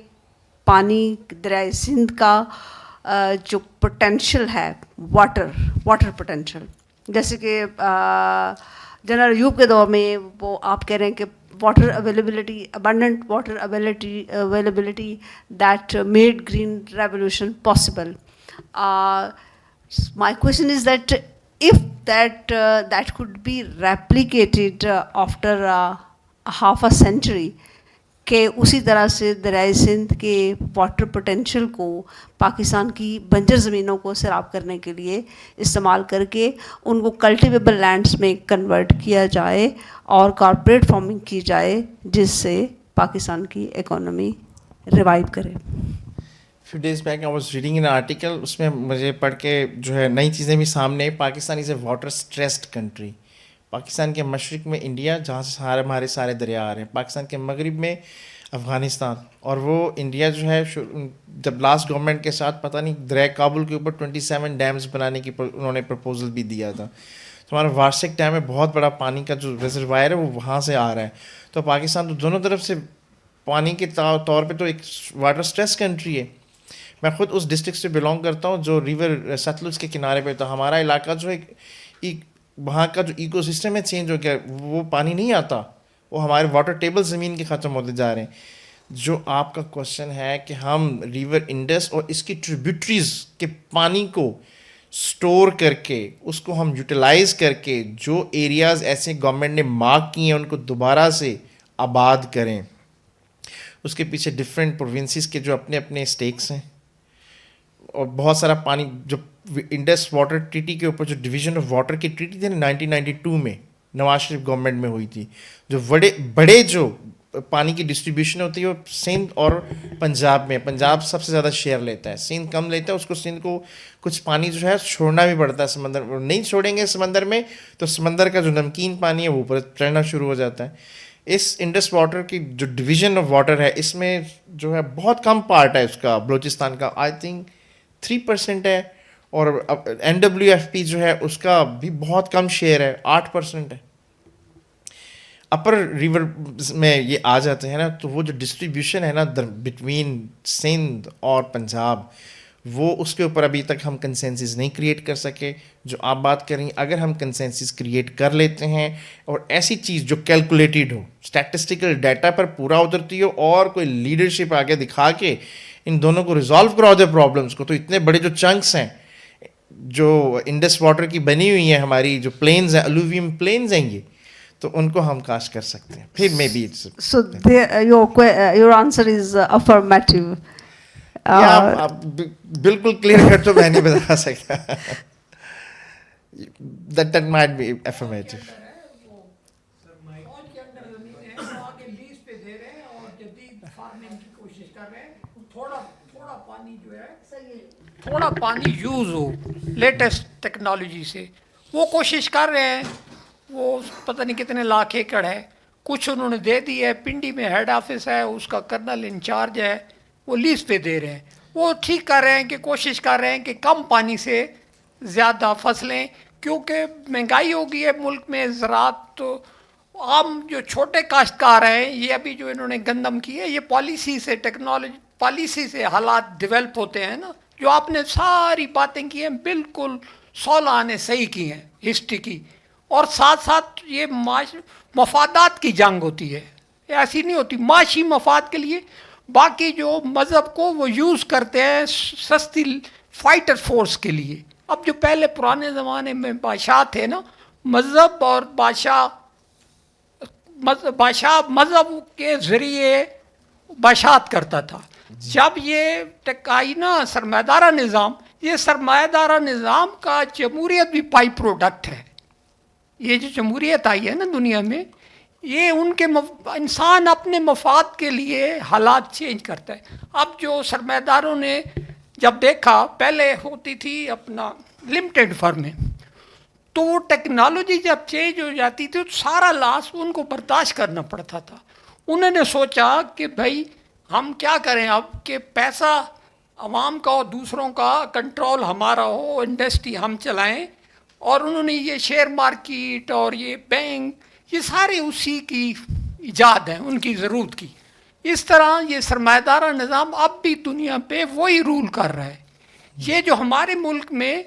پانی, دریائے سندھ کا جو پوٹینشیل ہے واٹر پوٹینشیل, جیسے کہ جنرل ایوب کے دور میں وہ آپ کہہ رہے ہیں کہ water availability, abundant water availability that made green revolution possible. My question is that if that could be replicated after half a century, کہ اسی طرح سے دریائے سندھ کے واٹر پوٹینشیل کو پاکستان کی بنجر زمینوں کو سیراب کرنے کے لیے استعمال کر کے ان کو کلٹیویبل لینڈس میں کنورٹ کیا جائے اور کارپوریٹ فارمنگ کی جائے, جس سے پاکستان کی اکانومی ریوائیو کرے. Few days back I was reading an article, اس میں مجھے پڑھ کے جو ہے نئی چیزیں بھی سامنے آئی. پاکستان از اے واٹر اسٹریسڈ کنٹری. پاکستان کے مشرق میں انڈیا, جہاں سے ہمارے سارے دریا آ رہے ہیں. پاکستان کے مغرب میں افغانستان. اور وہ انڈیا جو ہے جب لاسٹ گورنمنٹ کے ساتھ پتہ نہیں دریا کابل کے اوپر 27 ڈیمز بنانے کی انہوں نے پرپوزل بھی دیا تھا. تو ہمارا وارسک ڈیم ہے, بہت بڑا پانی کا جو ریزروائر ہے وہ وہاں سے آ رہا ہے. تو پاکستان تو دونوں طرف سے پانی کے طور پہ تو ایک واٹر اسٹریس کنٹری ہے. میں خود اس ڈسٹرکٹ سے بلانگ کرتا ہوں جو ریور ستلج کے کنارے پہ. تو ہمارا علاقہ جو ہے وہاں کا جو ایکو سسٹم ہے چینج ہو گیا, وہ پانی نہیں آتا, وہ ہمارے واٹر ٹیبل زمین کے ختم ہوتے جا رہے ہیں. جو آپ کا کوشچن ہے کہ ہم ریور انڈس اور اس کی ٹریبیوٹریز کے پانی کو سٹور کر کے اس کو ہم یوٹیلائز کر کے جو ایریاز ایسے گورنمنٹ نے مارک کیے ہیں ان کو دوبارہ سے آباد کریں. اس کے پیچھے ڈفرینٹ پروونسز کے جو اپنے اپنے اسٹیکس ہیں, اور بہت سارا پانی جو انڈس واٹر ٹریٹی کے اوپر جو ڈویژن آف واٹر کی ٹریٹی تھی نا 1992 میں نواز شریف گورنمنٹ میں ہوئی تھی, جو بڑے جو پانی کی ڈسٹریبیوشن ہوتی ہے وہ سندھ اور پنجاب میں. پنجاب سب سے زیادہ شیئر لیتا ہے, سندھ کم لیتا ہے. اس کو سندھ کو کچھ پانی جو ہے چھوڑنا بھی پڑتا ہے سمندر, نہیں چھوڑیں گے سمندر میں تو سمندر کا جو نمکین پانی ہے وہ اوپر چڑھنا شروع ہو جاتا ہے. اس انڈس واٹر کی جو ڈویژن آف واٹر ہے اس میں جو ہے بہت کم پارٹ ہے اس کا بلوچستان کا, آئی تھنک 3% ہے, اور NWFP جو ہے اس کا بھی بہت کم شیئر ہے, 8% ہے. اپر ریور میں یہ آ جاتے ہیں نا, تو وہ جو ڈسٹریبیوشن ہے نا بٹوین سندھ اور پنجاب, وہ اس کے اوپر ابھی تک ہم کنسنسس نہیں کریٹ کر سکے. جو آپ بات کریں, اگر ہم کنسنسس کریٹ کر لیتے ہیں اور ایسی چیز جو کیلکولیٹڈ ہو, اسٹیٹسٹیکل ڈیٹا پر پورا اترتی ہو, اور کوئی لیڈرشپ آگے دکھا کے ان دونوں کو ریزالو کرا دے پرابلمس کو, تو اتنے بڑے جو چنکس ہیں جو انڈس واٹر کی بنی ہوئی ہیں, ہماری جو پلینز ہیں, الوویم پلینز ہیں, یہ تو ان کو ہم کاش کر سکتے ہیں. پھر maybe So your answer is affirmative. بالکل کلیئر کٹ تو میں نہیں بتا سکتا. That might be affirmative. تھوڑا پانی یوز ہو لیٹسٹ ٹیکنالوجی سے, وہ کوشش کر رہے ہیں. وہ پتہ نہیں کتنے لاکھ ایکڑ ہے, کچھ انہوں نے دے دی ہے. پنڈی میں ہیڈ آفس ہے, اس کا کرنل انچارج ہے, وہ لیز پہ دے رہے ہیں. وہ ٹھیک کر رہے ہیں کہ کوشش کر رہے ہیں کہ کم پانی سے زیادہ فصلیں, کیونکہ مہنگائی ہو گئی ہے ملک میں. زراعت تو عام جو چھوٹے کاشتکار ہیں, یہ ابھی جو انہوں نے گندم کی ہے, یہ پالیسی سے ٹیکنالوجی پالیسی سے حالات ڈیولپ ہوتے ہیں نا. جو آپ نے ساری باتیں کی ہیں بالکل 16 آنے صحیح کی ہیں ہسٹری کی. اور ساتھ ساتھ یہ مفادات کی جنگ ہوتی ہے, ایسی نہیں ہوتی معاشی مفاد کے لیے. باقی جو مذہب کو وہ یوز کرتے ہیں سستی فائٹر فورس کے لیے. اب جو پہلے پرانے زمانے میں بادشاہ تھے نا, مذہب اور بادشاہ مذہب کے ذریعے بادشاہت کرتا تھا. جب یہ آئی نا سرمایہ دارہ نظام, یہ سرمایہ دارہ نظام کا جمہوریت بھی بائی پروڈکٹ ہے. یہ جو جمہوریت آئی ہے نا دنیا میں, یہ ان کے انسان اپنے مفاد کے لیے حالات چینج کرتا ہے. اب جو سرمایہ داروں نے جب دیکھا, پہلے ہوتی تھی اپنا لمیٹڈ فرمیں, تو وہ ٹیکنالوجی جب چینج ہو جاتی تھی تو سارا لاس ان کو برداشت کرنا پڑتا تھا. انہوں نے سوچا کہ بھائی ہم کیا کریں اب کہ پیسہ عوام کا اور دوسروں کا کنٹرول ہمارا ہو, انڈسٹری ہم چلائیں. اور انہوں نے یہ شیئر مارکیٹ اور یہ بینک, یہ سارے اسی کی ایجاد ہیں, ان کی ضرورت کی. اس طرح یہ سرمایہ دارہ نظام اب بھی دنیا پہ وہی رول کر رہا ہے. یہ جو ہمارے ملک میں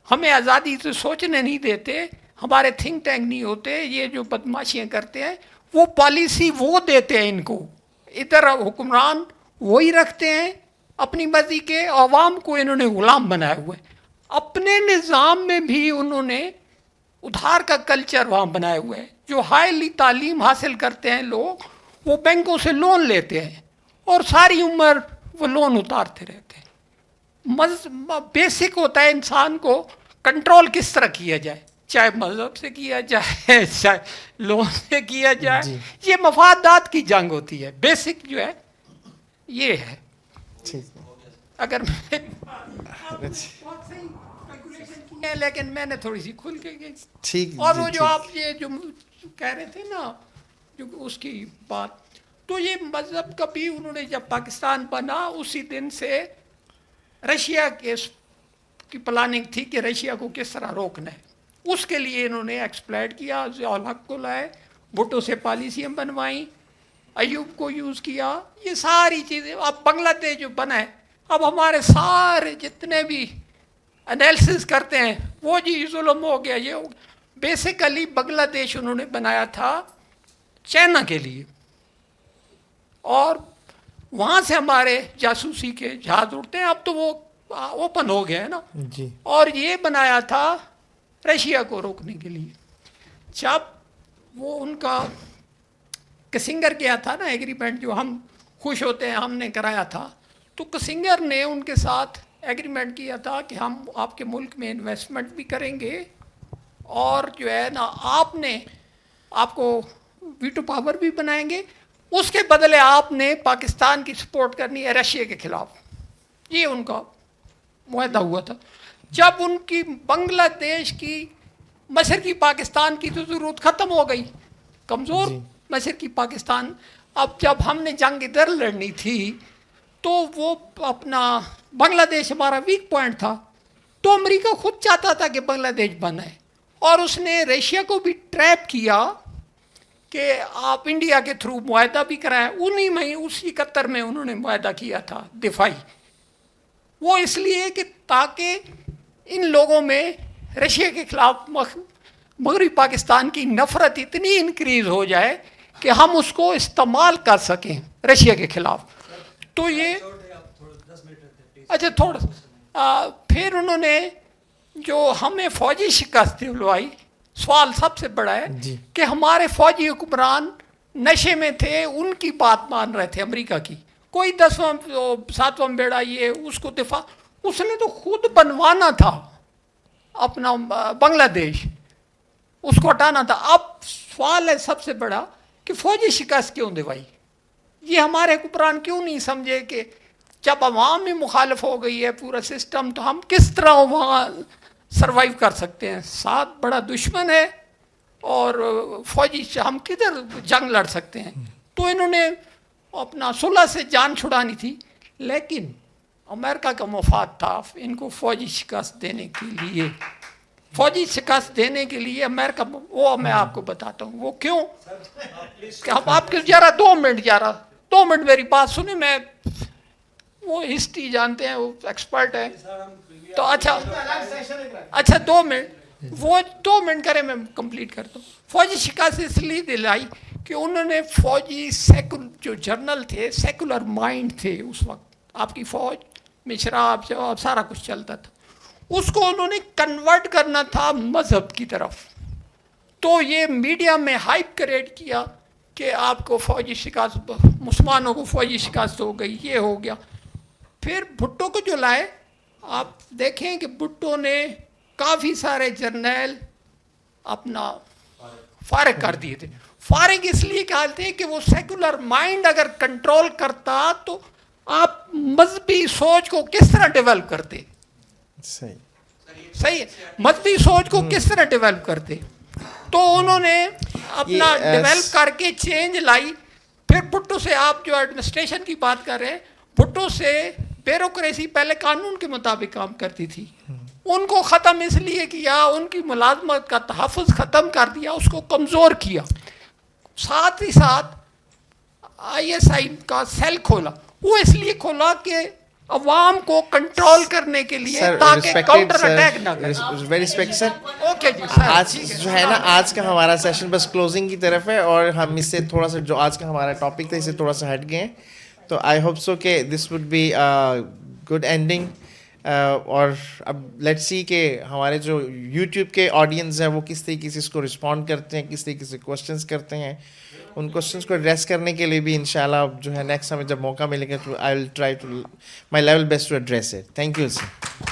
ہمیں آزادی سے سوچنے نہیں دیتے, ہمارے تھنک ٹینک نہیں ہوتے, یہ جو بدماشیاں کرتے ہیں, وہ پالیسی وہ دیتے ہیں ان کو. ادھر حکمران وہی رکھتے ہیں اپنی مرضی کے, عوام کو انہوں نے غلام بنائے ہوئے. اپنے نظام میں بھی انہوں نے ادھار کا کلچر وہاں بنائے ہوئے ہیں. جو ہائیلی تعلیم حاصل کرتے ہیں لوگ, وہ بینکوں سے لون لیتے ہیں اور ساری عمر وہ لون اتارتے رہتے ہیں. بیسک ہوتا ہے انسان کو کنٹرول کس طرح کیا جائے, چاہے مذہب سے کیا جائے چاہے لون سے کیا جائے. یہ مفادات کی جنگ ہوتی ہے. بیسک جو ہے یہ ہے. اگر لیکن میں نے تھوڑی سی کھل کے گئی. اور وہ جو آپ یہ جو کہہ رہے تھے نا, جو اس کی بات, تو یہ مذہب کا بھی انہوں نے جب پاکستان بنا اسی دن سے رشیا کی پلاننگ تھی کہ رشیا کو کس طرح روکنا ہے. اس کے لیے انہوں نے ایکسپلائٹ کیا, ضیاء الحق کو لائے, بھٹو سے پالیسیاں بنوائیں, ایوب کو یوز کیا, یہ ساری چیزیں. اب بنگلہ دیش جو بنا ہے, اب ہمارے سارے جتنے بھی انالیسس کرتے ہیں وہ جی ظلم ہو گیا, یہ ہو گیا. بیسیکلی بنگلہ دیش انہوں نے بنایا تھا چائنا کے لیے, اور وہاں سے ہمارے جاسوسی کے جہاز اڑتے ہیں. اب تو وہ اوپن ہو گیا ہے نا, جی. اور یہ بنایا تھا رشیا کو روکنے کے لیے. جب وہ ان کا کسنگر کیا تھا نا ایگریمنٹ, جو ہم خوش ہوتے ہیں ہم نے کرایا تھا, تو کسنگر نے ان کے ساتھ ایگریمنٹ کیا تھا کہ ہم آپ کے ملک میں انویسٹمنٹ بھی کریں گے, اور جو ہے نا آپ کو ویٹو پاور بھی بنائیں گے, اس کے بدلے آپ نے پاکستان کی سپورٹ کرنی ہے رشیا کے خلاف. یہ ان کا معاہدہ ہوا تھا. جب ان کی بنگلہ دیش کی مشرقی پاکستان کی تو ضرورت ختم ہو گئی, کمزور مشرقی پاکستان. اب جب ہم نے جنگ ادھر لڑنی تھی تو وہ اپنا بنگلہ دیش ہمارا ویک پوائنٹ تھا, تو امریکہ خود چاہتا تھا کہ بنگلہ دیش بنائے, اور اس نے رشیا کو بھی ٹریپ کیا کہ آپ انڈیا کے تھرو معاہدہ بھی کرائیں. انہی میں اسی 71 میں انہوں نے معاہدہ کیا تھا دفاعی. وہ اس لیے کہ تاکہ ان لوگوں میں رشیا کے خلاف مغربی پاکستان کی نفرت اتنی انکریز ہو جائے کہ ہم اس کو استعمال کر سکیں رشیا کے خلاف. تو یہ اچھا تھوڑا پھر انہوں نے جو ہمیں فوجی شکست دلوائی, سوال سب سے بڑا ہے کہ ہمارے فوجی حکمران نشے میں تھے, ان کی بات مان رہے تھے امریکہ کی. کوئی 10واں 7واں بیڑا یہ اس کو دفاع, اس نے تو خود بنوانا تھا اپنا بنگلہ دیش, اس کو ہٹانا تھا. اب سوال ہے سب سے بڑا کہ فوجی شکست کیوں دلوائی, یہ ہمارے حکمران کیوں نہیں سمجھے کہ جب عوام میں مخالف ہو گئی ہے پورا سسٹم, تو ہم کس طرح وہاں سروائیو کر سکتے ہیں. ساتھ بڑا دشمن ہے اور فوجی ہم کدھر جنگ لڑ سکتے ہیں. تو انہوں نے اپنا صلح سے جان چھڑانی تھی, لیکن امریکہ کا مفاد تھا ان کو فوجی شکست دینے کے لیے. فوجی شکست دینے کے لیے امریکہ, وہ میں آپ کو بتاتا ہوں وہ کیوں. کہ آپ کے ذرا 2 منٹ میری بات سنیں, میں وہ ہسٹری جانتے ہیں, وہ ایکسپرٹ ہیں. تو اچھا 2 منٹ, وہ 2 منٹ کریں میں کمپلیٹ کرتا ہوں. فوجی شکست اس لیے دلائی کہ انہوں نے فوجی جو جرنل تھے سیکولر مائنڈ تھے اس وقت, آپ کی فوج میں شراب سارا کچھ چلتا تھا, اس کو انہوں نے کنورٹ کرنا تھا مذہب کی طرف. تو یہ میڈیا میں ہائپ کریٹ کیا کہ آپ کو فوجی شکست, مسلمانوں کو فوجی شکست ہو گئی, یہ ہو گیا. پھر بھٹو کو جو لائے, آپ دیکھیں کہ بھٹو نے کافی سارے جرنیل اپنا فارغ کر دیے تھے. فارغ اس لیے کہتے ہیں کہ وہ سیکولر مائنڈ اگر کنٹرول کرتا تو آپ مذہبی سوچ کو کس طرح ڈیولپ کرتے. صحیح ہے, مذہبی سوچ کو کس طرح ڈیولپ کرتے. تو انہوں نے اپنا ڈیولپ کر کے چینج لائی. پھر بھٹو سے آپ جو ایڈمنسٹریشن کی بات کر رہے ہیں, بھٹو سے بیوروکریسی پہلے قانون کے مطابق کام کرتی تھی, ان کو ختم اس لیے کیا, ان کی ملازمت کا تحفظ ختم کر دیا, اس کو کمزور کیا. ساتھ ہی ساتھ ISI کا سیل کھولا. وہ اس لیے کھولا کہ عوام کو کنٹرول کرنے کے لیے, تاکہ کاؤنٹر اٹیک نہ کرے. اوکے جی سر, آج جو ہے نا, آج کا ہمارا سیشن بس کلوزنگ کی طرف ہے, اور ہم اس سے تھوڑا سا جو آج کا ہمارا ٹاپک تھا اس سے تھوڑا سا ہٹ گئے ہیں. تو آئی ہوپ سو کہ this would be good ending. اور اب لیٹ سی کہ ہمارے جو یوٹیوب کے آڈینس ہیں وہ کس طریقے سے اس کو رسپونڈ کرتے ہیں, کس طریقے سے کوشچنس کرتے ہیں. ان کوشچنس کو ایڈریس کرنے کے لیے بھی انشاءاللہ جو ہے نیکسٹ ہمیں جب موقع ملے گا تو I will try to my level best to address it. Thank you sir.